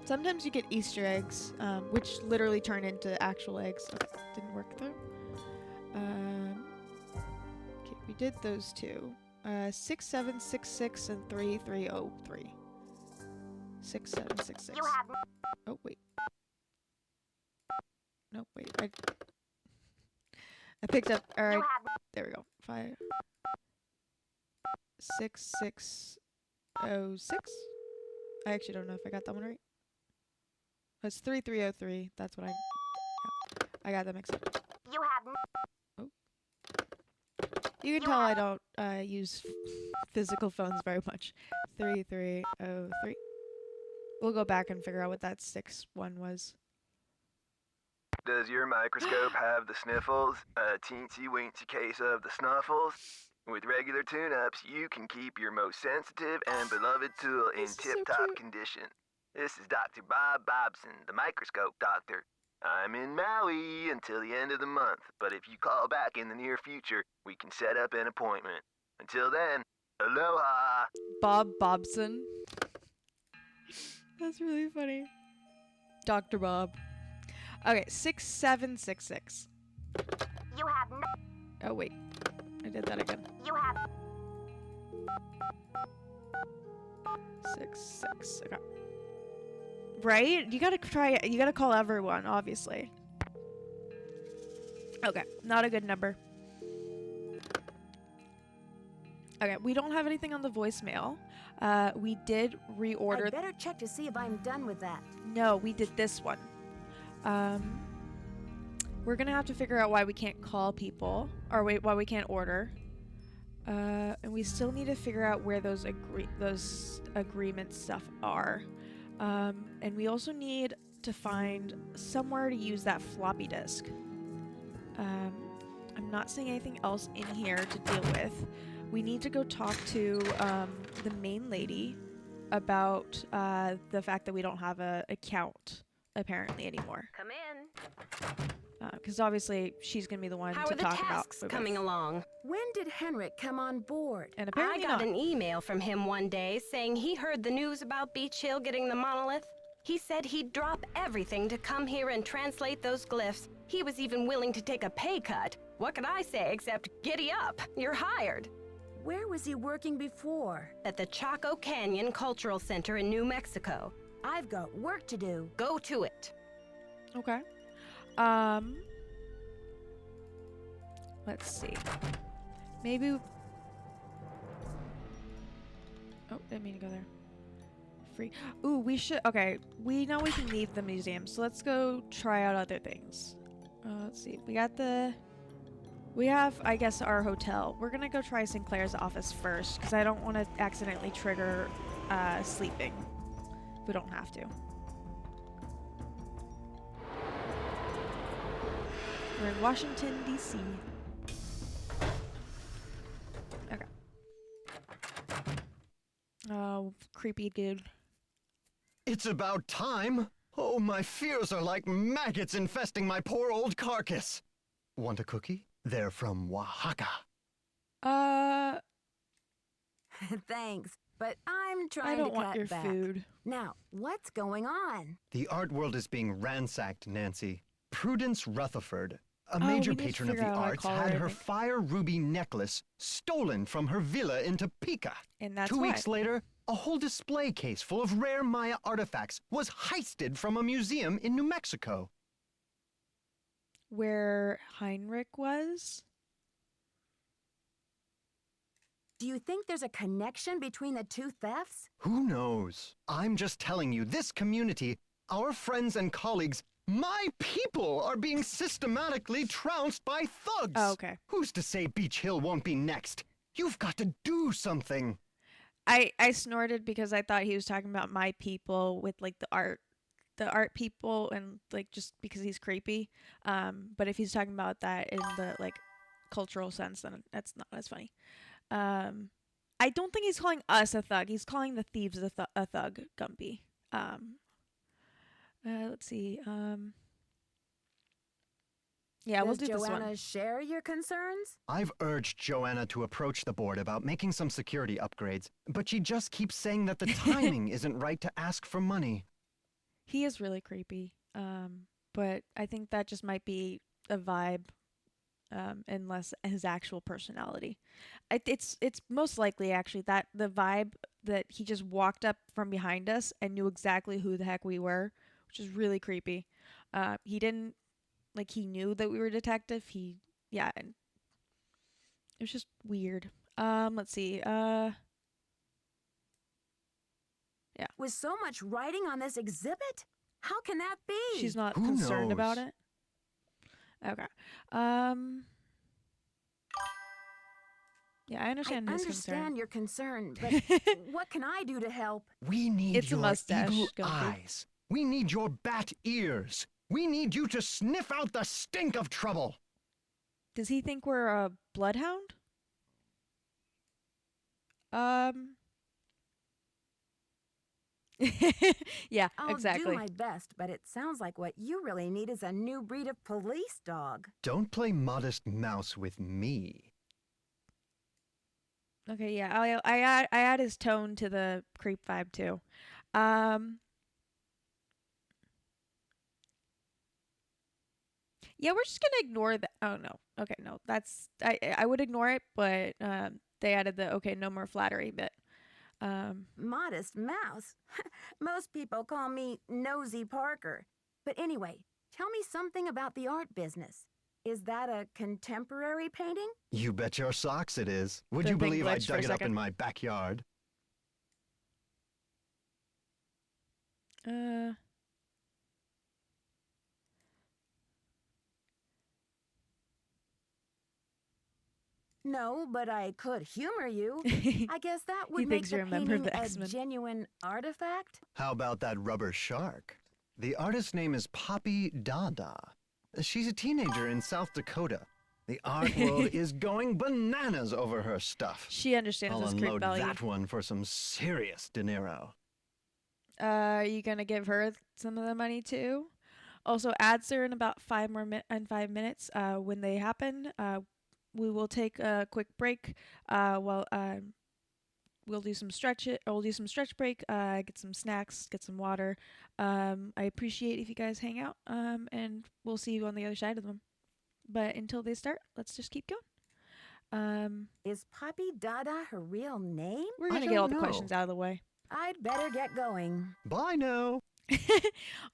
[SPEAKER 1] Sometimes you get Easter eggs, which literally turn into actual eggs. Okay, didn't work though. Okay, we did those two. 6766 and 3303. 6766.
[SPEAKER 5] you have
[SPEAKER 1] Oh wait. No wait. I picked up. All right.
[SPEAKER 5] you have
[SPEAKER 1] There we go. 56606. I actually don't know if I got that one right. It's 3303. That's what I got that mixed up.
[SPEAKER 5] you have
[SPEAKER 1] You can tell I don't use physical phones very much. 3303. We'll go back and figure out what that 61 was.
[SPEAKER 11] Does your microscope have the sniffles? A teensy-weensy case of the snuffles? With regular tune-ups, you can keep your most sensitive and beloved tool in tip-top condition. This is Dr. Bob Bobson, the microscope doctor. I'm in Maui until the end of the month, but if you call back in the near future, we can set up an appointment. Until then, aloha!
[SPEAKER 1] Bob Bobson. That's really funny. Dr. Bob. Okay, 6766.
[SPEAKER 5] you have
[SPEAKER 1] Oh wait, I did that again.
[SPEAKER 5] you have
[SPEAKER 1] 66. Okay. Right? You gotta try. You gotta call everyone, obviously. Okay, not a good number. Okay, we don't have anything on the voicemail. We did reorder.
[SPEAKER 2] I'd better check to see if I'm done with that.
[SPEAKER 1] No, we did this one. We're gonna have to figure out why we can't call people, or wait, why we can't order. And we still need to figure out where those agreement stuff are. And we also need to find somewhere to use that floppy disk. I'm not seeing anything else in here to deal with. We need to go talk to the main lady about the fact that we don't have a account apparently anymore.
[SPEAKER 3] Come in.
[SPEAKER 1] Because obviously she's gonna be the one
[SPEAKER 3] How
[SPEAKER 1] to
[SPEAKER 3] are the
[SPEAKER 1] talk about.
[SPEAKER 3] tasks coming along?
[SPEAKER 2] When did Henrik come on board?
[SPEAKER 1] And
[SPEAKER 3] I
[SPEAKER 1] apparently
[SPEAKER 3] got
[SPEAKER 1] not.
[SPEAKER 3] an email from him one day saying he heard the news about Beach Hill getting the monolith. He said he'd drop everything to come here and translate those glyphs. He was even willing to take a pay cut. What could I say except giddy up? You're hired.
[SPEAKER 2] Where was he working before?
[SPEAKER 3] At the Chaco Canyon Cultural Center in New Mexico.
[SPEAKER 2] I've got work to do.
[SPEAKER 3] Go to it.
[SPEAKER 1] Okay. Let's see. Maybe. Oh, didn't mean to go there. Free. Ooh, we should. Okay, we know we can leave the museum, so let's go try out other things. Let's see. We have, I guess, our hotel. We're gonna go try Sinclair's office first, because I don't want to accidentally trigger sleeping. If we don't have to. We're in Washington, D.C. Okay. Oh, creepy dude.
[SPEAKER 4] It's about time. Oh, my fears are like maggots infesting my poor old carcass. Want a cookie? They're from Oaxaca.
[SPEAKER 2] Thanks, but I'm trying
[SPEAKER 1] I don't
[SPEAKER 2] to
[SPEAKER 1] want
[SPEAKER 2] cut
[SPEAKER 1] your
[SPEAKER 2] back.
[SPEAKER 1] food.
[SPEAKER 2] Now, what's going on?
[SPEAKER 4] The art world is being ransacked, Nancy. Prudence Rutherford, a
[SPEAKER 1] Oh,
[SPEAKER 4] major
[SPEAKER 1] we need to
[SPEAKER 4] patron of
[SPEAKER 1] figure
[SPEAKER 4] the
[SPEAKER 1] out how to
[SPEAKER 4] arts,
[SPEAKER 1] call
[SPEAKER 4] had
[SPEAKER 1] her, I
[SPEAKER 4] her
[SPEAKER 1] think.
[SPEAKER 4] fire ruby necklace stolen from her villa in Topeka.
[SPEAKER 1] And that's
[SPEAKER 4] 2
[SPEAKER 1] why.
[SPEAKER 4] weeks later, a whole display case full of rare Maya artifacts was heisted from a museum in New Mexico.
[SPEAKER 1] Where Heinrich was?
[SPEAKER 2] Do you think there's a connection between the two thefts?
[SPEAKER 4] Who knows? I'm just telling you, this community, our friends and colleagues, my people are being systematically trounced by thugs.
[SPEAKER 1] Oh, okay.
[SPEAKER 4] Who's to say Beach Hill won't be next? You've got to do something.
[SPEAKER 1] I snorted because I thought he was talking about my people with like the art people, and like just because he's creepy. But if he's talking about that in the like cultural sense, then that's not as funny. I don't think he's calling us a thug. He's calling the thieves a thug, Gumpy. Let's see. Yeah, we'll do
[SPEAKER 2] Does
[SPEAKER 1] this
[SPEAKER 2] Joanna
[SPEAKER 1] one.
[SPEAKER 2] share your concerns?
[SPEAKER 4] I've urged Joanna to approach the board about making some security upgrades, but she just keeps saying that the timing isn't right to ask for money.
[SPEAKER 1] He is really creepy. But I think that just might be a vibe, and less his actual personality. It's most likely actually that the vibe that he just walked up from behind us and knew exactly who the heck we were, which is really creepy. He didn't like he knew that we were detective. Yeah, and it was just weird. Let's see. Yeah.
[SPEAKER 2] With so much writing on this exhibit? How can that be?
[SPEAKER 1] She's not
[SPEAKER 4] Who
[SPEAKER 1] concerned about
[SPEAKER 4] knows?
[SPEAKER 1] it. Okay. Yeah, I understand
[SPEAKER 2] I
[SPEAKER 1] his
[SPEAKER 2] understand
[SPEAKER 1] concern.
[SPEAKER 2] your concern, but what can I do to help?
[SPEAKER 4] We need
[SPEAKER 1] It's a
[SPEAKER 4] your
[SPEAKER 1] mustache,
[SPEAKER 4] eagle
[SPEAKER 1] Gumpy.
[SPEAKER 4] eyes. We need your bat ears. We need you to sniff out the stink of trouble.
[SPEAKER 1] Does he think we're a bloodhound? Yeah,
[SPEAKER 2] I'll
[SPEAKER 1] exactly.
[SPEAKER 2] do my best, but it sounds like what you really need is a new breed of police dog.
[SPEAKER 4] Don't play modest mouse with me.
[SPEAKER 1] Okay, yeah, I add his tone to the creep vibe too. Yeah, we're just gonna ignore that. Oh no. Okay, no, that's I would ignore it, but they added the okay, no more flattery bit.
[SPEAKER 2] Modest mouse? Most people call me Nosy Parker. But anyway, tell me something about the art business. Is that a contemporary painting?
[SPEAKER 4] You bet your socks it is. Would
[SPEAKER 1] The
[SPEAKER 4] you
[SPEAKER 1] thing
[SPEAKER 4] believe I
[SPEAKER 1] glitched for a
[SPEAKER 4] dug it up
[SPEAKER 1] second.
[SPEAKER 4] in my backyard?
[SPEAKER 2] No, but I could humor you. I guess that would
[SPEAKER 1] He
[SPEAKER 2] make
[SPEAKER 1] thinks
[SPEAKER 2] the
[SPEAKER 1] you're a member of
[SPEAKER 2] painting
[SPEAKER 1] the
[SPEAKER 2] a
[SPEAKER 1] X-Men.
[SPEAKER 2] genuine artifact.
[SPEAKER 4] How about that rubber shark? The artist's name is Poppy Dada. She's a teenager in South Dakota. The art world is going bananas over her stuff.
[SPEAKER 1] She understands
[SPEAKER 4] I'll
[SPEAKER 1] his creep
[SPEAKER 4] unload
[SPEAKER 1] value.
[SPEAKER 4] that one for some serious De Niro.
[SPEAKER 1] Are you gonna give her some of the money too? Also, ads are in about 5 minutes. When they happen, we will take a quick break. While we'll do some stretch it. We'll do some stretch break. Get some snacks. Get some water. I appreciate if you guys hang out. And we'll see you on the other side of them. But until they start, let's just keep going.
[SPEAKER 2] Is Poppy Dada her real name?
[SPEAKER 1] We're
[SPEAKER 4] I
[SPEAKER 1] gonna get all
[SPEAKER 4] don't
[SPEAKER 1] the questions
[SPEAKER 4] know.
[SPEAKER 1] out of the way.
[SPEAKER 2] I'd better get going.
[SPEAKER 4] Bye now.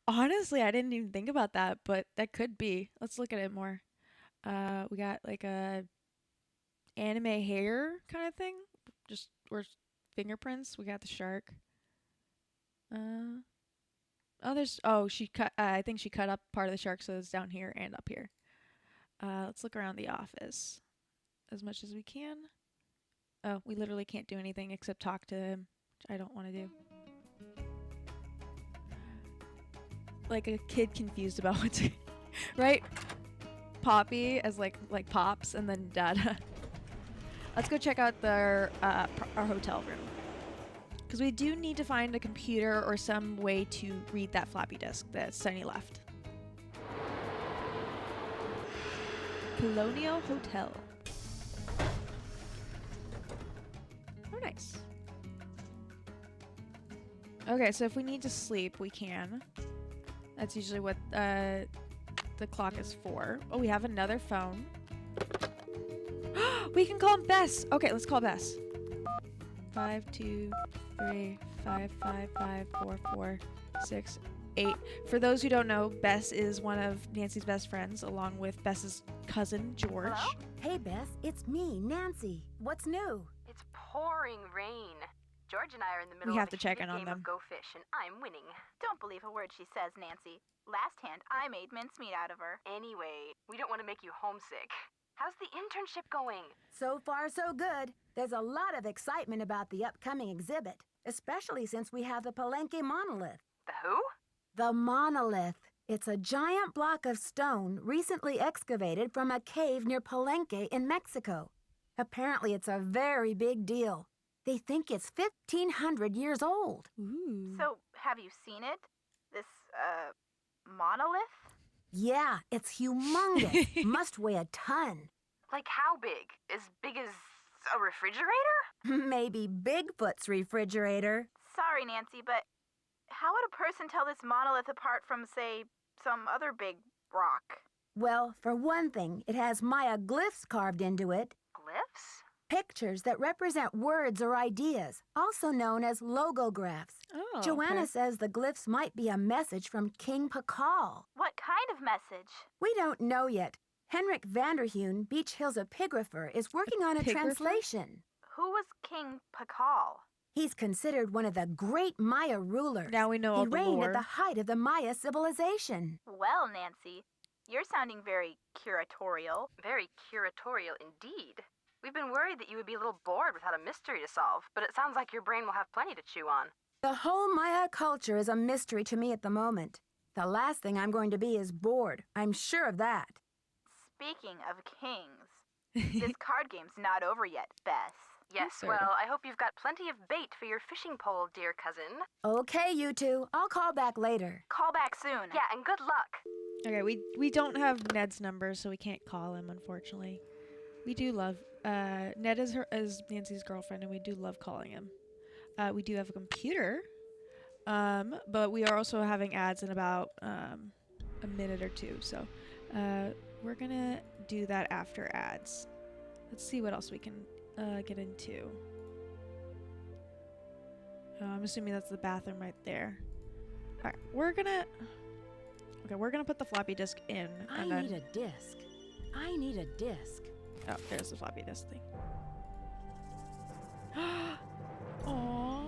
[SPEAKER 1] Honestly, I didn't even think about that, but that could be. Let's look at it more. We got like a anime hair kind of thing, just or fingerprints. We got the shark. She cut. I think she cut up part of the shark, so it's down here and up here. Let's look around the office as much as we can. Oh, we literally can't do anything except talk to him, which I don't want to do. Like a kid confused about what to, right? Poppy as like Pops, and then Dada. Let's go check out our hotel room, because we do need to find a computer or some way to read that floppy disk that Sunny left. Colonial Hotel. Oh, nice. Okay, so if we need to sleep, we can. That's usually what the clock is for. Oh, we have another phone. We can call Bess. Okay, let's call Bess. 523 555 4468. For those who don't know, Bess is one of Nancy's best friends, along with Bess's cousin George.
[SPEAKER 2] Hello? Hey, Bess, it's me, Nancy. What's new?
[SPEAKER 6] It's pouring rain. George and I are in the middle
[SPEAKER 1] We have
[SPEAKER 6] of a
[SPEAKER 1] to check
[SPEAKER 6] heated
[SPEAKER 1] in on
[SPEAKER 6] game
[SPEAKER 1] them.
[SPEAKER 6] of Go Fish, and I'm winning. Don't believe a word she says, Nancy. Last hand, I made mincemeat out of her. Anyway, we don't want to make you homesick. How's the internship going?
[SPEAKER 2] So far, so good. There's a lot of excitement about the upcoming exhibit, especially since we have the Palenque monolith.
[SPEAKER 6] The who?
[SPEAKER 2] The monolith. It's a giant block of stone recently excavated from a cave near Palenque in Mexico. Apparently, it's a very big deal. They think it's 1,500 years old.
[SPEAKER 1] Ooh.
[SPEAKER 5] So, have you seen it? This, monolith?
[SPEAKER 2] Yeah, it's humongous. Must weigh a ton.
[SPEAKER 6] Like how big? As big as a refrigerator?
[SPEAKER 2] Maybe Bigfoot's refrigerator.
[SPEAKER 5] Sorry, Nancy, but how would a person tell this monolith apart from, say, some other big rock?
[SPEAKER 2] Well, for one thing, it has Maya glyphs carved into it.
[SPEAKER 6] Glyphs?
[SPEAKER 2] Pictures that represent words or ideas, also known as logographs.
[SPEAKER 1] Oh,
[SPEAKER 2] Joanna
[SPEAKER 1] okay.
[SPEAKER 2] says the glyphs might be a message from King Pakal.
[SPEAKER 5] What kind of message?
[SPEAKER 2] We don't know yet. Henrik Vanderheun, Beach Hill's epigrapher, is working on a
[SPEAKER 1] Epigrapher?
[SPEAKER 2] translation.
[SPEAKER 5] Who was King Pakal?
[SPEAKER 2] He's considered one of the great Maya rulers.
[SPEAKER 1] Now we know
[SPEAKER 2] He
[SPEAKER 1] all the
[SPEAKER 2] reigned
[SPEAKER 1] lore.
[SPEAKER 2] at the height of the Maya civilization.
[SPEAKER 5] Well, Nancy, you're sounding very curatorial.
[SPEAKER 6] Very curatorial indeed. We've been worried that you would be a little bored without a mystery to solve, but it sounds like your brain will have plenty to chew on.
[SPEAKER 2] The whole Maya culture is a mystery to me at the moment. The last thing I'm going to be is bored. I'm sure of that.
[SPEAKER 5] Speaking of kings, this card game's not over yet, Bess.
[SPEAKER 6] Yes,
[SPEAKER 1] Sir.
[SPEAKER 6] well, I hope you've got plenty of bait for your fishing pole, dear cousin.
[SPEAKER 2] Okay, you two. I'll call back later.
[SPEAKER 5] Call back soon.
[SPEAKER 6] Yeah, and good luck.
[SPEAKER 1] Okay, we don't have Ned's number, so we can't call him, unfortunately. We do love Ned is Nancy's girlfriend, and we do love calling him. We do have a computer, but we are also having ads in about a minute or two. So we're gonna do that after ads. Let's see what else we can get into. I'm assuming that's the bathroom right there. All right, we're gonna put the floppy disk in.
[SPEAKER 2] I
[SPEAKER 1] And then,
[SPEAKER 2] need a disc. I need a disc.
[SPEAKER 1] oh, there's the floppy disk thing. Aww,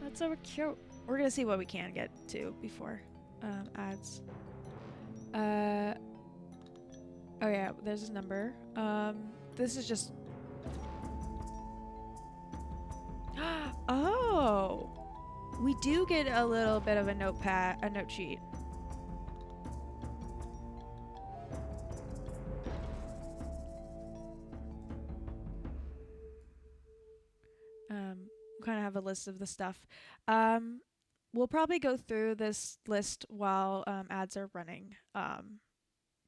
[SPEAKER 1] that's so cute. We're gonna see what we can get to before ads. Oh yeah, there's his number. This is just. Oh, we do get a little bit of a note sheet. Kind of have a list of the stuff. We'll probably go through this list while ads are running,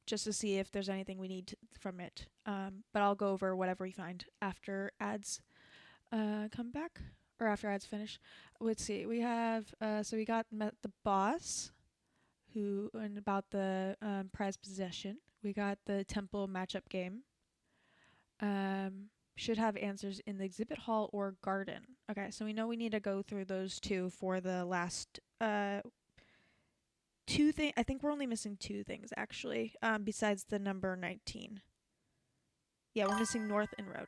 [SPEAKER 1] just to see if there's anything we need from it. But I'll go over whatever we find after ads come back, or after ads finish. Let's see. We have so we met the boss, who and about the prize possession. We got the temple matchup game. Should have answers in the exhibit hall or garden. Okay, so we know we need to go through those two for the last two things. I think we're only missing two things actually, besides the number 19. Yeah, we're missing North and Road.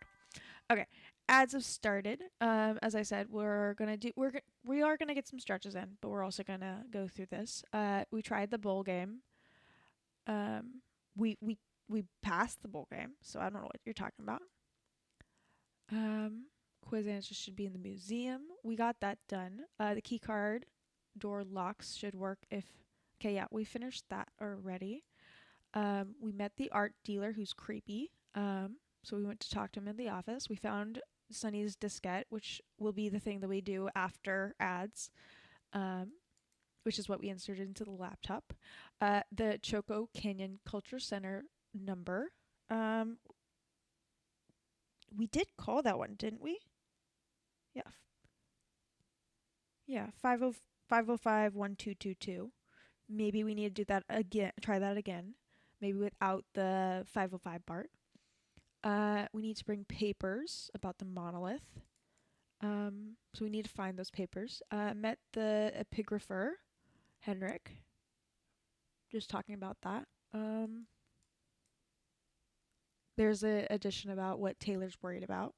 [SPEAKER 1] Okay, ads have started. As I said, we are gonna get some stretches in, but we're also gonna go through this. We tried the bowl game. We passed the bowl game, so I don't know what you're talking about. Quiz answers should be in the museum. We got that done. The key card door locks should work if. Okay, yeah, we finished that already. We met the art dealer who's creepy. So we went to talk to him in the office. We found Sunny's diskette, which will be the thing that we do after ads, which is what we inserted into the laptop. The Choco Canyon Culture Center number. We did call that one, didn't we? Yeah. Yeah, 505-1222. Maybe we need to do that again, try that again. Maybe without the 505 part. We need to bring papers about the monolith. So we need to find those papers. Met the epigrapher, Henrik. Just talking about that. There's an addition about what Taylor's worried about.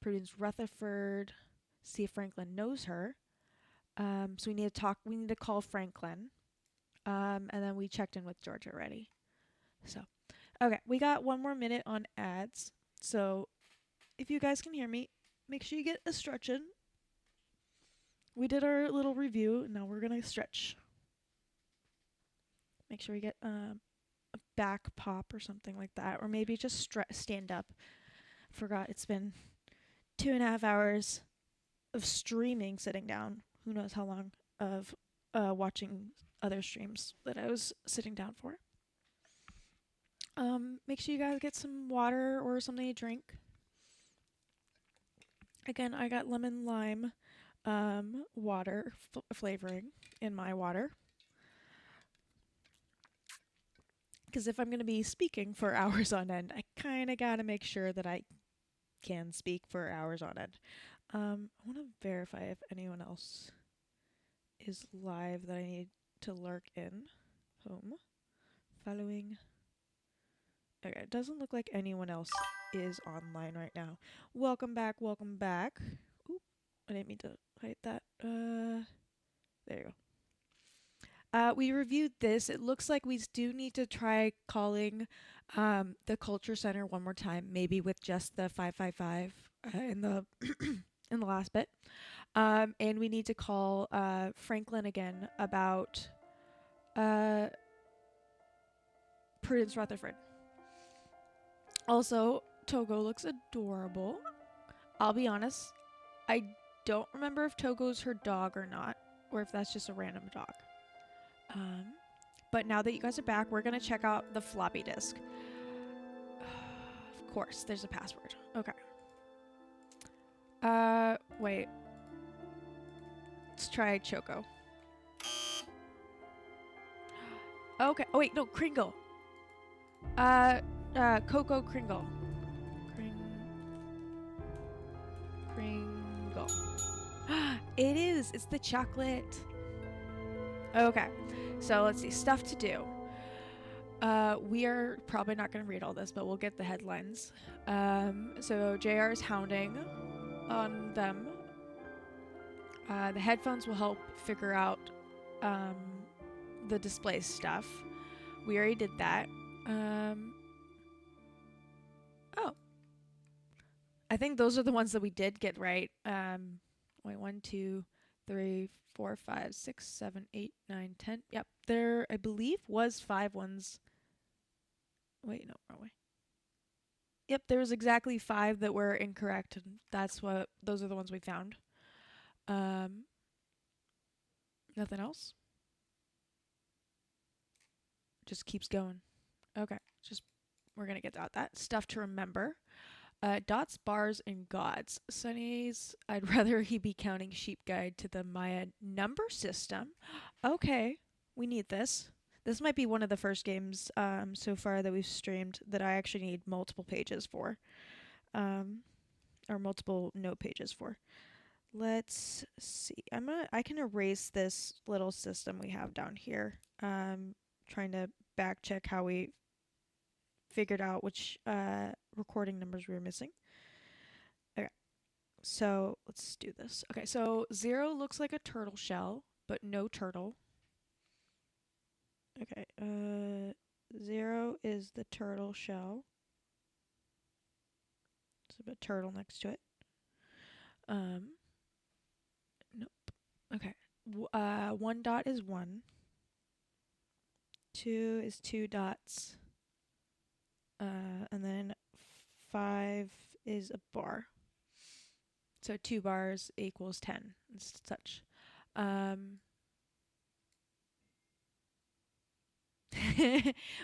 [SPEAKER 1] Prudence Rutherford, see if Franklin knows her. So we need to call Franklin. And then we checked in with George already. So, Okay, we got one more minute on ads. So if you guys can hear me, make sure you get a stretch in. We did our little review. Now we're going to stretch. Make sure we get a back pop or something like that. Or maybe just stand up. Forgot it's been 2.5 hours of streaming sitting down. Who knows how long of watching other streams that I was sitting down for. Make sure you guys get some water or something to drink. Again, I got lemon lime water flavoring in my water. Because if I'm going to be speaking for hours on end, I kind of got to make sure that I can speak for hours on end. I want to verify if anyone else is live that I need to lurk in. Home. Following. Okay, it doesn't look like anyone else is online right now. Welcome back, welcome back. Oop, I didn't mean to hide that. There you go. We reviewed this. It looks like we do need to try calling the Culture Center one more time, maybe with just the 555 in the in the last bit. And we need to call Franklin again about Prudence Rutherford. Also, Togo looks adorable. I'll be honest, I don't remember if Togo's her dog or not, or if that's just a random dog. But now that you guys are back, we're gonna check out the floppy disk. Of course, there's a password. Okay. Wait. Let's try Choco. Okay. Oh wait, no, Kringle. Coco Kringle. Kringle. It is. It's the chocolate. Okay. So let's see. Stuff to do. We are probably not going to read all this, but we'll get the headlines. So JR is hounding on them. The headphones will help figure out the display stuff. We already did that. Oh. I think those are the ones that we did get right. Wait, 1, 2, 3, 4, 5, 6, 7, 8, 9, 10. Yep, there, I believe, was 5 ones. Wait, no, wrong way. Yep, there was exactly 5 that were incorrect, and those are the ones we found. Nothing else? Just keeps going. Okay, we're gonna get out that stuff to remember. Dots, bars, and gods. Sunny's, I'd rather he be counting sheep guide to the Maya number system. Okay, we need this. This might be one of the first games so far that we've streamed that I actually need multiple pages for. Or multiple note pages for. Let's see. I can erase this little system we have down here. Trying to back check how we figured out which recording numbers we were missing. Okay, so let's do this. Okay, so 0 looks like a turtle shell, but no turtle. Okay, 0 is the turtle shell. There's a turtle next to it. Nope. Okay. 1 dot is 1. 2 is 2 dots. And then 5 is a bar. So 2 bars equals 10 and such.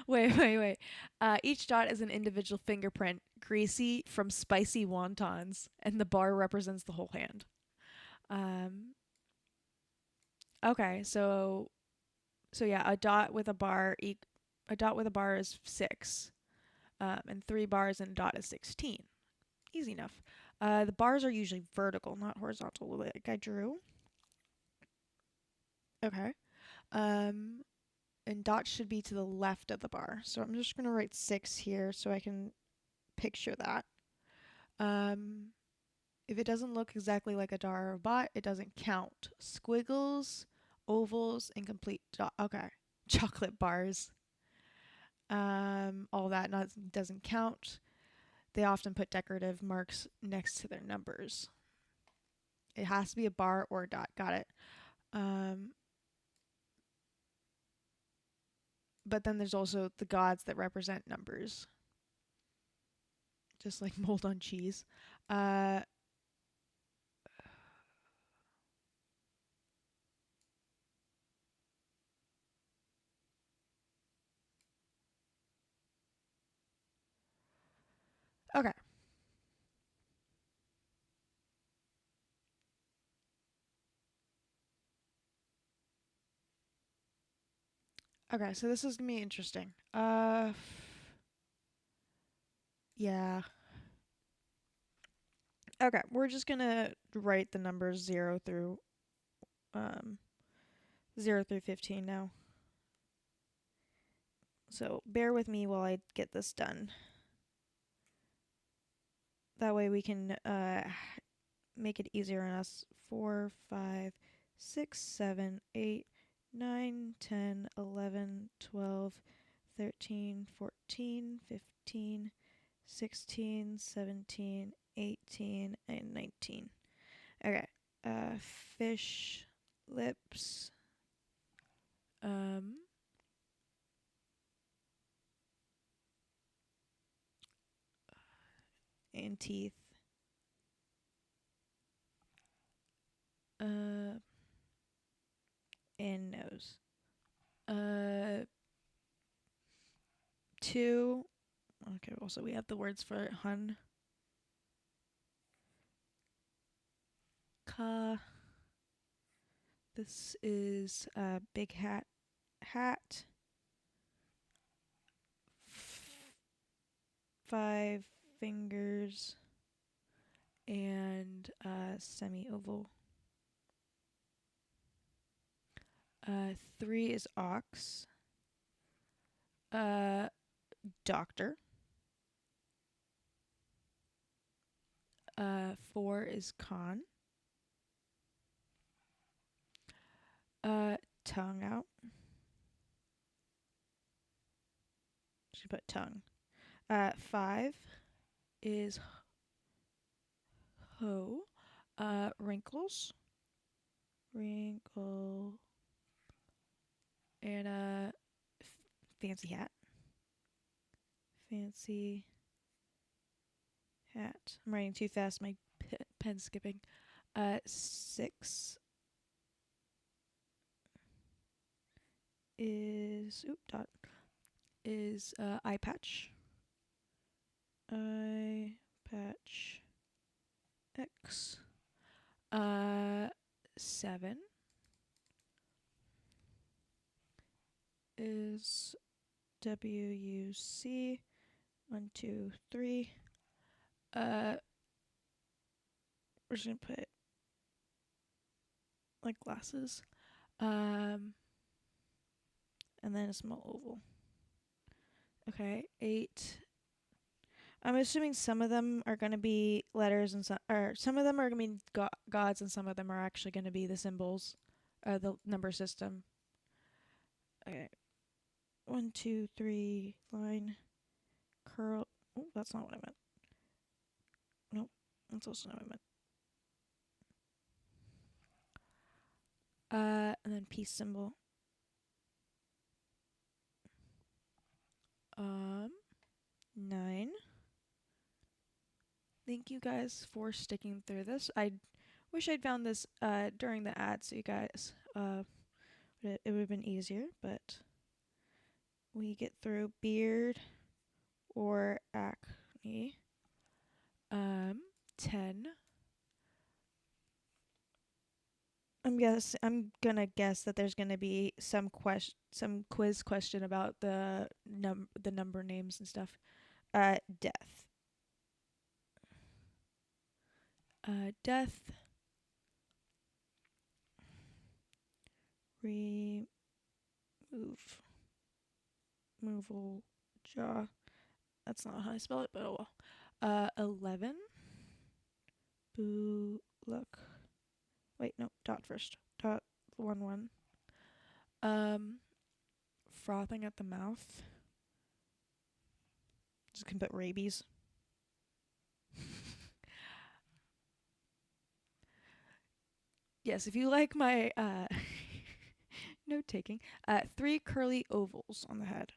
[SPEAKER 1] Wait. Each dot is an individual fingerprint, greasy from spicy wontons, and the bar represents the whole hand. Okay, so yeah, a dot with a bar is 6. And 3 bars and a dot is 16. Easy enough. The bars are usually vertical, not horizontal, like I drew. Okay. And dots should be to the left of the bar. So I'm just going to write 6 here so I can picture that. If it doesn't look exactly like a dar or a bot, it doesn't count. Squiggles, ovals, incomplete dot. Okay. Chocolate bars. All that doesn't count, they often put decorative marks next to their numbers. It has to be a bar or a dot. Got it. But then there's also the gods that represent numbers. Just like mold on cheese. Okay. Okay, so this is gonna be interesting. Yeah. Okay, we're just gonna write the numbers 0 through 15 now. So bear with me while I get this done. That way we can make it easier on us. 4, 5, 6, 7, 8, 9, 10, 11, 12, 13, 14, 15, 16, 17, 18, and 19. Okay. Fish lips. And teeth. And nose. 2. Okay, also we have the words for hun. Ka. This is big hat. 5 fingers and semi-oval. 3 is ox. Doctor. 4 is con. Tongue out. Should put tongue. 5 is hoe. Wrinkles. Wrinkle. And fancy hat. Fancy hat. I'm writing too fast. My pen's skipping. 6 is eye patch. Eye patch X. 7 is WUC. 1, 2, 3. We're just gonna put like glasses. And then a small oval. Okay, 8. I'm assuming some of them are going to be letters and some of them are going to be gods and some of them are actually going to be the symbols, the number system. Okay. 1, 2, 3, line, curl. Oh, that's not what I meant. Nope, that's also not what I meant. And then peace symbol. 9. Thank you guys for sticking through this. I wish I'd found this during the ad, so you guys, it would have been easier, but we get through beard or acne. 10. I'm gonna guess that there's gonna be some quiz question about the number names and stuff. Death. Death. Removal jaw. That's not how I spell it, but oh well. 11. Boo look. Wait, no, dot first. Dot 1 1. Frothing at the mouth. Just can put rabies. Yes, if you like my note taking, 3 curly ovals on the head.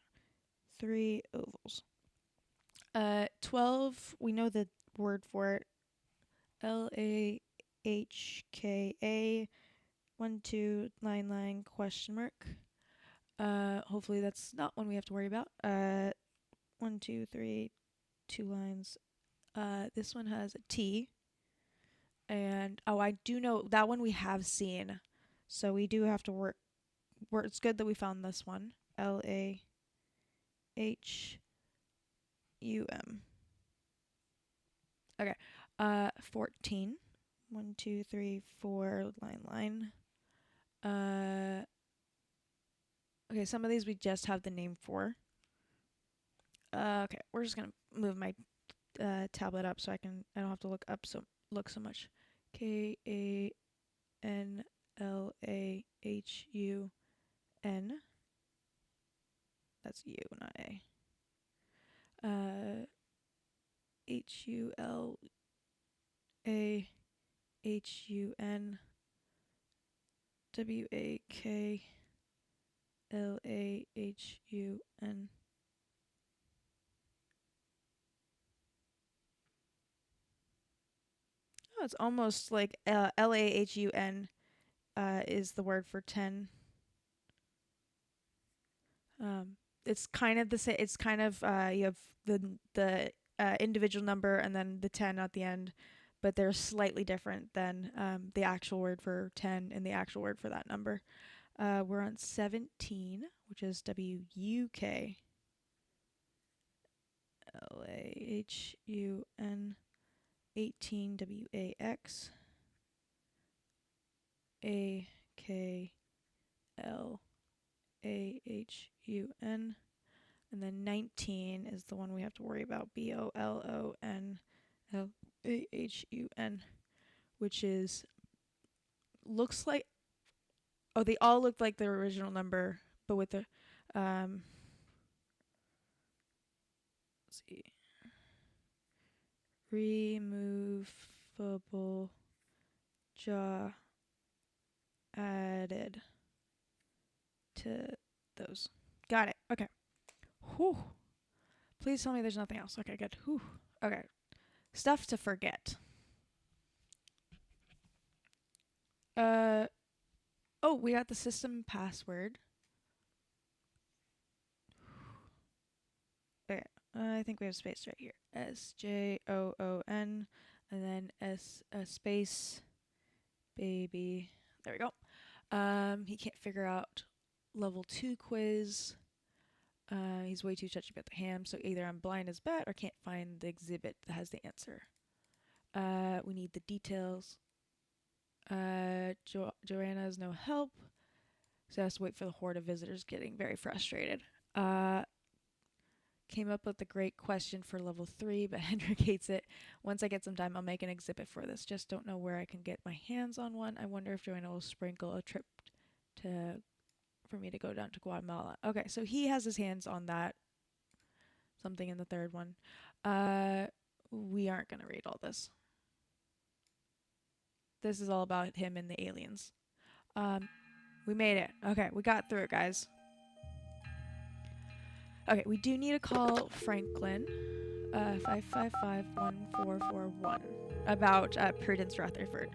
[SPEAKER 1] 3 ovals. 12, we know the word for it. LAHKA 1299 question mark. Hopefully that's not one we have to worry about. 1, 2, 3, 2 lines. This one has a T. And I do know that one we have seen. So we do have to work. It's good that we found this one. LAHUM. 14. 1, 2, 3, 4 line. Okay, some of these we just have the name for. Okay, we're just gonna move my tablet up so I don't have to look so much. KANLAHUN. That's U, not A. HULAHUN. WAKLAHUN. Oh, it's almost like LAHUN is the word for 10. It's kind of the same. It's kind of you have the individual number and then the 10 at the end, but they're slightly different than the actual word for 10 and the actual word for that number. We're on 17, which is WUK. LAHUN. 18, WAX. AKLAHUN. And then 19 is the one we have to worry about. BOLONLAHUN. Which looks like, they all look like their original number, but with the, let's see. Removable jaw added to those. Got it. Okay. Whew. Please tell me there's nothing else. Okay, good. Whew. Okay. Stuff to forget. Oh, we got the system password. Okay. I think we have space right here. SJOON and then space baby. There we go. He can't figure out level 2 quiz. He's way too touchy about the ham, so either I'm blind as bat or can't find the exhibit that has the answer. We need the details. Joanna has no help, so has to wait for the horde of visitors, getting very frustrated. Came up with a great question for level 3, but Hendrik hates it. Once I get some time, I'll make an exhibit for this. Just don't know where I can get my hands on one. I wonder if Joanna will sprinkle a trip for me to go down to Guatemala. Okay, so he has his hands on that. Something in the third one. We aren't going to read all this. This is all about him and the aliens. We made it. Okay, we got through it, guys. Okay, we do need to call Franklin, 555-1441, about Prudence Rutherford.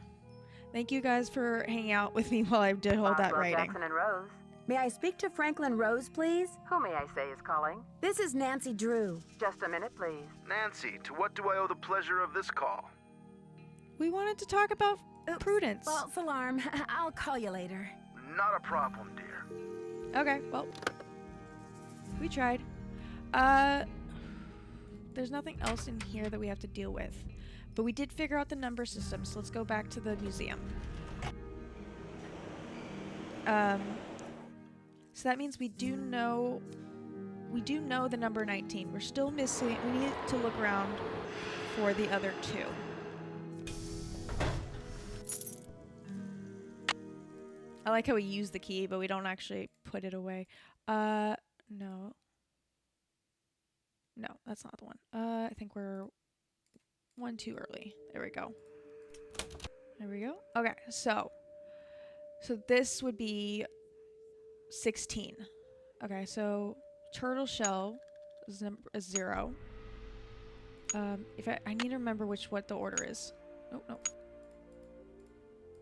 [SPEAKER 1] Thank you guys for hanging out with me while I did all that writing.
[SPEAKER 6] Jackson and Rose.
[SPEAKER 2] May I speak to Franklin Rose, please?
[SPEAKER 6] Who may I say is calling?
[SPEAKER 2] This is Nancy Drew.
[SPEAKER 6] Just a minute, please.
[SPEAKER 11] Nancy, to what do I owe the pleasure of this call?
[SPEAKER 1] We wanted to talk about Prudence.
[SPEAKER 2] False alarm. I'll call you later.
[SPEAKER 11] Not a problem, dear.
[SPEAKER 1] Okay, well, we tried. There's nothing else in here that we have to deal with. But we did figure out the number system, so let's go back to the museum. So that means we do know the number 19. We're still missing, we need to look around for the other 2. I like how we use the key, but we don't actually put it away. No. No, that's not the one. I think we're one too early. There we go. There we go. Okay, so this would be 16. Okay, so turtle shell is 0. If I need to remember what the order is. Oh, no.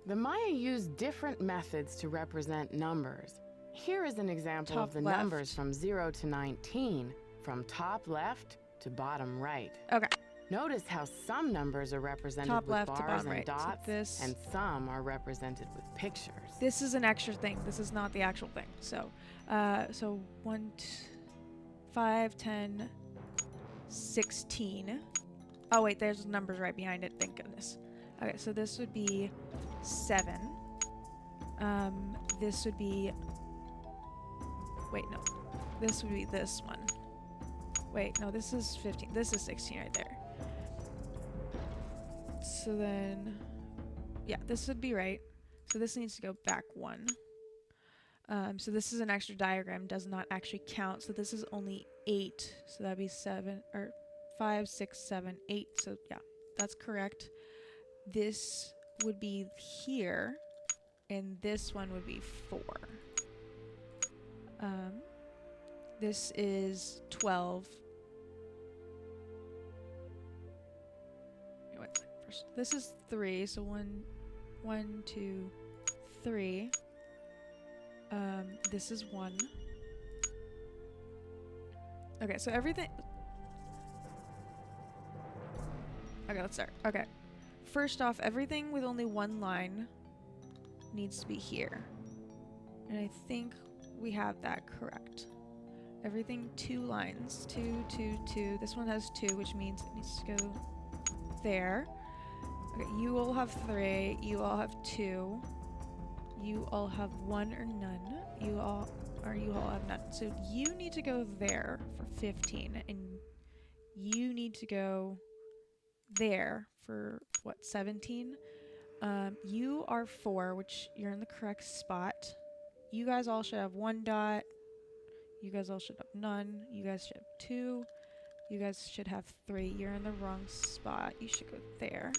[SPEAKER 7] The Maya used different methods to represent numbers. Here is an example
[SPEAKER 1] Top
[SPEAKER 7] of the
[SPEAKER 1] left.
[SPEAKER 7] numbers from 0 to 19, from top left to bottom right.
[SPEAKER 1] Okay.
[SPEAKER 7] Notice how some numbers are represented
[SPEAKER 1] Top
[SPEAKER 7] with
[SPEAKER 1] left to
[SPEAKER 7] bars
[SPEAKER 1] bottom
[SPEAKER 7] and
[SPEAKER 1] right. So
[SPEAKER 7] dots,
[SPEAKER 1] this-
[SPEAKER 7] and some are represented with pictures.
[SPEAKER 1] This is an extra thing. This is not the actual thing. So, 1, 5, 10, 16. Oh wait, there's numbers right behind it. Thank goodness. Okay, so this would be 7. This would be. Wait, no. This would be this one. Wait, no. This is 15. This is 16 right there. So then, yeah, this would be right. So this needs to go back 1. So this is an extra diagram, does not actually count. So this is only 8. So that'd be 7 or 5, 6, 7, 8. So yeah, that's correct. This would be here, and this one would be 4. This is 12. Wait, wait, first, this is 3. So 1, 2, 3. This is 1. Okay, so everything. Okay, let's start. Okay. First off, everything with only one line needs to be here. And I think we have that correct. Everything 2 lines. 2, 2, 2. This one has 2, which means it needs to go there. Okay, you all have 3. You all have 2. You all have 1 or none. You all have none. So you need to go there for 15, and you need to go there for what, 17? You are 4, which you're in the correct spot. You guys all should have 1 dot. You guys all should have none. You guys should have 2. You guys should have 3. You're in the wrong spot. You should go there.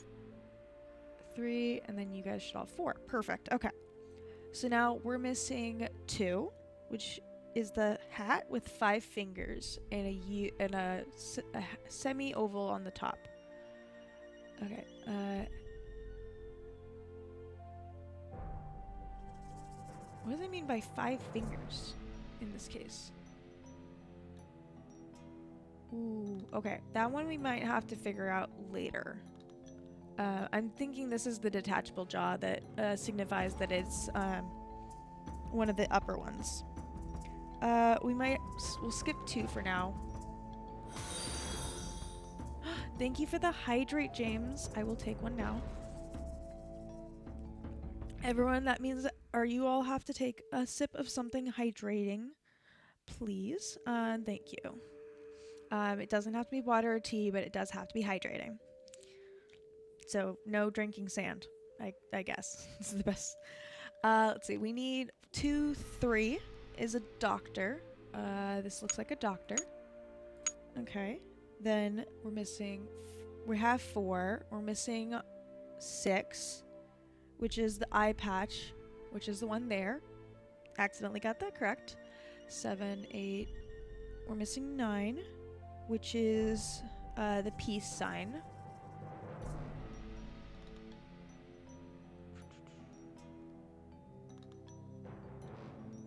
[SPEAKER 1] 3, and then you guys should all have 4. Perfect. Okay. So now we're missing 2, which is the hat with 5 fingers and a semi-oval on the top. Okay. What does it mean by 5 fingers in this case? Ooh, okay. That one we might have to figure out later. I'm thinking this is the detachable jaw that signifies that it's one of the upper ones. We'll skip 2 for now. Thank you for the hydrate, James. I will take one now. Everyone, that means you all have to take a sip of something hydrating, please. Thank you. It doesn't have to be water or tea, but it does have to be hydrating. So no drinking sand, I guess. This is the best. Let's see. We need 2, 3 is a doctor. This looks like a doctor. Okay. Then we're missing. We have 4. We're missing 6, which is the eye patch, which is the one there. Accidentally got that correct. 7, 8. We're missing 9, which is the peace sign.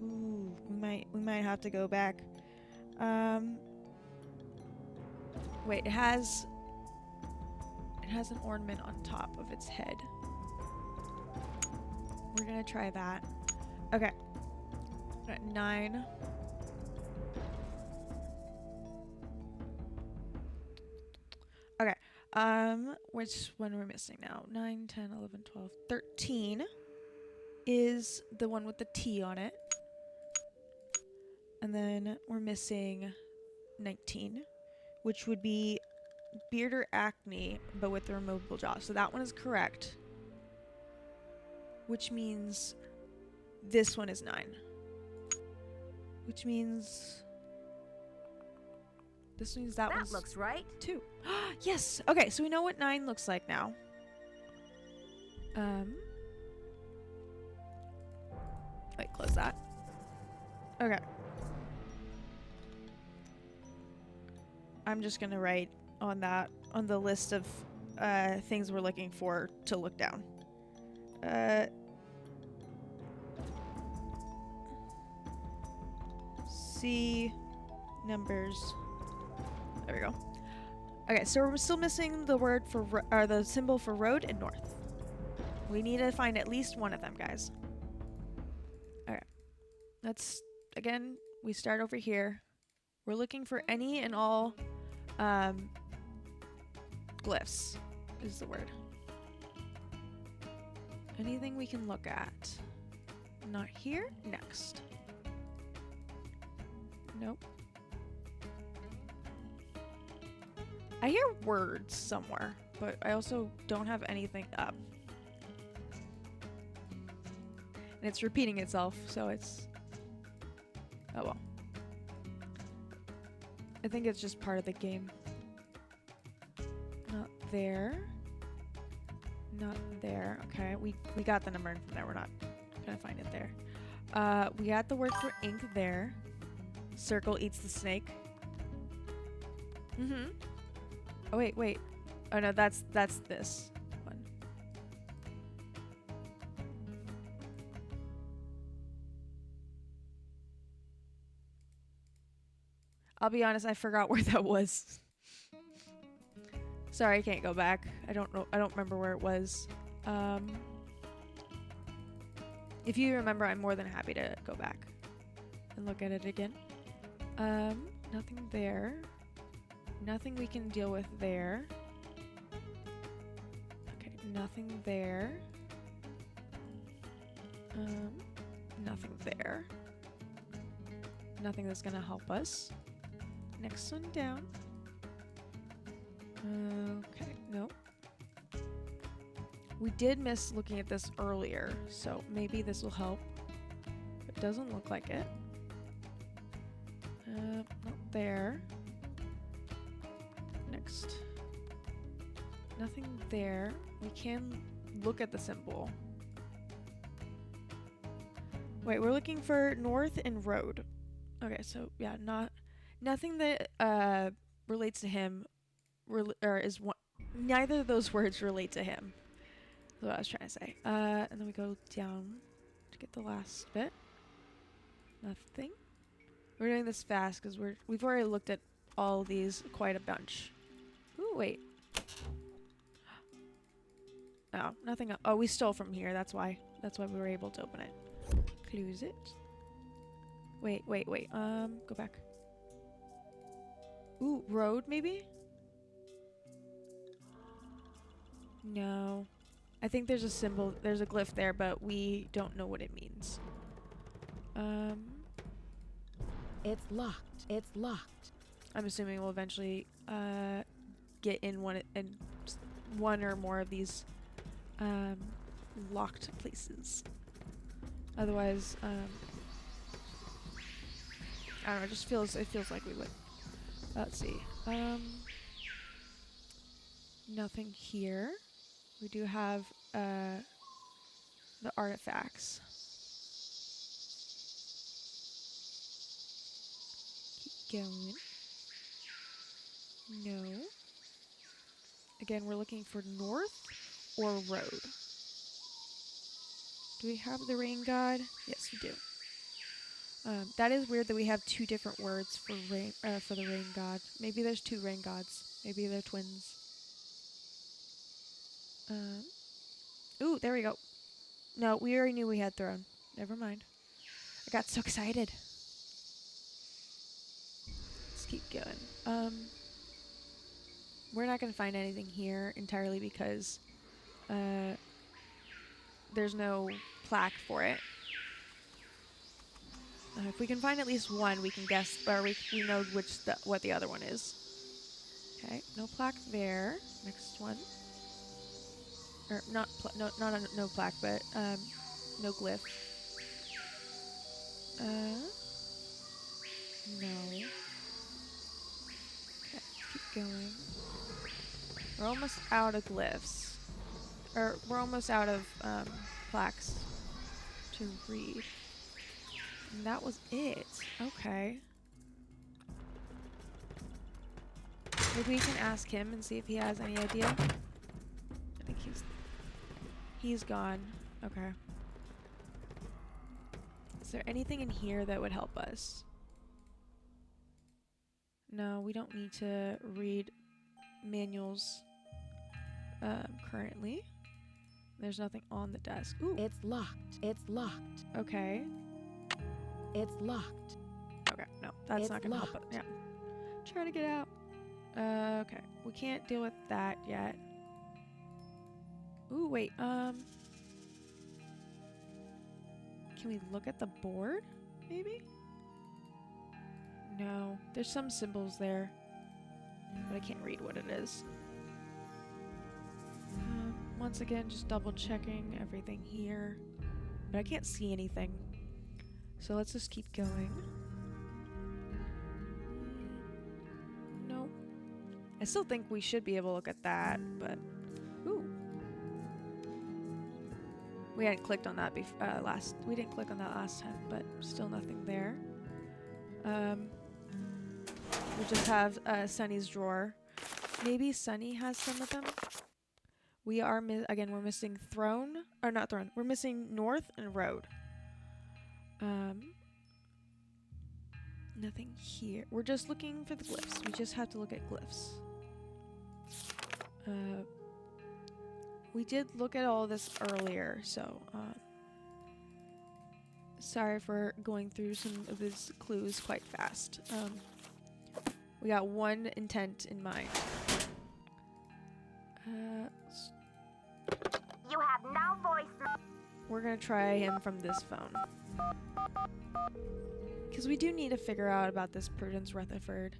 [SPEAKER 1] Ooh, we might have to go back. Wait, it has an ornament on top of its head. We're gonna try that. Okay. 9. Okay. Which one we're missing now? 9, 10, 11, 12, 13 is the one with the T on it. And then we're missing 19, which would be beard or acne, but with the removable jaw. So that one is correct. Which means this one is 9. Which means This means that one's
[SPEAKER 2] looks right.
[SPEAKER 1] 2. Yes! Okay, so we know what 9 looks like now. Wait, close that. Okay. I'm just gonna write on that, on the list of things we're looking for to look down. See numbers. There we go. Okay, so we're still missing the word for or the symbol for road and north. We need to find at least one of them, guys. Okay. Let's again, we start over here. We're looking for any and all glyphs is the word. Anything we can look at. Not here. Next. Nope. I hear words somewhere, but I also don't have anything up. And it's repeating itself, so it's... Oh well. I think it's just part of the game. Not there. Not there. Okay, we got the number from there. We're not gonna find it there. We got the word for ink there. Circle eats the snake. Mm-hmm. Oh wait. Oh no, that's this one. I'll be honest, I forgot where that was. Sorry, I can't go back. I don't know. I don't remember where it was. If you remember, I'm more than happy to go back and look at it again. Nothing there. Nothing we can deal with there. Okay, nothing there. Nothing there. Nothing that's gonna help us. Next one down. Okay, nope. We did miss looking at this earlier, so maybe this will help. It doesn't look like it. Not there. Next. Nothing there. We can look at the symbol. Wait, we're looking for north and road. Okay, so yeah, nothing that relates to him, or is one. Neither of those words relate to him. That's what I was trying to say. And then we go down to get the last bit. Nothing. We're doing this fast because we've already looked at all of these quite a bunch. Ooh, wait. Oh, nothing. Oh, we stole from here. That's why. That's why we were able to open it. Close it. Wait. Go back. Ooh, road maybe? No. I think there's a symbol, there's a glyph there, but we don't know what it means.
[SPEAKER 2] It's locked. It's locked.
[SPEAKER 1] I'm assuming we'll eventually get in one or more of these locked places. Otherwise, I don't know, it feels like we would. Let's see. Nothing here. We do have the artifacts. Keep going. No. Again, we're looking for north or road. Do we have the rain god? Yes, we do. That is weird that we have two different words for the rain god. Maybe there's two rain gods. Maybe they're twins. Ooh, there we go. No, we already knew we had throne. Never mind. I got so excited. Let's keep going. We're not gonna find anything here entirely because there's no plaque for it. If we can find at least one, we can guess, or we know what the other one is. Okay, no plaque there. Next one. Or not no plaque, but no glyph. No. going. We're almost out of glyphs. Or we're almost out of plaques to read. And that was it. Okay. Maybe we can ask him and see if he has any idea. I think he's gone. Okay. Is there anything in here that would help us? No, we don't need to read manuals currently. There's nothing on the desk. Ooh.
[SPEAKER 2] It's locked. It's locked.
[SPEAKER 1] Okay.
[SPEAKER 2] It's locked.
[SPEAKER 1] Okay, no, that's not gonna help us. Yeah. Trying to get out. Okay. We can't deal with that yet. Ooh, wait, can we look at the board, maybe? No, there's some symbols there, but I can't read what it is. Once again, just double checking everything here, but I can't see anything. So let's just keep going. Nope. I still think we should be able to look at that, but ooh. We hadn't clicked on that we didn't click on that last time, but still nothing there. We just have Sunny's drawer. Maybe Sunny has some of them. We are again, we're missing throne, or not throne. We're missing north and road. Nothing here. We're just looking for the glyphs. We just have to look at glyphs. We did look at all this earlier, so sorry for going through some of these clues quite fast. We got one intent in mind.
[SPEAKER 5] You have no voice.
[SPEAKER 1] We're gonna try him from this phone. Because we do need to figure out about this Prudence Rutherford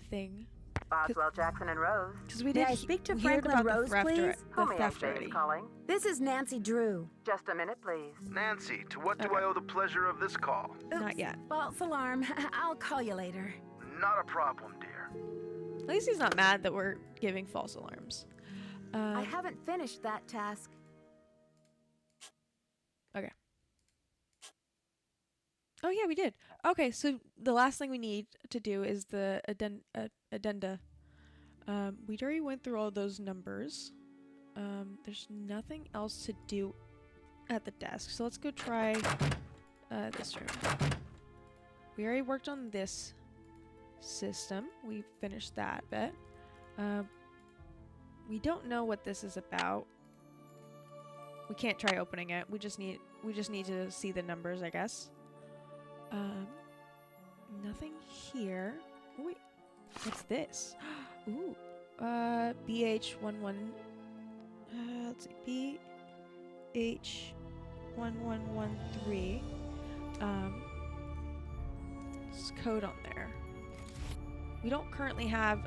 [SPEAKER 1] thing.
[SPEAKER 12] Boswell, Jackson, and Rose.
[SPEAKER 1] Because we
[SPEAKER 2] May
[SPEAKER 1] did
[SPEAKER 2] I speak to
[SPEAKER 1] we heard
[SPEAKER 2] Franklin
[SPEAKER 1] about
[SPEAKER 2] Rose,
[SPEAKER 1] the theft,
[SPEAKER 2] please?
[SPEAKER 12] Who may I
[SPEAKER 1] theft
[SPEAKER 12] say
[SPEAKER 1] already.
[SPEAKER 12] is calling?
[SPEAKER 2] This is Nancy Drew.
[SPEAKER 12] Just a minute, please.
[SPEAKER 11] Nancy, to what do I owe the pleasure of this call?
[SPEAKER 1] Not yet.
[SPEAKER 2] False alarm. I'll call you later.
[SPEAKER 11] Not a problem, dear.
[SPEAKER 1] At least he's not mad that we're giving false alarms.
[SPEAKER 2] I haven't finished that task.
[SPEAKER 1] Okay. Oh yeah, we did. Okay, so the last thing we need to do is the addenda. We already went through all those numbers. There's nothing else to do at the desk, so let's go try this room. We already worked on this system. We finished that bit. We don't know what this is about. We can't try opening it. We just need to see the numbers, I guess. Nothing here. Oh, wait, what's this? Ooh, BH11. Let's see, BH1113. There's code on there. We don't currently have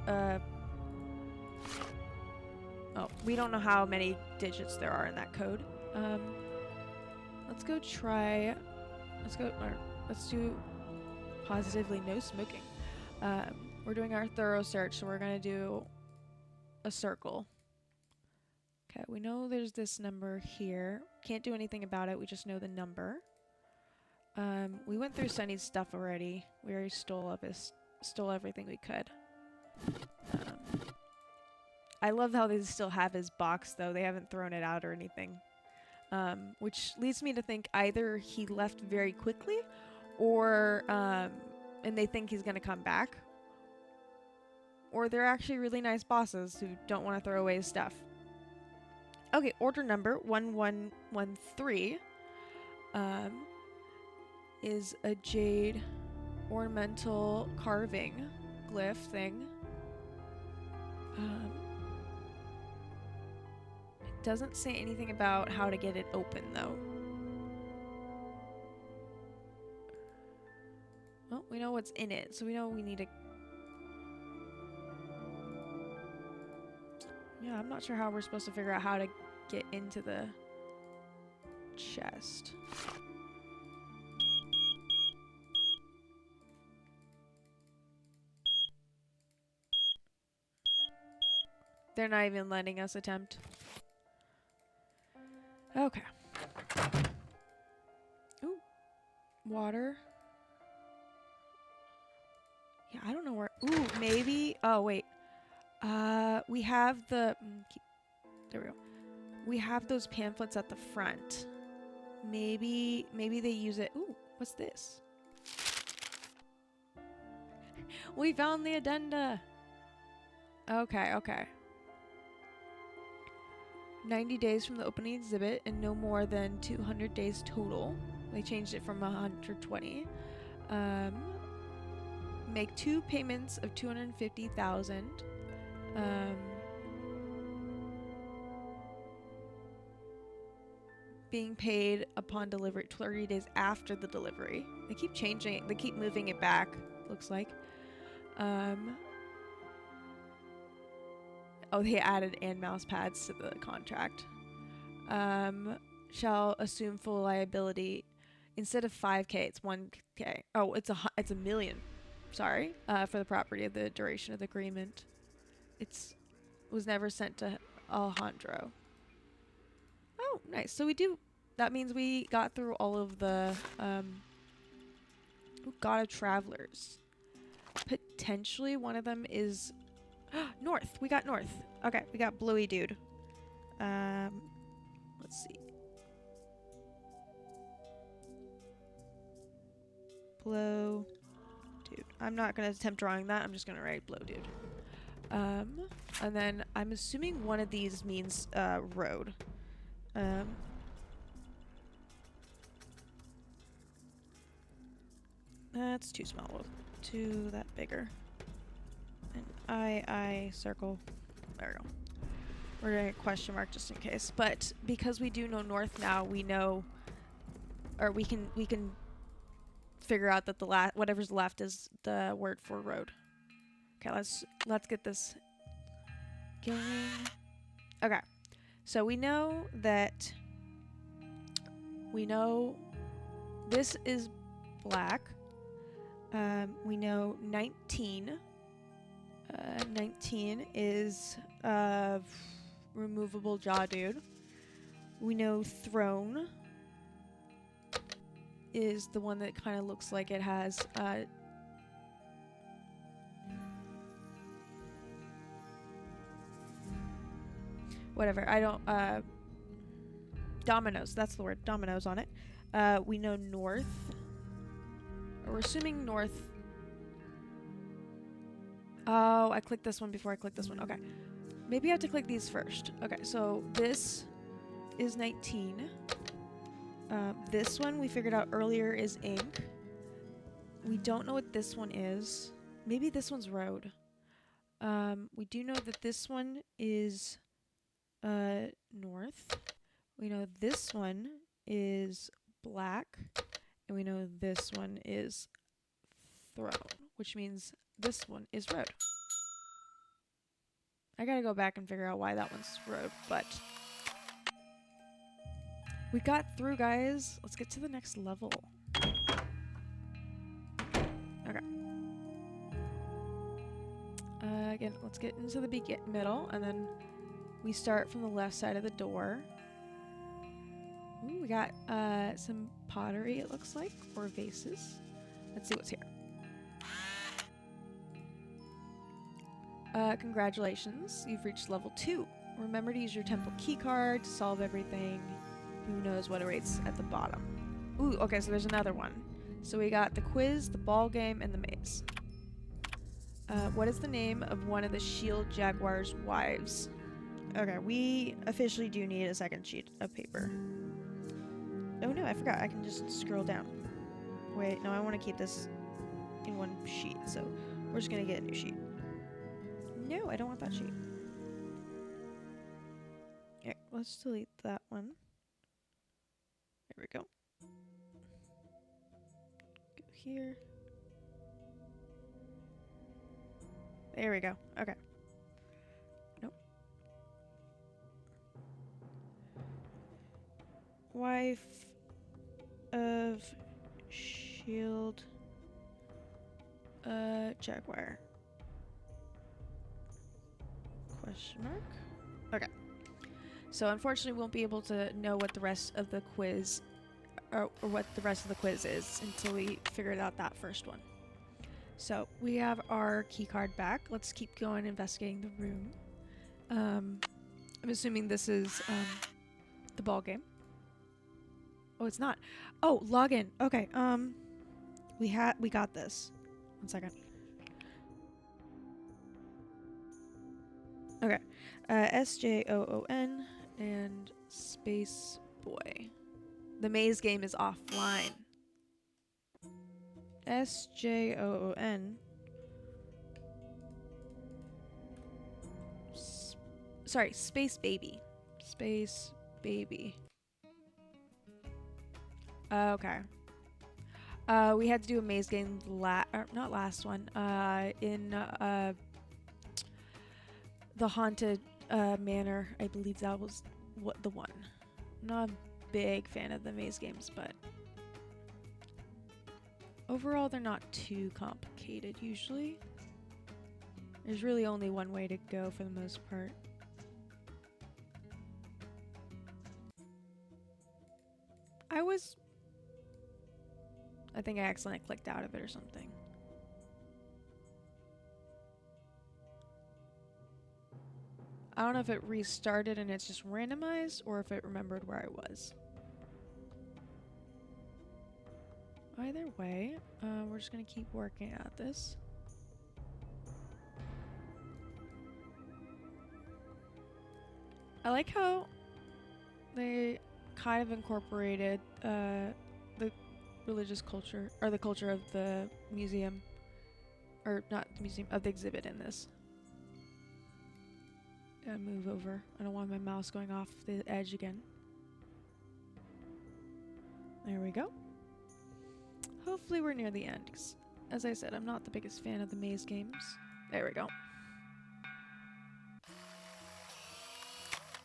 [SPEAKER 1] oh, we don't know how many digits there are in that code. Let's go try. Let's do positively no smoking. We're doing our thorough search, so we're gonna do a circle. Okay, we know there's this number here. Can't do anything about it. We just know the number. We went through Sunny's stuff already. We already stole everything we could. I love how they still have his box, though. They haven't thrown it out or anything. Which leads me to think either he left very quickly, or and they think he's gonna come back, or they're actually really nice bosses who don't want to throw away his stuff. Okay, order number 1113 is a jade ornamental carving glyph thing. It doesn't say anything about how to get it open, though. Well, we know what's in it, so we know we need to... Yeah, I'm not sure how we're supposed to figure out how to get into the chest. They're not even letting us attempt. Okay. Ooh. Water. Yeah, I don't know where. Ooh, maybe. Oh, wait. We have the. There we go. We have those pamphlets at the front. Maybe they use it. Ooh, what's this? We found the addenda. Okay, okay. 90 days from the opening exhibit and no more than 200 days total. They changed it from 120. Make 2 payments of 250,000. Being paid upon delivery 30 days after the delivery. They keep changing it. They keep moving it back, looks like. Oh, they added and mouse pads to the contract. Shall assume full liability. Instead of 5K, it's 1K. Oh, it's a million. Sorry. For the property of the duration of the agreement. Was never sent to Alejandro. Oh, nice. So that means we got through all of the, God of Travelers. Potentially one of them is, North. We got North. Okay, we got Bluey Dude. Let's see. Blow Dude. I'm not going to attempt drawing that. I'm just going to write Blow Dude. And then I'm assuming one of these means, road. That's too small. We'll do that bigger. And I circle. There we go. We're doing a question mark just in case. But because we do know north now, we know, or we can figure out that the whatever's left is the word for road. Okay, let's get this going. Okay, so we know this is black. We know 19. 19 is removable jaw dude. We know throne is the one that kind of looks like it has whatever. I don't dominoes, that's the word. Dominoes on it. We know north. We're assuming north. Oh, I clicked this one before I clicked this one. Okay. Maybe I have to click these first. Okay, so this is 19. This one we figured out earlier is ink. We don't know what this one is. Maybe this one's road. We do know that this one is north. We know this one is black. And we know this one is throne, which means this one is road. I gotta go back and figure out why that one's road, but we got through, guys. Let's get to the next level. Okay. Again, let's get into the middle, and then we start from the left side of the door. Ooh, we got some pottery, it looks like, or vases. Let's see what's here. Congratulations, you've reached level 2. Remember to use your temple keycard to solve everything. Who knows what awaits at the bottom. Ooh, okay, so there's another one. So we got the quiz, the ball game, and the maze. What is the name of one of the Shield Jaguar's wives? Okay, we officially do need a second sheet of paper. Oh no, I forgot. I can just scroll down. Wait, no, I want to keep this in one sheet, so we're just going to get a new sheet. No, I don't want that sheet. Okay, let's delete that one. There we go. Go here. There we go. Okay. Nope. Wife of Shield Jaguar. Question mark? Okay. So unfortunately, we won't be able to know what the rest of the quiz, or what the rest of the quiz is until we figured out that first one. So we have our key card back. Let's keep going investigating the room. I'm assuming this is the ball game. Oh, it's not. Oh, login. Okay. We got this. 1 second. Okay. SJOON and Space Boy. The maze game is offline. SJOON. Sorry, Space Baby. Space Baby. Okay. We had to do a maze game not last one. In the haunted manor. I believe that was the one. I'm not a big fan of the maze games, but overall they're not too complicated usually. There's really only one way to go for the most part. I think I accidentally clicked out of it or something. I don't know if it restarted and it's just randomized or if it remembered where I was. Either way, we're just gonna keep working at this. I like how they kind of incorporated the religious culture, or the culture of the museum, or not the museum, of the exhibit in this. Gotta move over. I don't want my mouse going off the edge again. There we go. Hopefully we're near the end, 'cause as I said, I'm not the biggest fan of the maze games. There we go.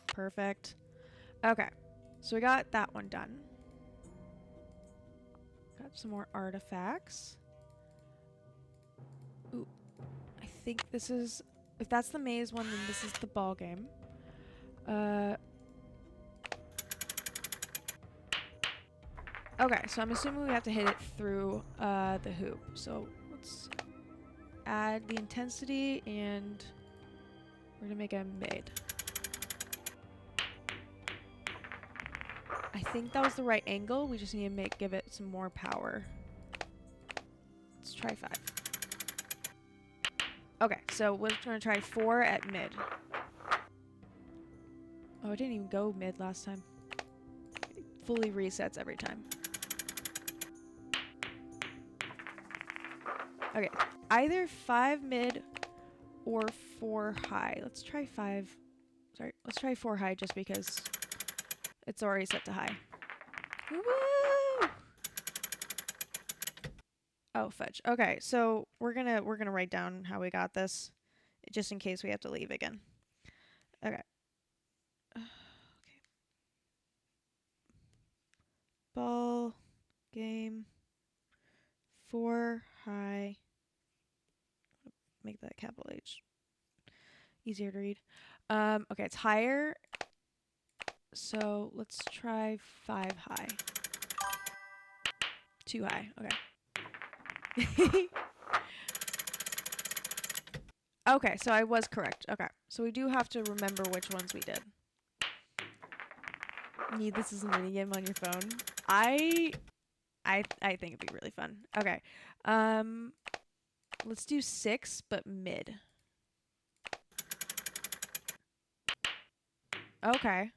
[SPEAKER 1] Perfect. Okay, so we got that one done. Got some more artifacts. Ooh, I think this is, if that's the maze one, then this is the ball game. Okay, so I'm assuming we have to hit it through the hoop. So let's add the intensity, and we're gonna make a mid. I think that was the right angle. We just need to give it some more power. Let's try 5. Okay, so we're gonna try 4 at mid. Oh, I didn't even go mid last time. It fully resets every time. Okay, either 5 mid or 4 high. Let's try 5. Sorry, let's try 4 high just because it's already set to high. Woo! Oh, fudge. Okay, so we're gonna write down how we got this, just in case we have to leave again. Okay. Okay. Ball game 4 high. Make that capital H. Easier to read. Okay, it's higher. So let's try 5 high. 2 high. Okay. Okay, so I was correct. Okay, so we do have to remember which ones we did. This is a minigame on your phone. I think it'd be really fun. Okay. Let's do 6, but mid. Okay.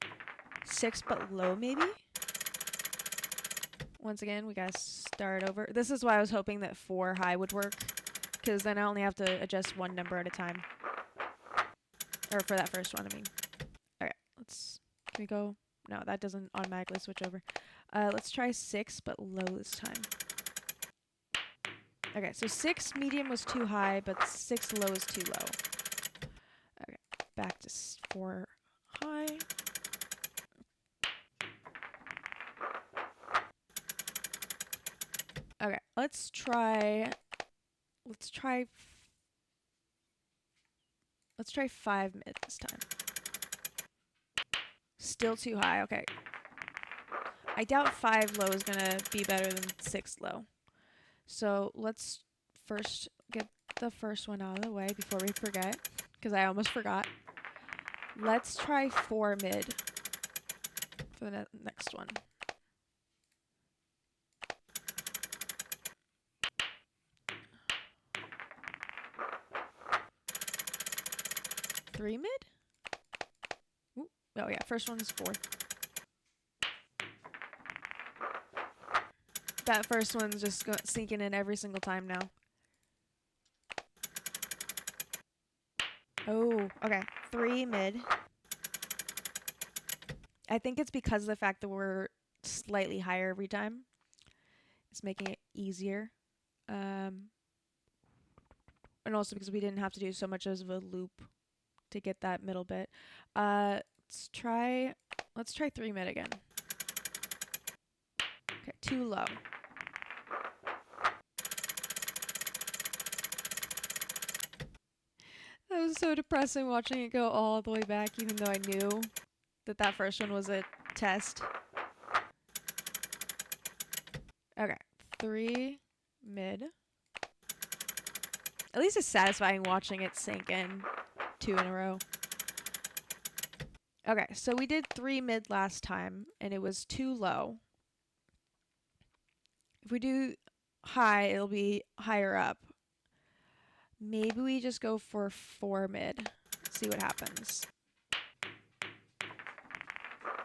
[SPEAKER 1] 6, but low, maybe? Once again, we gotta start over. This is why I was hoping that 4 high would work, because then I only have to adjust 1 number at a time. Or for that first one, I mean. Okay, can we go? No, that doesn't automatically switch over. Let's try 6, but low this time. Okay, so 6 medium was too high, but 6 low is too low. Okay, back to 4 high. Okay, let's try Let's try 5 mid this time. Still too high. Okay. I doubt 5 low is gonna be better than 6 low. So let's first get the first one out of the way before we forget, because I almost forgot. Let's try 4 mid for the next one. Three mid? Ooh. Oh yeah, first one is 4. That first one's just sinking in every single time now. Oh, okay. 3 mid. I think it's because of the fact that we're slightly higher every time. It's making it easier. And also because we didn't have to do so much of a loop to get that middle bit. Let's try 3 mid again. Okay, too low. That was so depressing watching it go all the way back, even though I knew that that first one was a test. Okay, 3 mid. At least it's satisfying watching it sink in 2 in a row. Okay, so we did 3 mid last time, and it was too low. If we do high, it'll be higher up. Maybe we just go for 4 mid. See what happens.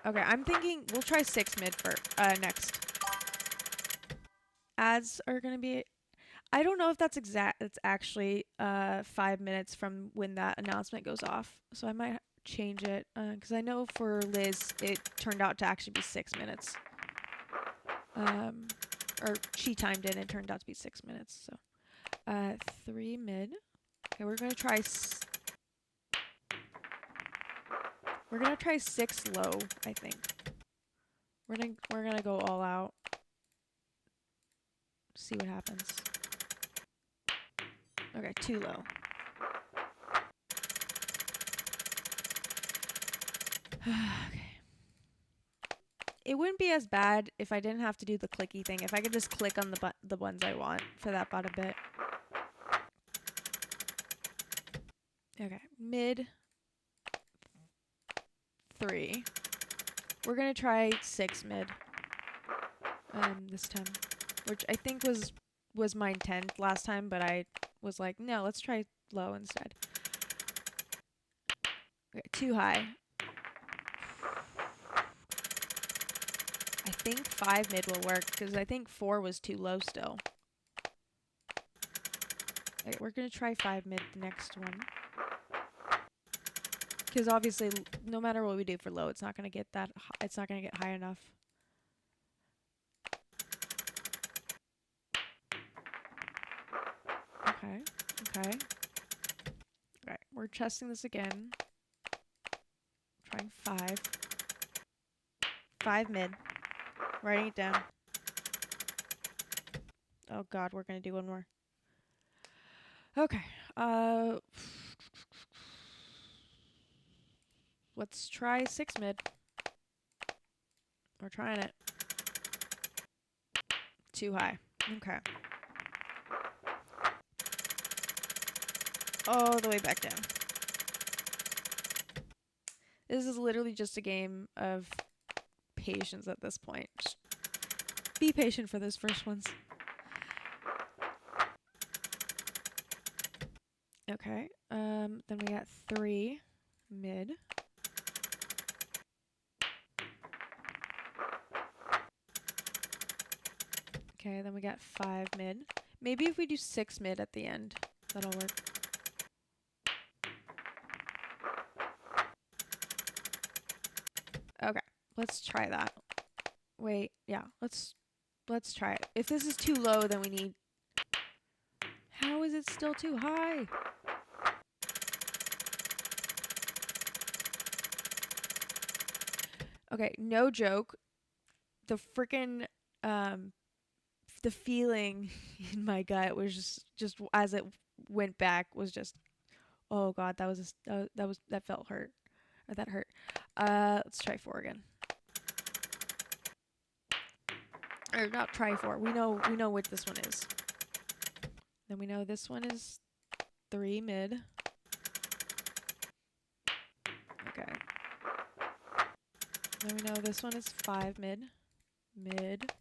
[SPEAKER 1] Okay, I'm thinking we'll try 6 mid for next. Ads are gonna be. I don't know if that's exact. It's actually 5 minutes from when that announcement goes off. So I might change it because I know for Liz it turned out to actually be 6 minutes. Or she timed it and it turned out to be 6 minutes. So 3 mid. Okay, we're gonna try. We're gonna try 6 low. I think we're gonna go all out. See what happens. Okay, too low. Okay. It wouldn't be as bad if I didn't have to do the clicky thing. If I could just click on the ones I want for that bottom bit. Okay, mid 3. We're gonna try 6 mid. This time, which I think was my intent last time, but I was like, no, let's try low instead. Okay, too high. I think 5 mid will work because I think 4 was too low still. Okay, we're gonna try 5 mid the next one. Because obviously, no matter what we do for low, it's not gonna get that. It's not gonna get high enough. Okay. Okay. Alright, we're testing this again. Trying 5. 5 mid. Writing it down. Oh god, we're gonna do one more. Okay. Let's try 6 mid. We're trying it. Too high. Okay. All the way back down. This is literally just a game of patience at this point. Just be patient for those first ones. Okay. Then we got 3 mid. Okay, then we got 5 mid. Maybe if we do 6 mid at the end, that'll work. Okay, let's try that. Wait, yeah, let's try it. If this is too low, then we need... How is it still too high? Okay, no joke. The freaking the feeling in my gut was just as it went back was just, Oh god, that felt hurt. Or that hurt. Let's try 4 again. Or not try 4. We know what this one is. Then we know this one is 3 mid. Okay. Then we know this one is 5 mid. Mid.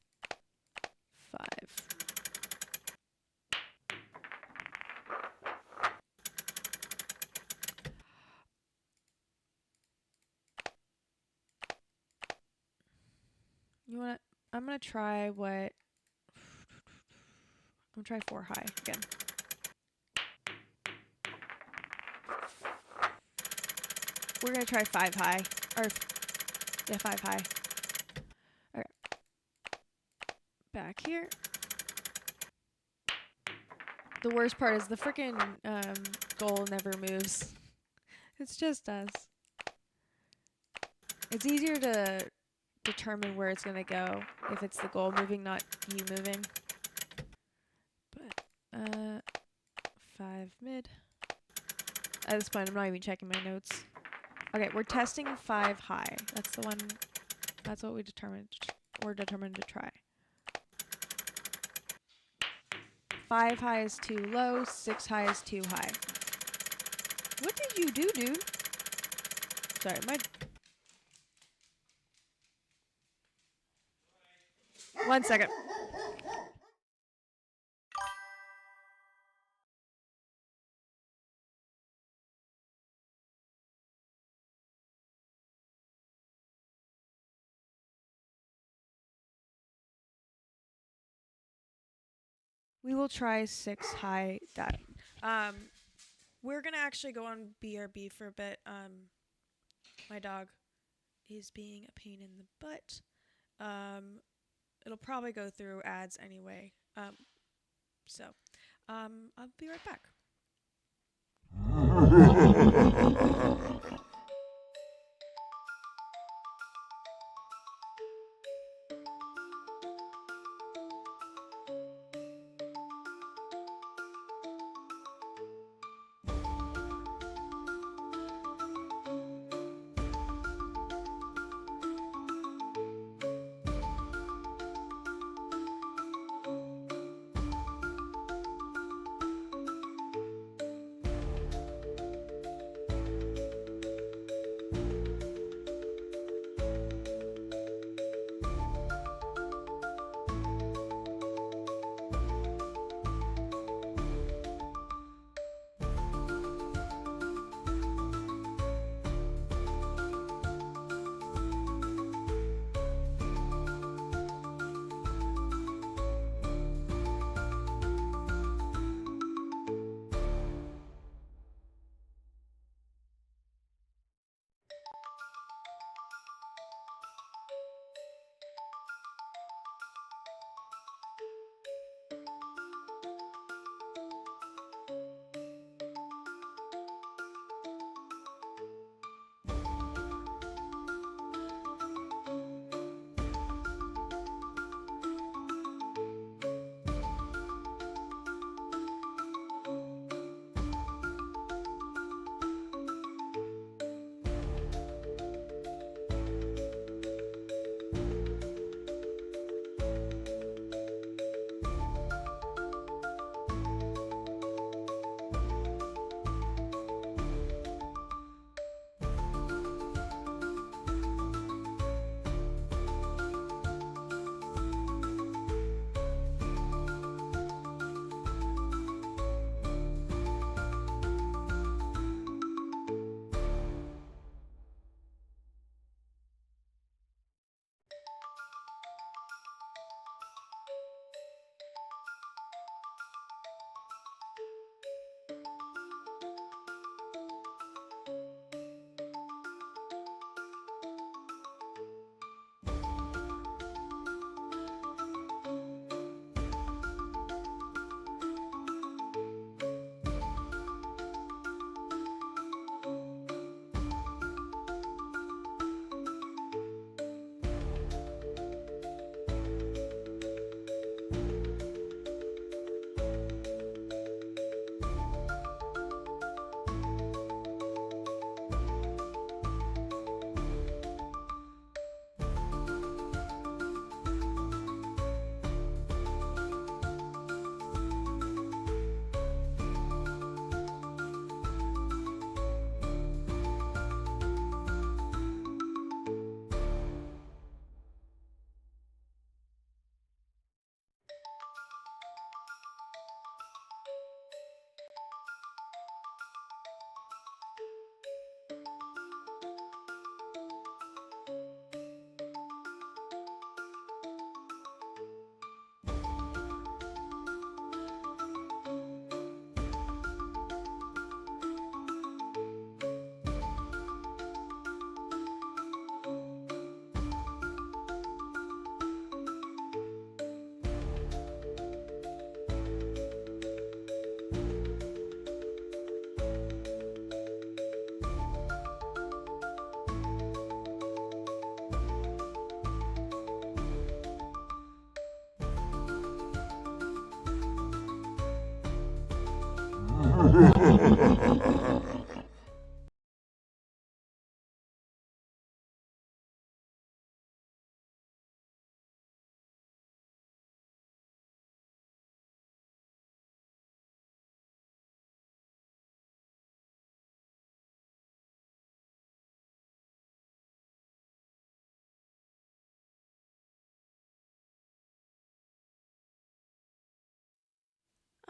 [SPEAKER 1] 5. You want to... I'm going to try what... I'm going to try 4 high again. We're going to try 5 high. Or... Yeah, 5 high. Okay. Back here. The worst part is the freaking goal never moves. It's just us. It's easier to determine where it's gonna go if it's the goal moving, not you moving. But 5 mid. At this point, I'm not even checking my notes. Okay, we're testing 5 high. That's the one. That's what we're determined to try. 5 high is too low. 6 high is too high. What did you do, dude? Sorry, my... One second. We will try 6 high that. We're gonna actually go on BRB for a bit. My dog is being a pain in the butt. It'll probably go through ads anyway. So I'll be right back.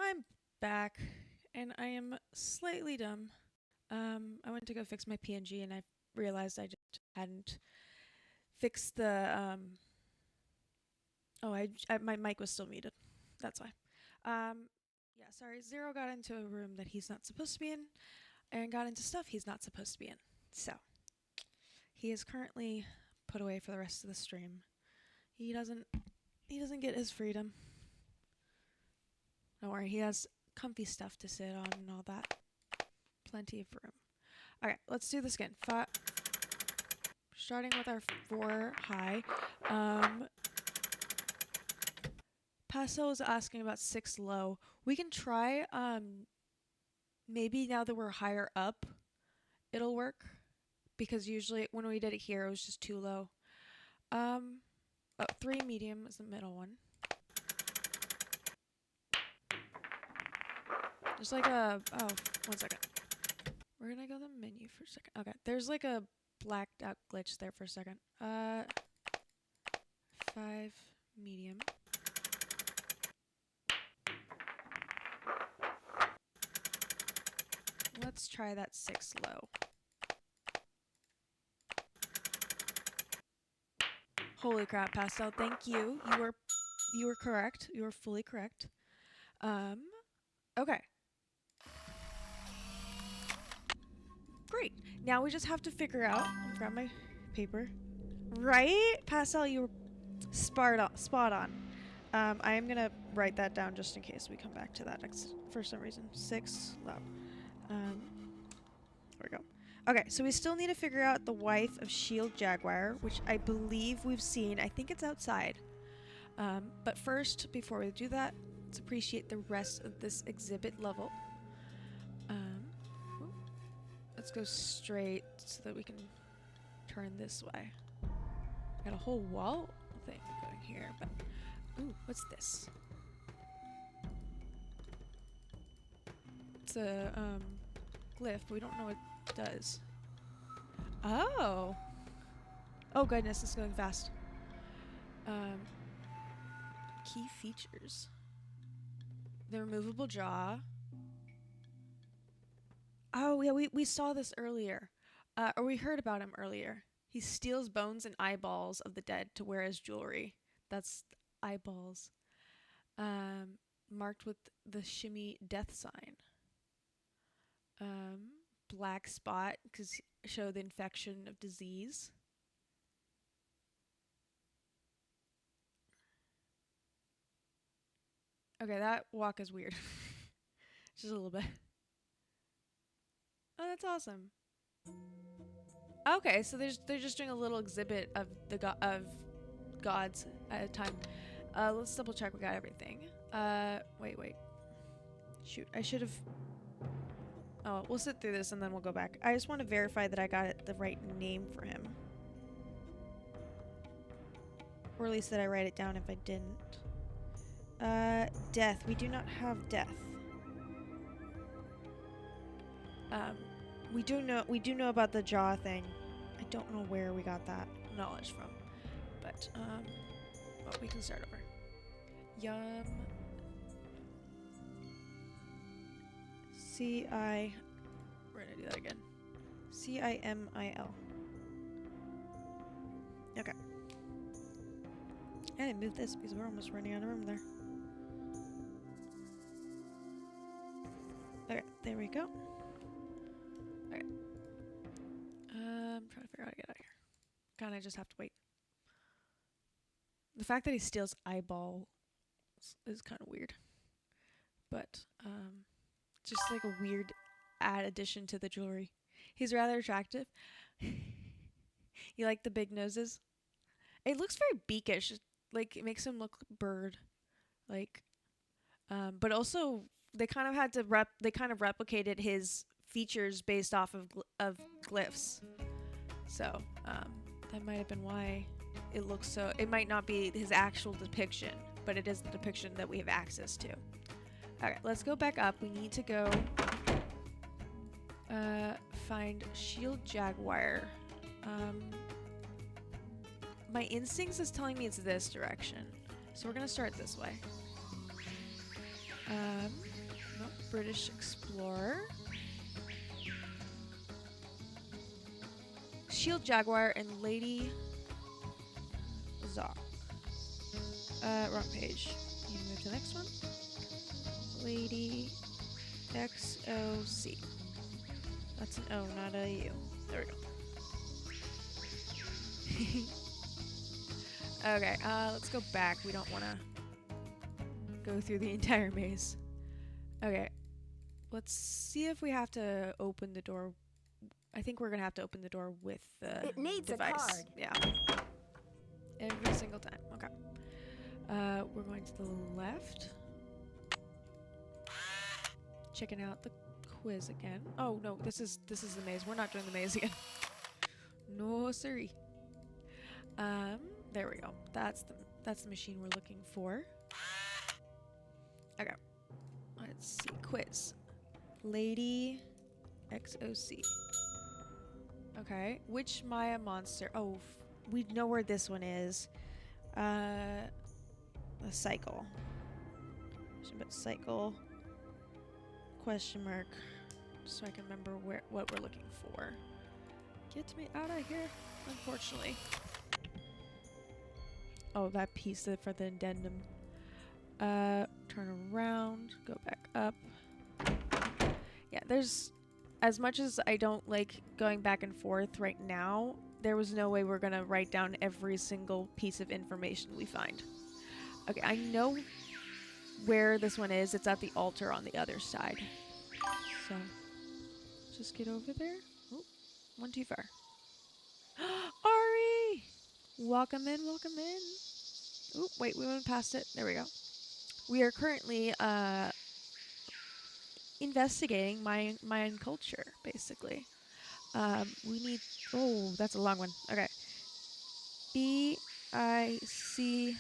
[SPEAKER 1] I'm back, and I am slightly dumb. I went to go fix my PNG, and I realized I just hadn't fixed the Oh, my mic was still muted. That's why. Yeah, sorry. Zero got into a room that he's not supposed to be in, and got into stuff he's not supposed to be in. So he is currently put away for the rest of the stream. He doesn't get his freedom. Don't worry, he has comfy stuff to sit on and all that. Plenty of room. Okay, let's do this again. Starting with our 4 high. Paso is asking about 6 low. We can try, maybe now that we're higher up, it'll work. Because usually when we did it here, it was just too low. 3 medium is the middle one. There's like a, oh, 1 second. Where did I go the menu for a second? Okay, there's like a blacked out glitch there for a second. 5 medium. Let's try that 6 low. Holy crap, Pastel, thank you. You were correct. You were fully correct. Okay. Great. Now we just have to figure out, I'll grab my paper. Right? Pastel, you were spot on. I am gonna write that down just in case we come back to that for some reason. 6 low. There we go. Okay, so we still need to figure out the wife of Shield Jaguar, which I believe we've seen. I think it's outside. But first, before we do that, let's appreciate the rest of this exhibit level. Let's go straight so that we can turn this way. Got a whole wall thing going here, but ooh, what's this? It's a glyph, but we don't know what it does. Oh! Oh goodness, it's going fast. Key features. The removable jaw. Oh yeah, we saw this earlier. Or we heard about him earlier. He steals bones and eyeballs of the dead to wear as jewelry. That's eyeballs. Marked with the shimmy death sign. Black spot, because show the infection of disease. Okay, that walk is weird. Just a little bit. Oh, that's awesome. Okay, so they're just doing a little exhibit of the gods at a time. Let's double check we got everything. Wait. Shoot, I should have. Oh, we'll sit through this and then we'll go back. I just want to verify that I got the right name for him. Or at least that I write it down if I didn't. Death. We do not have death. We do know about the jaw thing. I don't know where we got that knowledge from. But, well, we can start over. Yum. We're gonna do that again. C-I-M-I-L. Okay. I didn't move this because we're almost running out of room there. Okay, there we go. Okay. I'm trying to figure out how to get out of here. Kinda just have to wait. The fact that he steals eyeballs is kind of weird. But, just like a weird addition to the jewelry. He's rather attractive. You like the big noses? It looks very beakish. Like, it makes him look bird. Like, but also they kind of had to replicated his features based off of glyphs. So that might have been why it looks so. It might not be his actual depiction, but it is the depiction that we have access to. Okay, let's go back up. We need to go find Shield Jaguar. My instincts is telling me it's this direction, so we're gonna start this way. No, British Explorer. Shield Jaguar and Lady Zoc. Wrong page. You move to the next one. Lady XOC. That's an O, not a U. There we go. Okay, let's go back. We don't want to go through the entire maze. Okay, let's see if we have to open the door. I think we're gonna have to open the door with the
[SPEAKER 2] It needs
[SPEAKER 1] device.
[SPEAKER 2] a card.
[SPEAKER 1] Yeah. Every single time. Okay. We're going to the left. Checking out the quiz again. Oh no, this is the maze. We're not doing the maze again. No siree. There we go. That's the machine we're looking for. Okay. Let's see. Quiz. Lady XOC. Okay. Which Maya monster? Oh, we know where this one is. A cycle. But cycle. Question mark. So I can remember what we're looking for. Get me out of here, unfortunately. Oh, that piece for the addendum. Turn around, go back up. Yeah, there's, as much as I don't like going back and forth right now, there was no way we're gonna write down every single piece of information we find. Okay, I know where this one is. It's at the altar on the other side. So, just get over there. Oh, one too far. Ari! Welcome in, welcome in. Oh, wait, we went past it. There we go. We are currently investigating Mayan culture, basically. We need... Oh, that's a long one. Okay. BICEPHALIC.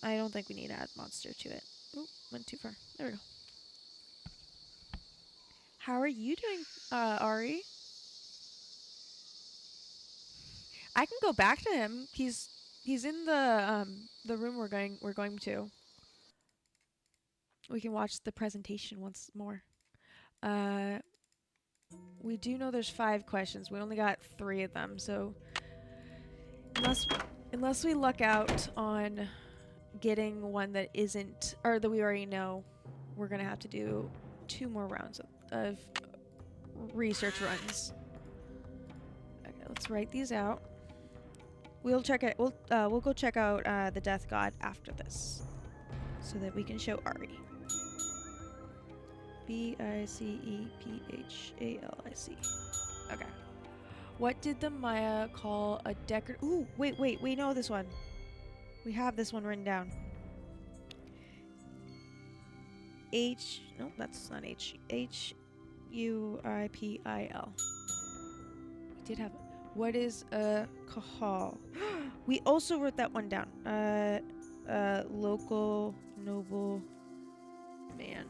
[SPEAKER 1] I don't think we need to add monster to it. Oh, went too far. There we go. How are you doing, Ari? I can go back to him. He's in the room we're going to. We can watch the presentation once more. We do know there's 5 questions. We only got 3 of them, so unless we luck out on getting one that isn't, or that we already know, we're gonna have to do 2 more rounds of research runs. Okay, let's write these out. We'll check it. We'll go check out the Death God after this, so that we can show Ari. BICEPHALIC. Okay. What did the Maya call a decorative? Ooh, wait, we know this one. We have this one written down. No, that's not H. HUIPIL. We did have. What is a kahal? We also wrote that one down. Local noble man.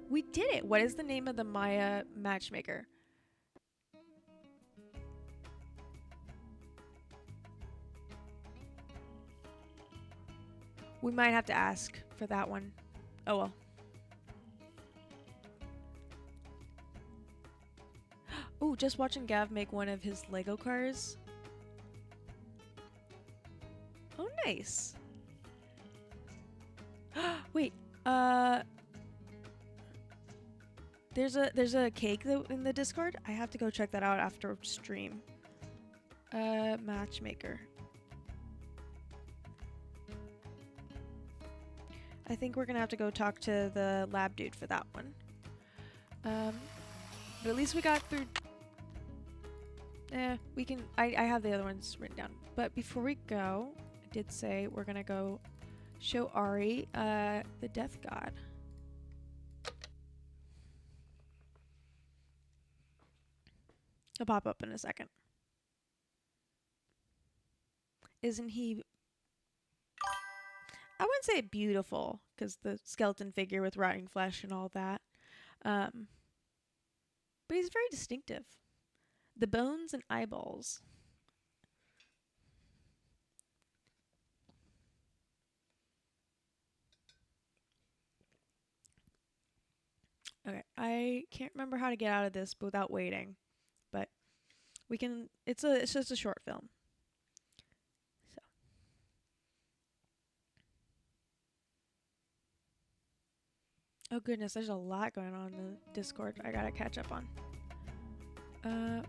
[SPEAKER 1] We did it. What is the name of the Maya matchmaker? We might have to ask for that one. Oh well. Oh, just watching Gav make one of his Lego cars. Oh, nice. Wait, there's a cake in the Discord. I have to go check that out after stream. Matchmaker. I think we're gonna have to go talk to the lab dude for that one. But at least we got through We can. I have the other ones written down. But before we go, I did say we're gonna go show Ari, the Death God. He'll pop up in a second. Isn't he? I wouldn't say beautiful, because the skeleton figure with rotting flesh and all that. But he's very distinctive. The bones and eyeballs. Okay, I can't remember how to get out of this without waiting, but we can. It's just a short film. So. Oh goodness, there's a lot going on in the Discord. I gotta catch up on.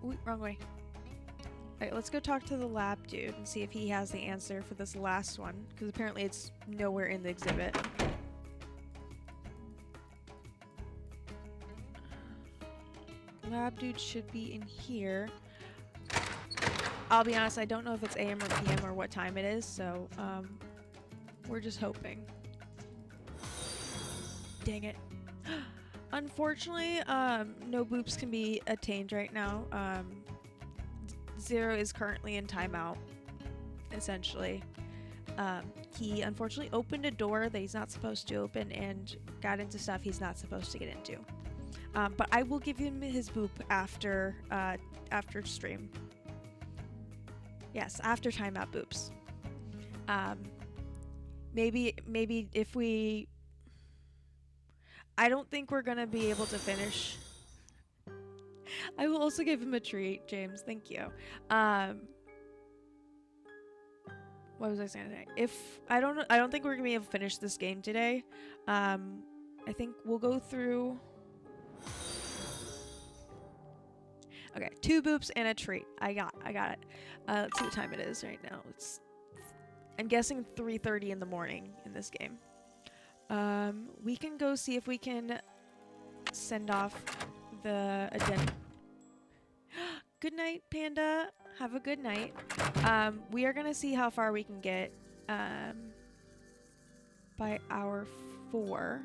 [SPEAKER 1] Ooh, wrong way. Alright, let's go talk to the lab dude and see if he has the answer for this last one, because apparently it's nowhere in the exhibit. Lab dude should be in here. I'll be honest, I don't know if it's AM or PM or what time it is, so we're just hoping. Dang it. Unfortunately, no boops can be attained right now. Zero is currently in timeout, essentially. He unfortunately opened a door that he's not supposed to open and got into stuff he's not supposed to get into. But I will give him his boop after stream. Yes, after timeout boops. Maybe if we... I don't think we're gonna be able to finish. I will also give him a treat, James. Thank you. What was I saying today? I don't think we're gonna be able to finish this game today. I think we'll go through. Okay, 2 boops and a treat. I got it. Let's see what time it is right now. I'm guessing 3:30 in the morning in this game. We can go see if we can send off the addendum. Good night, Panda. Have a good night. We are gonna see how far we can get by hour 4.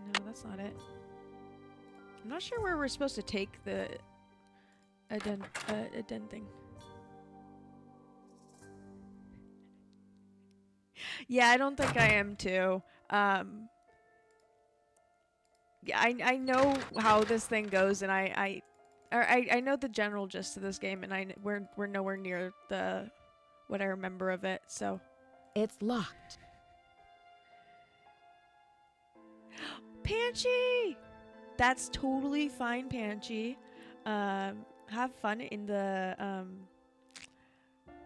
[SPEAKER 1] No, that's not it. I'm not sure where we're supposed to take the addend thing. Yeah, I don't think I am too. Yeah, I know how this thing goes, and I know the general gist of this game, and we're nowhere near the what I remember of it. So
[SPEAKER 2] it's locked.
[SPEAKER 1] Panchi! That's totally fine, Panchi. Have fun in the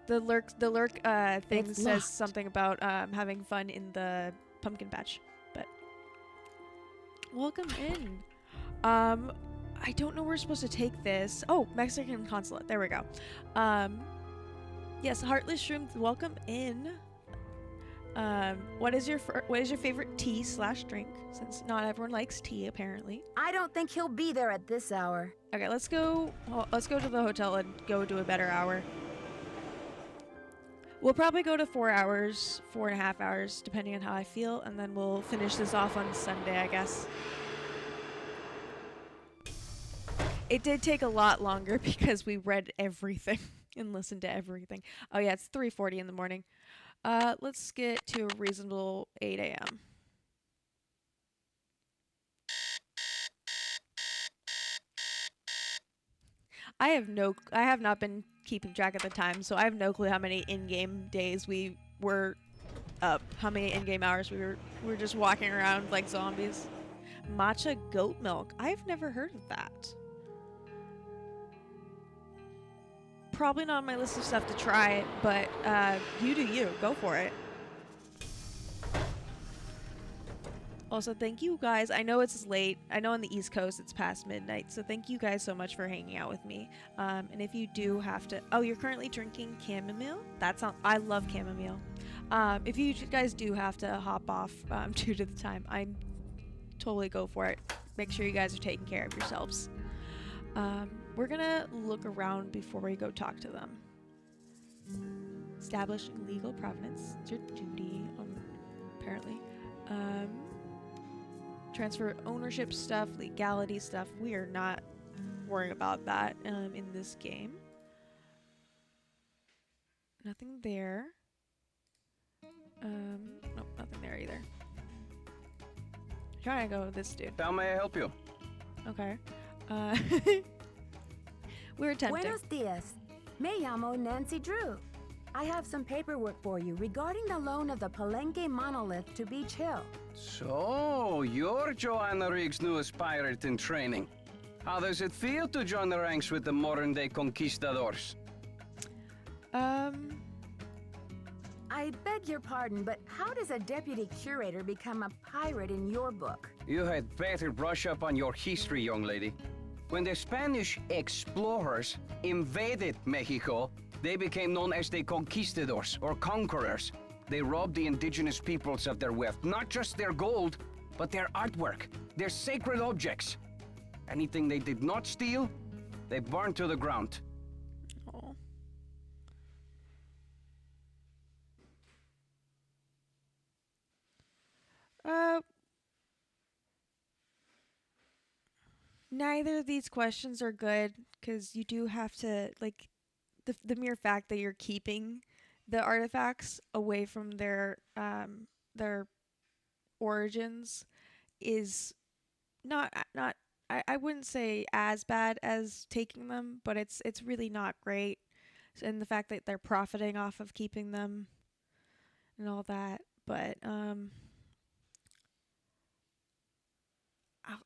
[SPEAKER 1] lurk thing
[SPEAKER 2] It's
[SPEAKER 1] says
[SPEAKER 2] locked.
[SPEAKER 1] something about having fun in the pumpkin patch, but welcome in. I don't know where we're supposed to take this. Oh, Mexican consulate. There we go. Yes, Heartless Shroom, welcome in. What is your favorite tea/drink? Since not everyone likes tea, apparently.
[SPEAKER 2] I don't think he'll be there at this hour.
[SPEAKER 1] Okay, let's go. Let's go to the hotel and go to a better hour. We'll probably go to 4 hours, 4.5 hours, depending on how I feel, and then we'll finish this off on Sunday, I guess. It did take a lot longer because we read everything and listened to everything. Oh yeah, it's 3:40 in the morning. Let's get to a reasonable 8 a.m. I have not been keeping track of the time, so I have no clue how many in-game days we were up, how many in-game hours we were just walking around like zombies. Matcha goat milk. I've never heard of that. Probably not on my list of stuff to try, but you do you. Go for it. Also, thank you guys. I know it's late. I know on the East Coast it's past midnight, so thank you guys so much for hanging out with me. And if you do have to... Oh, you're currently drinking chamomile? That sounds... I love chamomile. If you guys do have to hop off due to the time, I'm totally go for it. Make sure you guys are taking care of yourselves. We're gonna look around before we go talk to them. Establishing legal provenance. It's your duty, apparently. Transfer ownership stuff, legality stuff. We are not worrying about that in this game. Nothing there. Nope, nothing there either. I'm trying to go with this dude.
[SPEAKER 13] How may I help you?
[SPEAKER 1] Okay. We're attempting.
[SPEAKER 2] Buenos dias. Me llamo Nancy Drew. I have some paperwork for you regarding the loan of the Palenque monolith to Beach Hill.
[SPEAKER 13] So, you're Joanna Riggs' newest pirate in training. How does it feel to join the ranks with the modern-day conquistadors?
[SPEAKER 2] I beg your pardon, but how does a deputy curator become a pirate in your book?
[SPEAKER 13] You had better brush up on your history, young lady. When the Spanish explorers invaded Mexico, they became known as the conquistadors, or conquerors. They robbed the indigenous peoples of their wealth, not just their gold, but their artwork, their sacred objects. Anything they did not steal, they burned to the ground.
[SPEAKER 1] Oh. Neither of these questions are good, because you do have to, like, the mere fact that you're keeping the artifacts away from their origins is not I wouldn't say as bad as taking them, but it's really not great. And the fact that they're profiting off of keeping them and all that, but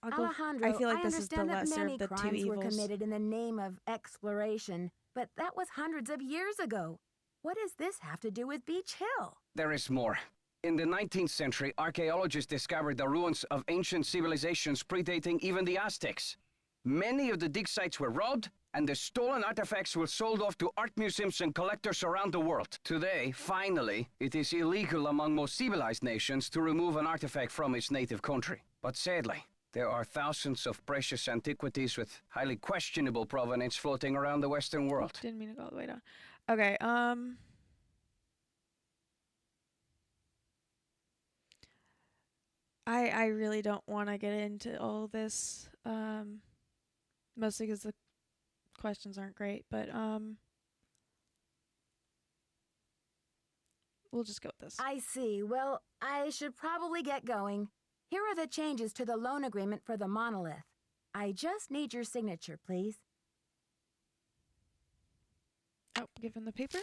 [SPEAKER 2] Alejandro,
[SPEAKER 1] I feel like this is the
[SPEAKER 2] understand that
[SPEAKER 1] lesser
[SPEAKER 2] many
[SPEAKER 1] of the two
[SPEAKER 2] crimes were
[SPEAKER 1] evils.
[SPEAKER 2] committed in the name of exploration, but that was hundreds of years ago. What does this have to do with Beach Hill?
[SPEAKER 13] There is more. In the 19th century, archaeologists discovered the ruins of ancient civilizations predating even the Aztecs. Many of the dig sites were robbed, and the stolen artifacts were sold off to art museums and collectors around the world. Today, finally, it is illegal among most civilized nations to remove an artifact from its native country. But sadly, there are thousands of precious antiquities with highly questionable provenance floating around the Western world.
[SPEAKER 1] Didn't mean to go all the way down. Okay, I really don't want to get into all this, mostly because the questions aren't great, but we'll just go with this.
[SPEAKER 2] I see. Well, I should probably get going. Here are the changes to the loan agreement for the monolith. I just need your signature, please.
[SPEAKER 1] Oh, give him the paper.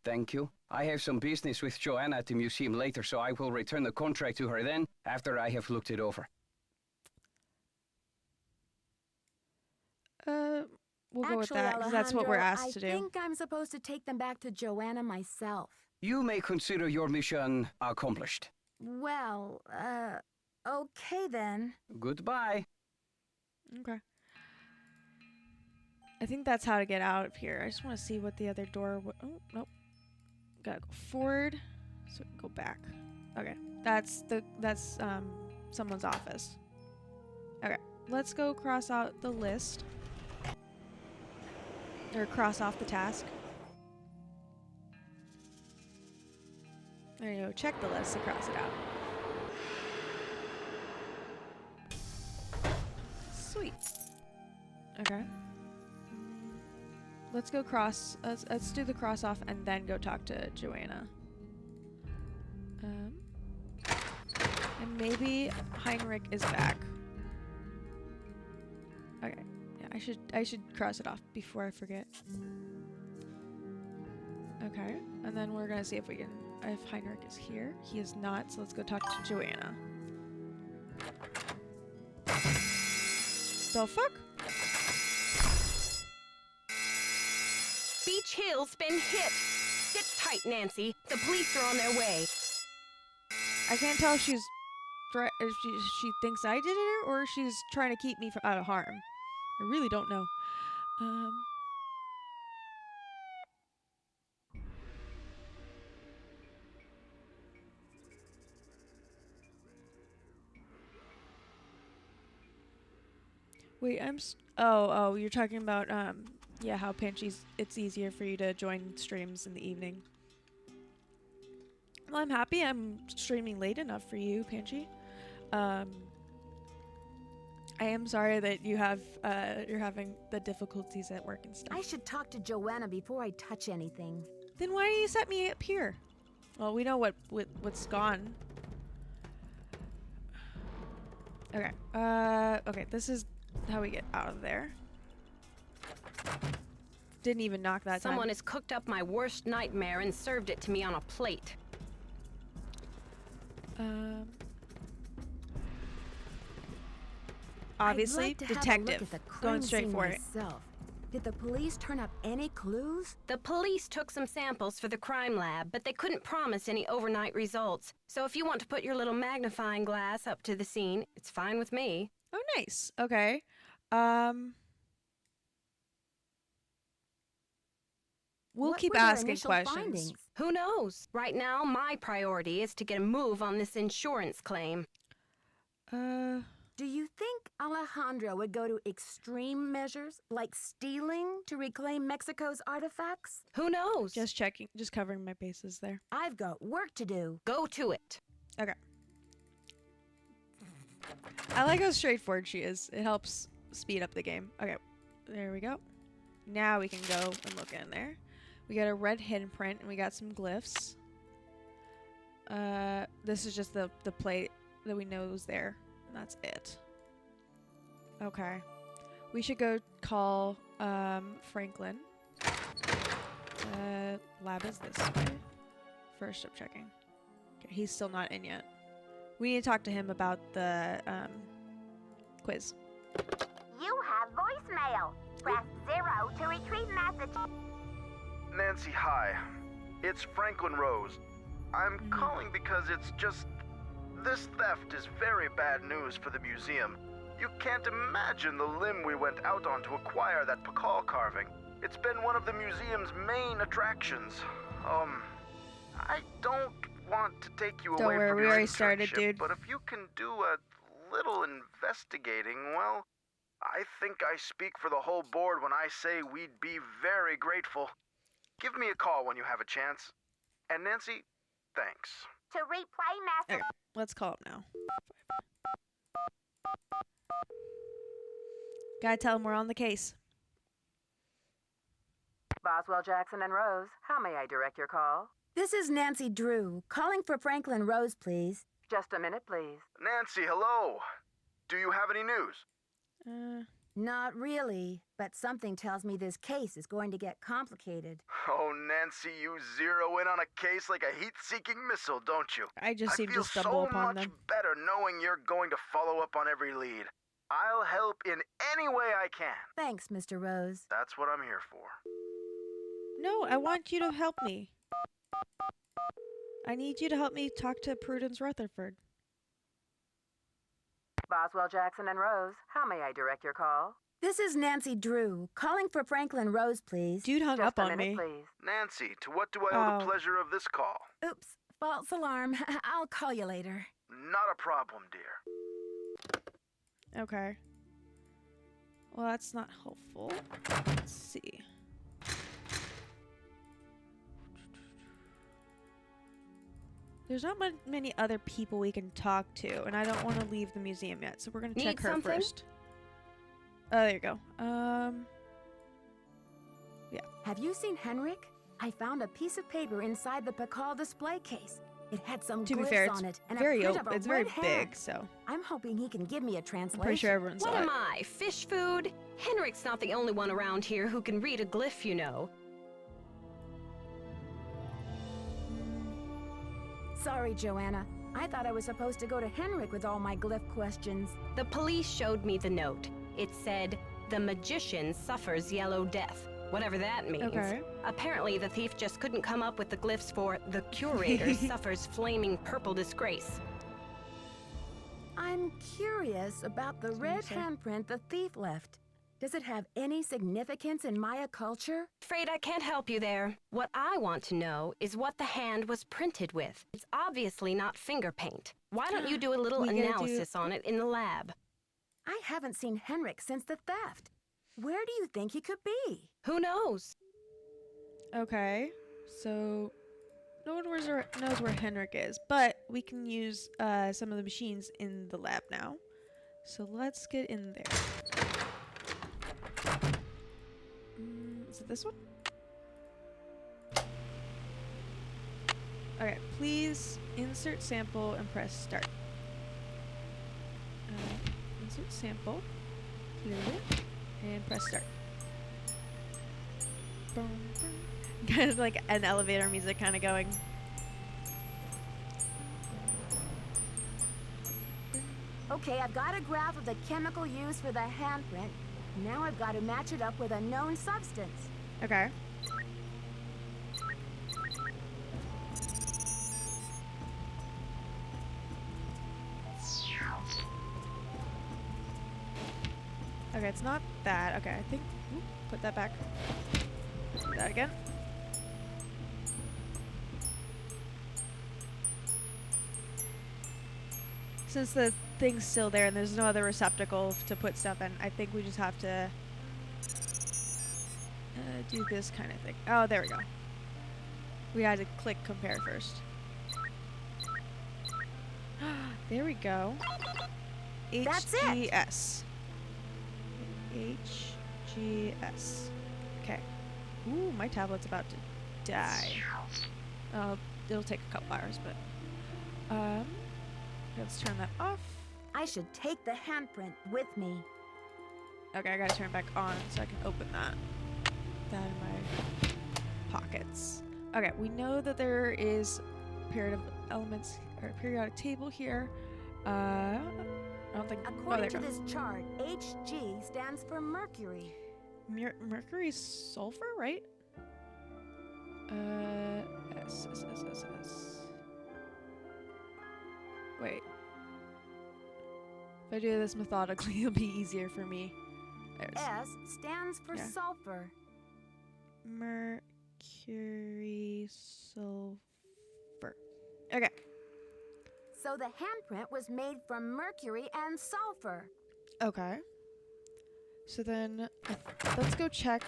[SPEAKER 13] Thank you. I have some business with Joanna at the museum later, so I will return the contract to her then, after I have looked it over.
[SPEAKER 1] We'll go with that, because that's what we're asked to do.
[SPEAKER 2] I think I'm supposed to take them back to Joanna myself.
[SPEAKER 13] You may consider your mission accomplished.
[SPEAKER 2] Well, okay then.
[SPEAKER 13] Goodbye.
[SPEAKER 1] Okay. I think that's how to get out of here. I just want to see what the other door... Oh, nope. Gotta go forward, so we can go back. Okay. That's someone's office. Okay. Let's go cross out the list. Or cross off the task. There you go. Check the list to cross it out. Sweet. Okay. Let's go cross. Let's do the cross off and then go talk to Joanna. And maybe Heinrich is back. Okay. Yeah, I should cross it off before I forget. Okay. And then we're gonna see if Heinrich is here. He is not, so let's go talk to Joanna. The fuck?
[SPEAKER 3] Beach Hill's been hit. Sit tight, Nancy. The police are on their way.
[SPEAKER 1] I can't tell if she's if she thinks I did it, or she's trying to keep me out of harm. I really don't know. Wait, oh, you're talking about, yeah, how it's easier for you to join streams in the evening. Well, I'm happy I'm streaming late enough for you, Panchi. I am sorry that you're having the difficulties at work and stuff.
[SPEAKER 2] I should talk to Joanna before I touch anything.
[SPEAKER 1] Then why do you set me up here? Well, we know what's gone. Okay. Okay, this is how we get out of there. Didn't even knock that time.
[SPEAKER 3] Someone has cooked up my worst nightmare and served it to me on a plate.
[SPEAKER 1] Obviously,
[SPEAKER 2] I'd like to have a
[SPEAKER 1] detective.
[SPEAKER 2] look at the crime
[SPEAKER 1] Going straight
[SPEAKER 2] scene
[SPEAKER 1] for it.
[SPEAKER 2] myself. Did the police turn up any clues?
[SPEAKER 3] The police took some samples for the crime lab, but they couldn't promise any overnight results. So if you want to put your little magnifying glass up to the scene, it's fine with me.
[SPEAKER 1] Oh, nice. Okay. We'll
[SPEAKER 2] What
[SPEAKER 1] keep
[SPEAKER 2] were their
[SPEAKER 1] asking
[SPEAKER 2] initial
[SPEAKER 1] questions.
[SPEAKER 2] findings?
[SPEAKER 3] Who knows? Right now, my priority is to get a move on this insurance claim.
[SPEAKER 2] Do you think Alejandro would go to extreme measures, like stealing, to reclaim Mexico's artifacts?
[SPEAKER 3] Who knows?
[SPEAKER 1] Just covering my bases there.
[SPEAKER 2] I've got work to do.
[SPEAKER 3] Go to it.
[SPEAKER 1] Okay. I like how straightforward she is. It helps speed up the game. Okay, there we go. Now we can go and look in there. We got a red hidden print, and we got some glyphs. This is just the plate that we know is there. And that's it. Okay. We should go call Franklin. Lab is this way. First up checking. Okay, he's still not in yet. We need to talk to him about the quiz.
[SPEAKER 14] You have voicemail. Press 0 to retrieve message.
[SPEAKER 11] Nancy, hi. It's Franklin Rose. I'm calling because it's just... This theft is very bad news for the museum. You can't imagine the limb we went out on to acquire that Pakal carving. It's been one of the museum's main attractions. I don't want to take you
[SPEAKER 1] Don't
[SPEAKER 11] away
[SPEAKER 1] worry,
[SPEAKER 11] from
[SPEAKER 1] we
[SPEAKER 11] your
[SPEAKER 1] already started,
[SPEAKER 11] internship,
[SPEAKER 1] dude.
[SPEAKER 11] but if you can do a little investigating, well, I think I speak for the whole board when I say we'd be very grateful. Give me a call when you have a chance. And Nancy, thanks.
[SPEAKER 14] To replay message.
[SPEAKER 1] Okay, let's call him now. Gotta tell him we're on the case.
[SPEAKER 12] Boswell, Jackson, and Rose, how may I direct your call?
[SPEAKER 2] This is Nancy Drew, calling for Franklin Rose, please.
[SPEAKER 12] Just a minute, please.
[SPEAKER 11] Nancy, hello. Do you have any news?
[SPEAKER 2] Not really, but something tells me this case is going to get complicated.
[SPEAKER 11] Oh, Nancy, you zero in on a case like a heat-seeking missile, don't you?
[SPEAKER 1] I just seem to stumble
[SPEAKER 11] so
[SPEAKER 1] upon
[SPEAKER 11] much
[SPEAKER 1] them.
[SPEAKER 11] better knowing you're going to follow up on every lead. I'll help in any way I can.
[SPEAKER 2] Thanks, Mr. Rose.
[SPEAKER 11] That's what I'm here for.
[SPEAKER 1] No, I want you to help me. I need you to help me talk to Prudence Rutherford.
[SPEAKER 12] Boswell, Jackson, and Rose, how may I direct your call?
[SPEAKER 2] This is Nancy Drew, calling for Franklin Rose, please.
[SPEAKER 1] Dude hung
[SPEAKER 12] Just
[SPEAKER 1] up
[SPEAKER 12] a
[SPEAKER 1] on
[SPEAKER 12] minute,
[SPEAKER 1] me.
[SPEAKER 12] please.
[SPEAKER 11] Nancy, to what do I owe the
[SPEAKER 1] Oh.
[SPEAKER 11] pleasure of this call?
[SPEAKER 2] Oops, false alarm. I'll call you later.
[SPEAKER 11] Not a problem, dear.
[SPEAKER 1] Okay. Well, that's not helpful. Let's see. There's not many other people we can talk to, and I don't want to leave the museum yet, so we're gonna check
[SPEAKER 3] Need
[SPEAKER 1] her
[SPEAKER 3] something?
[SPEAKER 1] first. Oh, there you go. Yeah.
[SPEAKER 2] Have you seen Henrik? I found a piece of paper inside the Pakal display case. It had some
[SPEAKER 1] To be
[SPEAKER 2] glyphs
[SPEAKER 1] fair, it's
[SPEAKER 2] on it and
[SPEAKER 1] very
[SPEAKER 2] a print of a
[SPEAKER 1] it's very
[SPEAKER 2] red
[SPEAKER 1] big,
[SPEAKER 2] hand.
[SPEAKER 1] so
[SPEAKER 2] I'm hoping he can give me a translation.
[SPEAKER 1] I'm pretty sure everyone
[SPEAKER 3] What
[SPEAKER 1] saw it.
[SPEAKER 3] am I, fish food? Henrik's not the only one around here who can read a glyph, you know.
[SPEAKER 2] Sorry, Joanna. I thought I was supposed to go to Henrik with all my glyph questions.
[SPEAKER 3] The police showed me the note. It said, "The magician suffers yellow death," whatever that means.
[SPEAKER 1] Okay.
[SPEAKER 3] Apparently, the thief just couldn't come up with the glyphs for "the curator suffers flaming purple disgrace."
[SPEAKER 2] I'm curious about the red
[SPEAKER 1] say?
[SPEAKER 2] handprint the thief left. Does it have any significance in Maya culture?
[SPEAKER 3] Afraid I can't help you there. What I want to know is what the hand was printed with. It's obviously not finger paint. Why don't you do a little
[SPEAKER 1] We gotta do-
[SPEAKER 3] analysis on it in the lab?
[SPEAKER 2] I haven't seen Henrik since the theft. Where do you think he could be?
[SPEAKER 3] Who knows?
[SPEAKER 1] Okay, so no one knows where Henrik is, but we can use some of the machines in the lab now. So let's get in there. Is it this one? Okay, please insert sample and press start. Insert sample, clearly, and press start. Boom, boom. Kind of like an elevator music kind of going.
[SPEAKER 2] Okay, I've got a graph of the chemical used for the handprint. Now I've got to match it up with a known substance.
[SPEAKER 1] Okay. Okay, it's not that. Okay, I think. Put that back. Do that again. Since the thing's still there and there's no other receptacle to put stuff in, I think we just have to do this kind of thing. Oh, there we go. We had to click compare first. There we go.
[SPEAKER 2] That's it.
[SPEAKER 1] HGS. HGS. Okay. Ooh, my tablet's about to die. It'll take a couple hours, but let's turn that off.
[SPEAKER 2] I should take the handprint with me.
[SPEAKER 1] Okay, I gotta turn it back on so I can open that in my pockets. Okay, we know that there is periodic table here. I don't think.
[SPEAKER 2] According to this chart, Hg stands for mercury.
[SPEAKER 1] Mercury is sulfur, right? S. Wait. If I do this methodically, it'll be easier for me.
[SPEAKER 2] S stands for sulfur.
[SPEAKER 1] Mercury sulfur. Okay.
[SPEAKER 2] So the handprint was made from mercury and sulfur.
[SPEAKER 1] Okay. So then, let's go check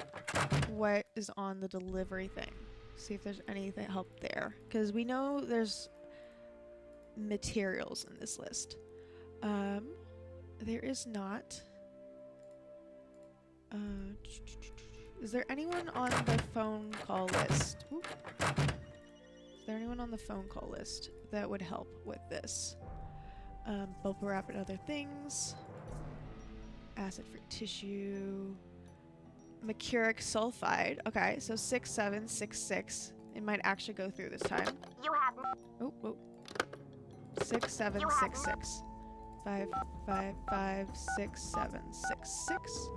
[SPEAKER 1] what is on the delivery thing. See if there's anything help there. Because we know there's materials in this list. There is not. Is there anyone on the phone call list? Ooh. Is there anyone on the phone call list that would help with this? Bubble wrap and other things. Acid for tissue. Mercuric sulfide. Okay, so 6766. It might actually go through this time.
[SPEAKER 14] You have.
[SPEAKER 1] Oh. 6766. 5556766.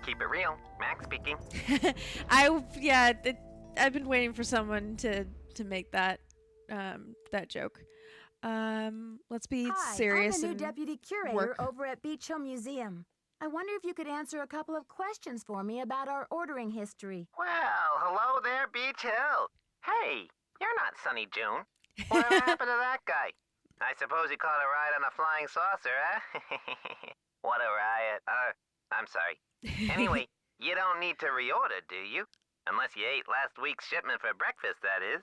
[SPEAKER 15] Keep it real. Max speaking.
[SPEAKER 1] I've been waiting for someone to make that joke. Let's be serious.
[SPEAKER 2] I'm the new deputy curator over at Beach Hill Museum. I wonder if you could answer a couple of questions for me about our ordering history.
[SPEAKER 15] Well, hello there, Beach Hill. Hey, you're not Sunny June. Whatever happened to that guy? I suppose he caught a ride on a flying saucer, huh? What a riot. I'm sorry. Anyway, you don't need to reorder, do you? Unless you ate last week's shipment for breakfast, that is.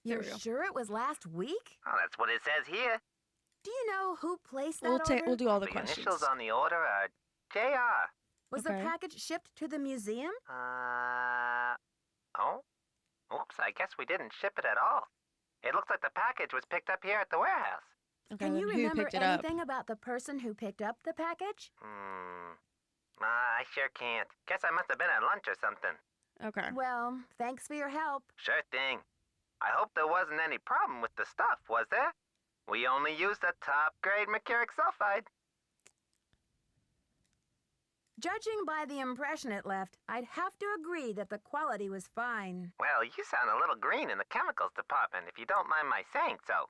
[SPEAKER 2] You're sure it was last week?
[SPEAKER 15] Oh, that's what it says here.
[SPEAKER 2] Do you know who placed that order?
[SPEAKER 1] We'll do all the
[SPEAKER 15] The
[SPEAKER 1] questions.
[SPEAKER 15] initials on the order are JR.
[SPEAKER 2] Was the package shipped to the museum?
[SPEAKER 15] Oh? Oops, I guess we didn't ship it at all. It looks like the package was picked up here at the warehouse.
[SPEAKER 1] Okay,
[SPEAKER 2] Can
[SPEAKER 1] then
[SPEAKER 2] you
[SPEAKER 1] who
[SPEAKER 2] remember
[SPEAKER 1] picked it up?
[SPEAKER 2] anything about the person who picked up the package?
[SPEAKER 15] I sure can't. Guess I must have been at lunch or something.
[SPEAKER 1] Okay.
[SPEAKER 2] Well, thanks for your help.
[SPEAKER 15] Sure thing. I hope there wasn't any problem with the stuff, was there? We only used the top-grade mercuric sulfide.
[SPEAKER 2] Judging by the impression it left, I'd have to agree that the quality was fine.
[SPEAKER 15] Well, you sound a little green in the chemicals department, if you don't mind my saying so.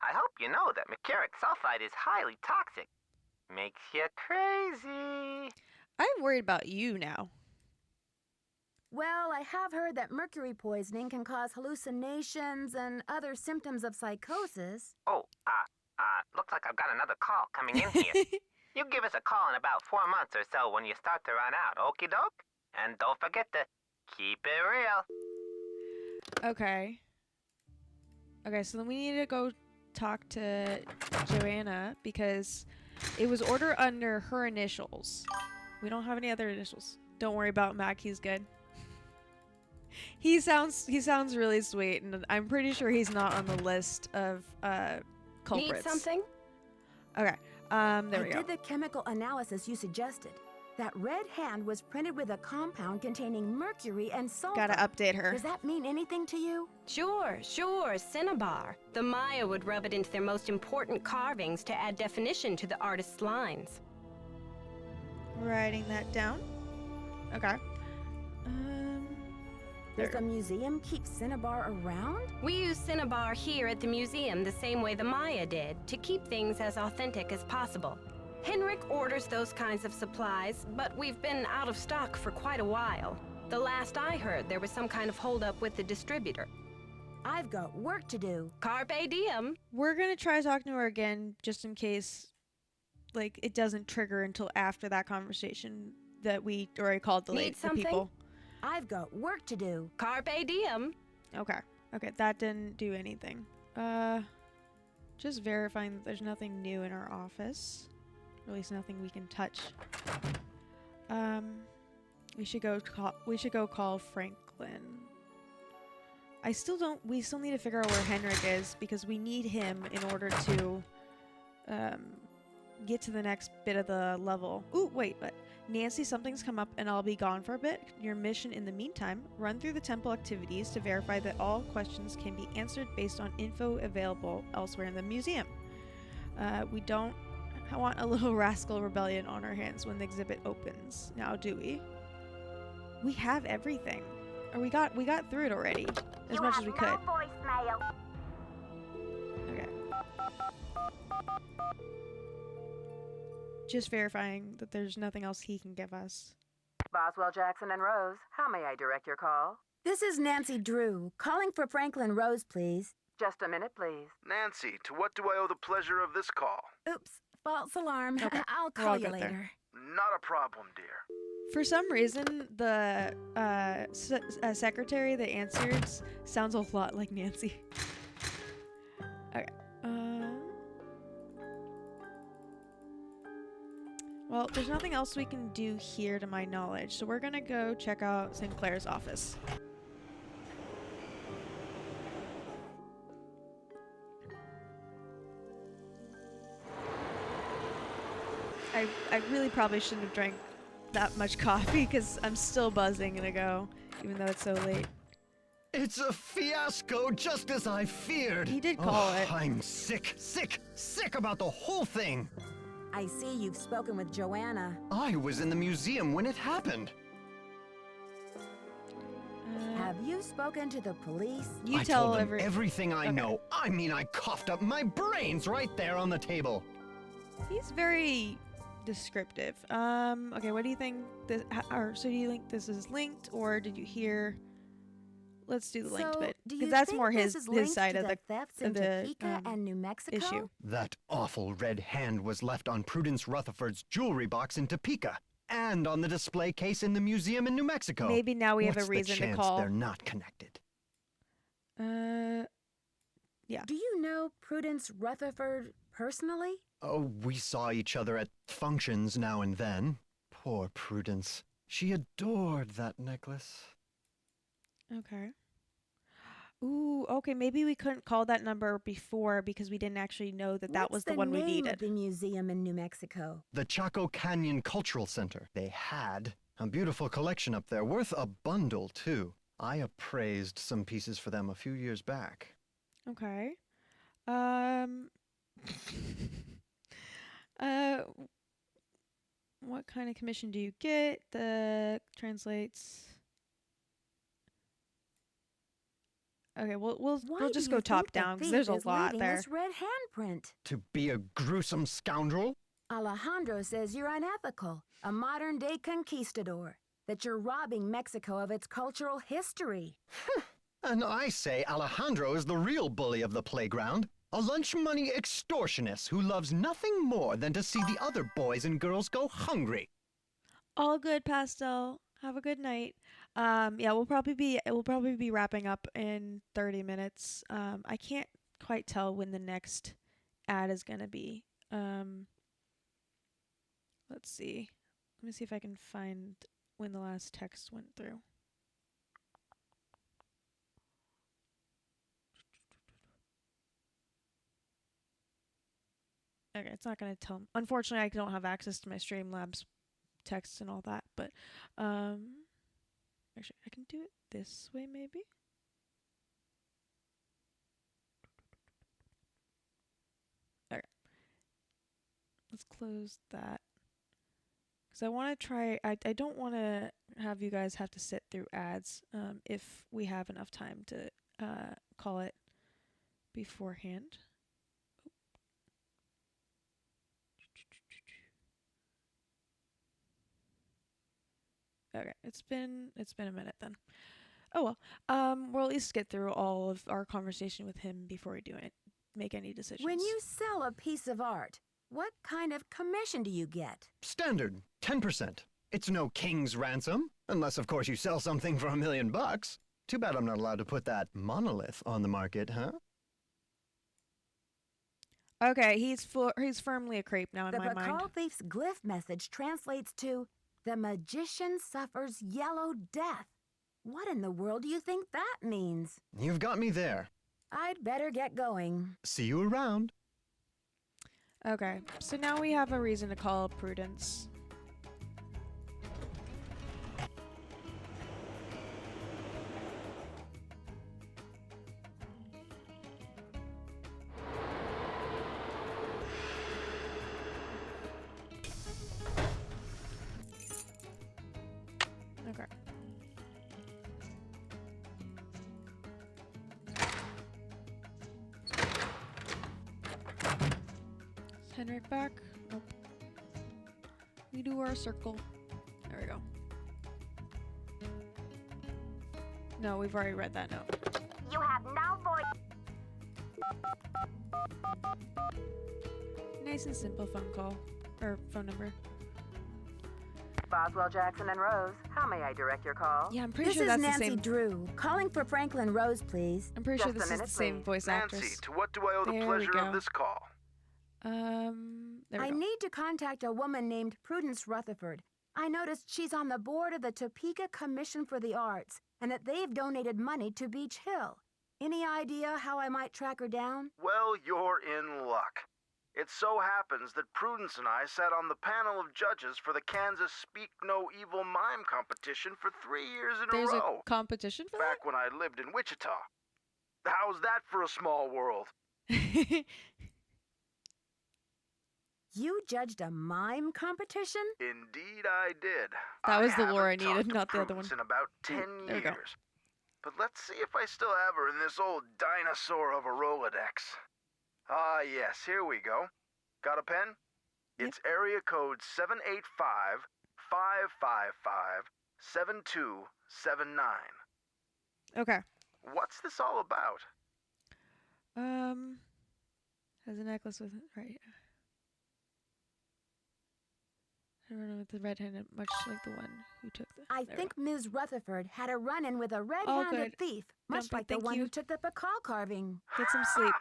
[SPEAKER 15] I hope you know that mercuric sulfide is highly toxic. Makes you crazy.
[SPEAKER 1] I'm worried about you now.
[SPEAKER 2] Well, I have heard that mercury poisoning can cause hallucinations and other symptoms of psychosis.
[SPEAKER 15] Oh, looks like I've got another call coming in here. You give us a call in about 4 months or so when you start to run out, okie doke? And don't forget to keep it real.
[SPEAKER 1] Okay. Okay, so then we need to go talk to Joanna because it was ordered under her initials. We don't have any other initials. Don't worry about Mac, he's good. He sounds really sweet, and I'm pretty sure he's not on the list of culprits.
[SPEAKER 3] Need something?
[SPEAKER 1] Okay. There we go.
[SPEAKER 2] I did the chemical analysis you suggested. That red hand was printed with a compound containing mercury and sulfur.
[SPEAKER 1] Gotta update her.
[SPEAKER 2] Does that mean anything to you?
[SPEAKER 3] Sure, cinnabar. The Maya would rub it into their most important carvings to add definition to the artist's lines.
[SPEAKER 1] Writing that down. Okay.
[SPEAKER 2] Does the museum keep cinnabar around?
[SPEAKER 3] We use cinnabar here at the museum the same way the Maya did, to keep things as authentic as possible. Henrik orders those kinds of supplies, but we've been out of stock for quite a while. The last I heard, there was some kind of holdup with the distributor.
[SPEAKER 2] I've got work to do.
[SPEAKER 3] Carpe diem.
[SPEAKER 1] We're gonna try talking to her again, just in case, like, it doesn't trigger until after that conversation that we already called the people.
[SPEAKER 2] I've got work to do.
[SPEAKER 3] Carpe diem.
[SPEAKER 1] Okay. Okay, that didn't do anything. Just verifying that there's nothing new in our office. Or at least nothing we can touch. We should go call Franklin. We still need to figure out where Henrik is because we need him in order to get to the next bit of the level. Ooh, wait, but Nancy, something's come up and I'll be gone for a bit. Your mission in the meantime, run through the temple activities to verify that all questions can be answered based on info available elsewhere in the museum. We don't want a little rascal rebellion on our hands when the exhibit opens. Now, do we? We have everything. Or we got through it already. As much as we could.
[SPEAKER 14] Voicemail.
[SPEAKER 1] Okay. Just verifying that there's nothing else he can give us.
[SPEAKER 12] Boswell, Jackson, and Rose, how may I direct your call?
[SPEAKER 2] This is Nancy Drew, calling for Franklin Rose, please.
[SPEAKER 12] Just a minute, please.
[SPEAKER 11] Nancy, to what do I owe the pleasure of this call?
[SPEAKER 2] Oops, false alarm.
[SPEAKER 1] Okay.
[SPEAKER 2] I'll call you later.
[SPEAKER 11] Not a problem, dear.
[SPEAKER 1] For some reason, the secretary that answers sounds a lot like Nancy. Okay. Well, there's nothing else we can do here to my knowledge, so we're gonna go check out Sinclair's office. I really probably shouldn't have drank that much coffee because I'm still buzzing to go, even though it's so late.
[SPEAKER 4] It's a fiasco, just as I feared.
[SPEAKER 1] He did call it.
[SPEAKER 4] I'm sick about the whole thing.
[SPEAKER 2] I see you've spoken with Joanna.
[SPEAKER 4] I was in the museum when it happened.
[SPEAKER 2] Have you spoken to the police?
[SPEAKER 1] You
[SPEAKER 4] I
[SPEAKER 1] tell
[SPEAKER 4] told them everything I know. I mean, I coughed up my brains right there on the table.
[SPEAKER 1] He's very descriptive. Okay, what do you think this, so do you think this is linked, or did you hear? Let's do the linked bit, because that's more his side of the
[SPEAKER 2] thefts in Topeka and New Mexico
[SPEAKER 1] issue.
[SPEAKER 4] That awful red hand was left on Prudence Rutherford's jewelry box in Topeka, and on the display case in the museum in New Mexico.
[SPEAKER 1] Maybe now we have a
[SPEAKER 4] What's
[SPEAKER 1] reason
[SPEAKER 4] the chance
[SPEAKER 1] to call.
[SPEAKER 4] They're not connected.
[SPEAKER 1] Yeah.
[SPEAKER 2] Do you know Prudence Rutherford personally?
[SPEAKER 4] Oh, we saw each other at functions now and then. Poor Prudence. She adored that necklace.
[SPEAKER 1] Okay. Ooh, okay, maybe we couldn't call that number before because we didn't actually know that that was the one we needed.
[SPEAKER 2] What's the name of the museum in New Mexico?
[SPEAKER 4] The Chaco Canyon Cultural Center. They had a beautiful collection up there, worth a bundle, too. I appraised some pieces for them a few years back.
[SPEAKER 1] Okay. What kind of commission do you get? The translates. Okay, we'll just go top down because there's a lot there.
[SPEAKER 2] This red handprint.
[SPEAKER 4] To be a gruesome scoundrel?
[SPEAKER 2] Alejandro says you're unethical, a modern-day conquistador, that you're robbing Mexico of its cultural history.
[SPEAKER 4] And I say Alejandro is the real bully of the playground. A lunch money extortionist who loves nothing more than to see the other boys and girls go hungry.
[SPEAKER 1] All good, Pastel. Have a good night. Yeah, we'll probably be wrapping up in 30 minutes. I can't quite tell when the next ad is gonna be. Let's see. Let me see if I can find when the last text went through. Okay, it's not gonna tell. Unfortunately, I don't have access to my Streamlabs texts and all that, but actually I can do it this way maybe. Okay. Let's close that. Because I want to try, I don't want to have you guys have to sit through ads if we have enough time to call it beforehand. Okay, it's been a minute then. Oh well. We'll at least get through all of our conversation with him before we make any decisions.
[SPEAKER 2] When you sell a piece of art, what kind of commission do you get?
[SPEAKER 4] Standard, 10%. It's no king's ransom, unless of course you sell something for $1 million. Too bad I'm not allowed to put that monolith on the market, huh?
[SPEAKER 1] Okay, he's firmly a creep now in my mind.
[SPEAKER 2] The Bacall Thief's glyph message translates to, "The magician suffers yellow death." What in the world do you think that means?
[SPEAKER 4] You've got me there.
[SPEAKER 2] I'd better get going.
[SPEAKER 4] See you around.
[SPEAKER 1] Okay, so now we have a reason to call Prudence. Okay. Is Henrik back? Nope. We do our circle. There we go. No, we've already read that note.
[SPEAKER 14] You have no voice.
[SPEAKER 1] Nice and simple phone call. Or phone number.
[SPEAKER 12] Boswell, Jackson, and Rose, how may I direct your call?
[SPEAKER 1] Yeah, I'm pretty sure that's the same.
[SPEAKER 2] This is Nancy Drew, calling for Franklin Rose, please.
[SPEAKER 1] I'm pretty sure this is the same voice actress.
[SPEAKER 11] Nancy, to what do I owe the pleasure of this call?
[SPEAKER 1] There we
[SPEAKER 2] I
[SPEAKER 1] go.
[SPEAKER 2] need to contact a woman named Prudence Rutherford. I noticed she's on the board of the Topeka Commission for the Arts, and that they've donated money to Beach Hill. Any idea how I might track her down?
[SPEAKER 11] Well, you're in luck. It so happens that Prudence and I sat on the panel of judges for the Kansas Speak No Evil Mime competition for 3 years in a row.
[SPEAKER 1] There's a competition for
[SPEAKER 11] back when I lived in Wichita. How's that for a small world?
[SPEAKER 2] You judged a mime competition?
[SPEAKER 11] Indeed I did.
[SPEAKER 1] That was the
[SPEAKER 11] haven't
[SPEAKER 1] lore I needed,
[SPEAKER 11] talked to
[SPEAKER 1] not the other one.
[SPEAKER 11] Prudence in about 10
[SPEAKER 1] There we go.
[SPEAKER 11] years. But let's see if I still have her in this old dinosaur of a Rolodex. Ah, yes, here we go. Got a pen?
[SPEAKER 1] Yep.
[SPEAKER 11] It's area code 785-555-7279.
[SPEAKER 1] Okay.
[SPEAKER 11] What's this all about?
[SPEAKER 1] Has a necklace with it, right? I don't know, with the red-handed, much like the one who took the...
[SPEAKER 2] I
[SPEAKER 1] there
[SPEAKER 2] think Ms. Rutherford had a run-in with a
[SPEAKER 1] Oh,
[SPEAKER 2] red-handed
[SPEAKER 1] good.
[SPEAKER 2] thief, much
[SPEAKER 1] Dumpy,
[SPEAKER 2] like the
[SPEAKER 1] thank
[SPEAKER 2] one
[SPEAKER 1] you.
[SPEAKER 2] who took the Bacall carving.
[SPEAKER 1] Get some sleep.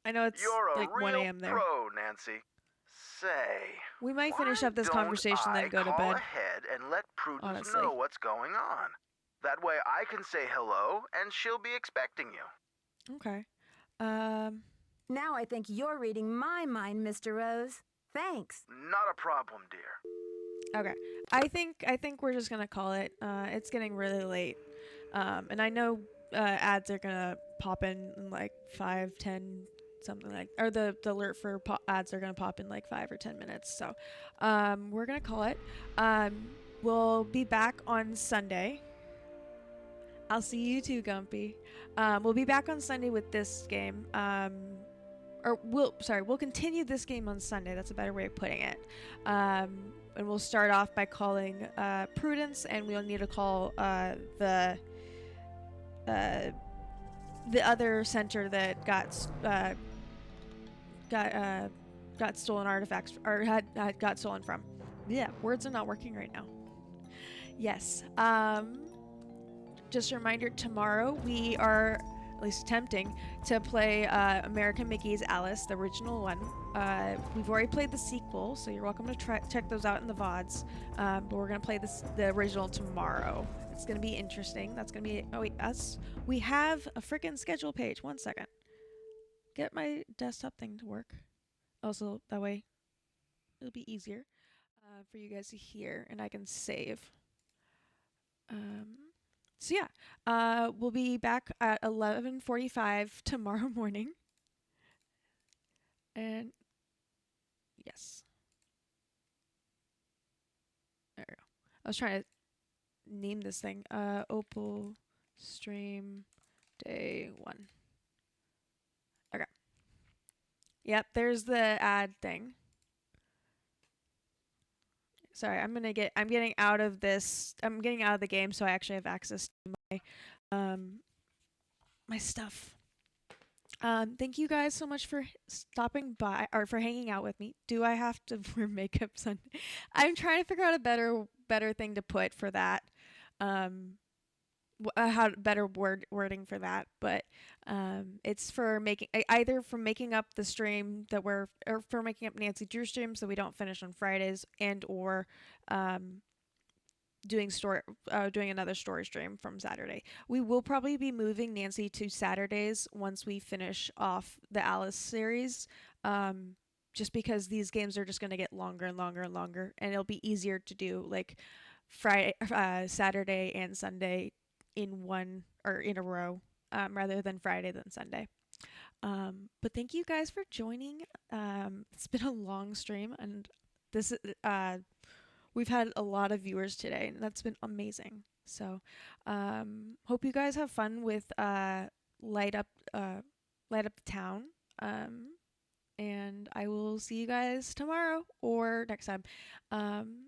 [SPEAKER 1] I know it's
[SPEAKER 11] You're a
[SPEAKER 1] like
[SPEAKER 11] real
[SPEAKER 1] 1 a.m. there.
[SPEAKER 11] pro, Nancy. Say,
[SPEAKER 1] We might finish
[SPEAKER 11] why
[SPEAKER 1] up this
[SPEAKER 11] don't
[SPEAKER 1] conversation,
[SPEAKER 11] I
[SPEAKER 1] then go to
[SPEAKER 11] call
[SPEAKER 1] bed.
[SPEAKER 11] ahead and let Prudence
[SPEAKER 1] Honestly.
[SPEAKER 11] know what's going on. That way I can say hello and she'll be expecting you.
[SPEAKER 1] Okay.
[SPEAKER 2] Now I think you're reading my mind, Mr. Rose. Thanks.
[SPEAKER 11] Not a problem, dear.
[SPEAKER 1] Okay. I think we're just gonna call it. It's getting really late. And I know ads are gonna pop in like 5, 10 something like, or the alert for ads are gonna pop in like 5 or 10 minutes. So we're gonna call it. We'll be back on Sunday. I'll see you too, Gumpy. We'll be back on Sunday with this game. We'll continue this game on Sunday. That's a better way of putting it. And we'll start off by calling Prudence, and we'll need to call the other center that got stolen artifacts, or had got stolen from. Yeah, words are not working right now. Yes. Just a reminder, tomorrow we are at least attempting to play American Mickey's Alice, the original one. We've already played the sequel, so you're welcome to check those out in the VODs. But we're going to play the original tomorrow. It's going to be interesting. That's going to be... Oh, wait, us? We have a freaking schedule page. 1 second. Get my desktop thing to work. Also, that way it'll be easier for you guys to hear, and I can save. So yeah, we'll be back at 11:45 tomorrow morning. And yes. There we go. I was trying to name this thing. Opal Stream Day 1. Okay. Yep, there's the ad thing. Sorry, I'm getting out of this. I'm getting out of the game, so I actually have access to my stuff. Thank you guys so much for stopping by, or for hanging out with me. Do I have to wear makeup Sunday? I'm trying to figure out a better thing to put for that. How better wording for that, but it's for making either for making up the stream that or for making up Nancy Drew streams that we don't finish on Fridays, and or doing another story stream from Saturday. We will probably be moving Nancy to Saturdays once we finish off the Alice series, just because these games are just going to get longer and longer and longer, and it'll be easier to do like Friday, Saturday and Sunday in one or in a row, rather than Friday than Sunday. But thank you guys for joining. It's been a long stream, and this we've had a lot of viewers today, and that's been amazing. So hope you guys have fun with light up the town. And I will see you guys tomorrow or next time. And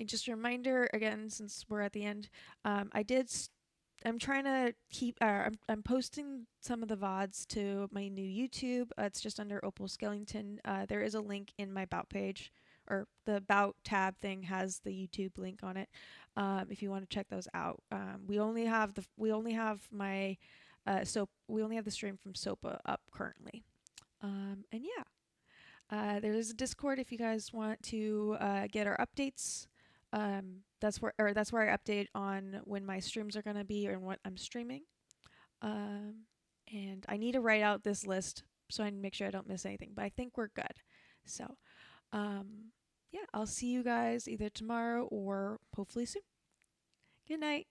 [SPEAKER 1] just a reminder again, since we're at the end, I'm trying to keep. I'm posting some of the VODs to my new YouTube. It's just under Opal Skellington. There is a link in my About page, or the About tab thing has the YouTube link on it. If you want to check those out. We only have the stream from SOPA up currently. And yeah, there's a Discord if you guys want to get our updates. That's where I update on when my streams are gonna be and what I'm streaming. And I need to write out this list so I can make sure I don't miss anything. But I think we're good. So, yeah, I'll see you guys either tomorrow or hopefully soon. Good night.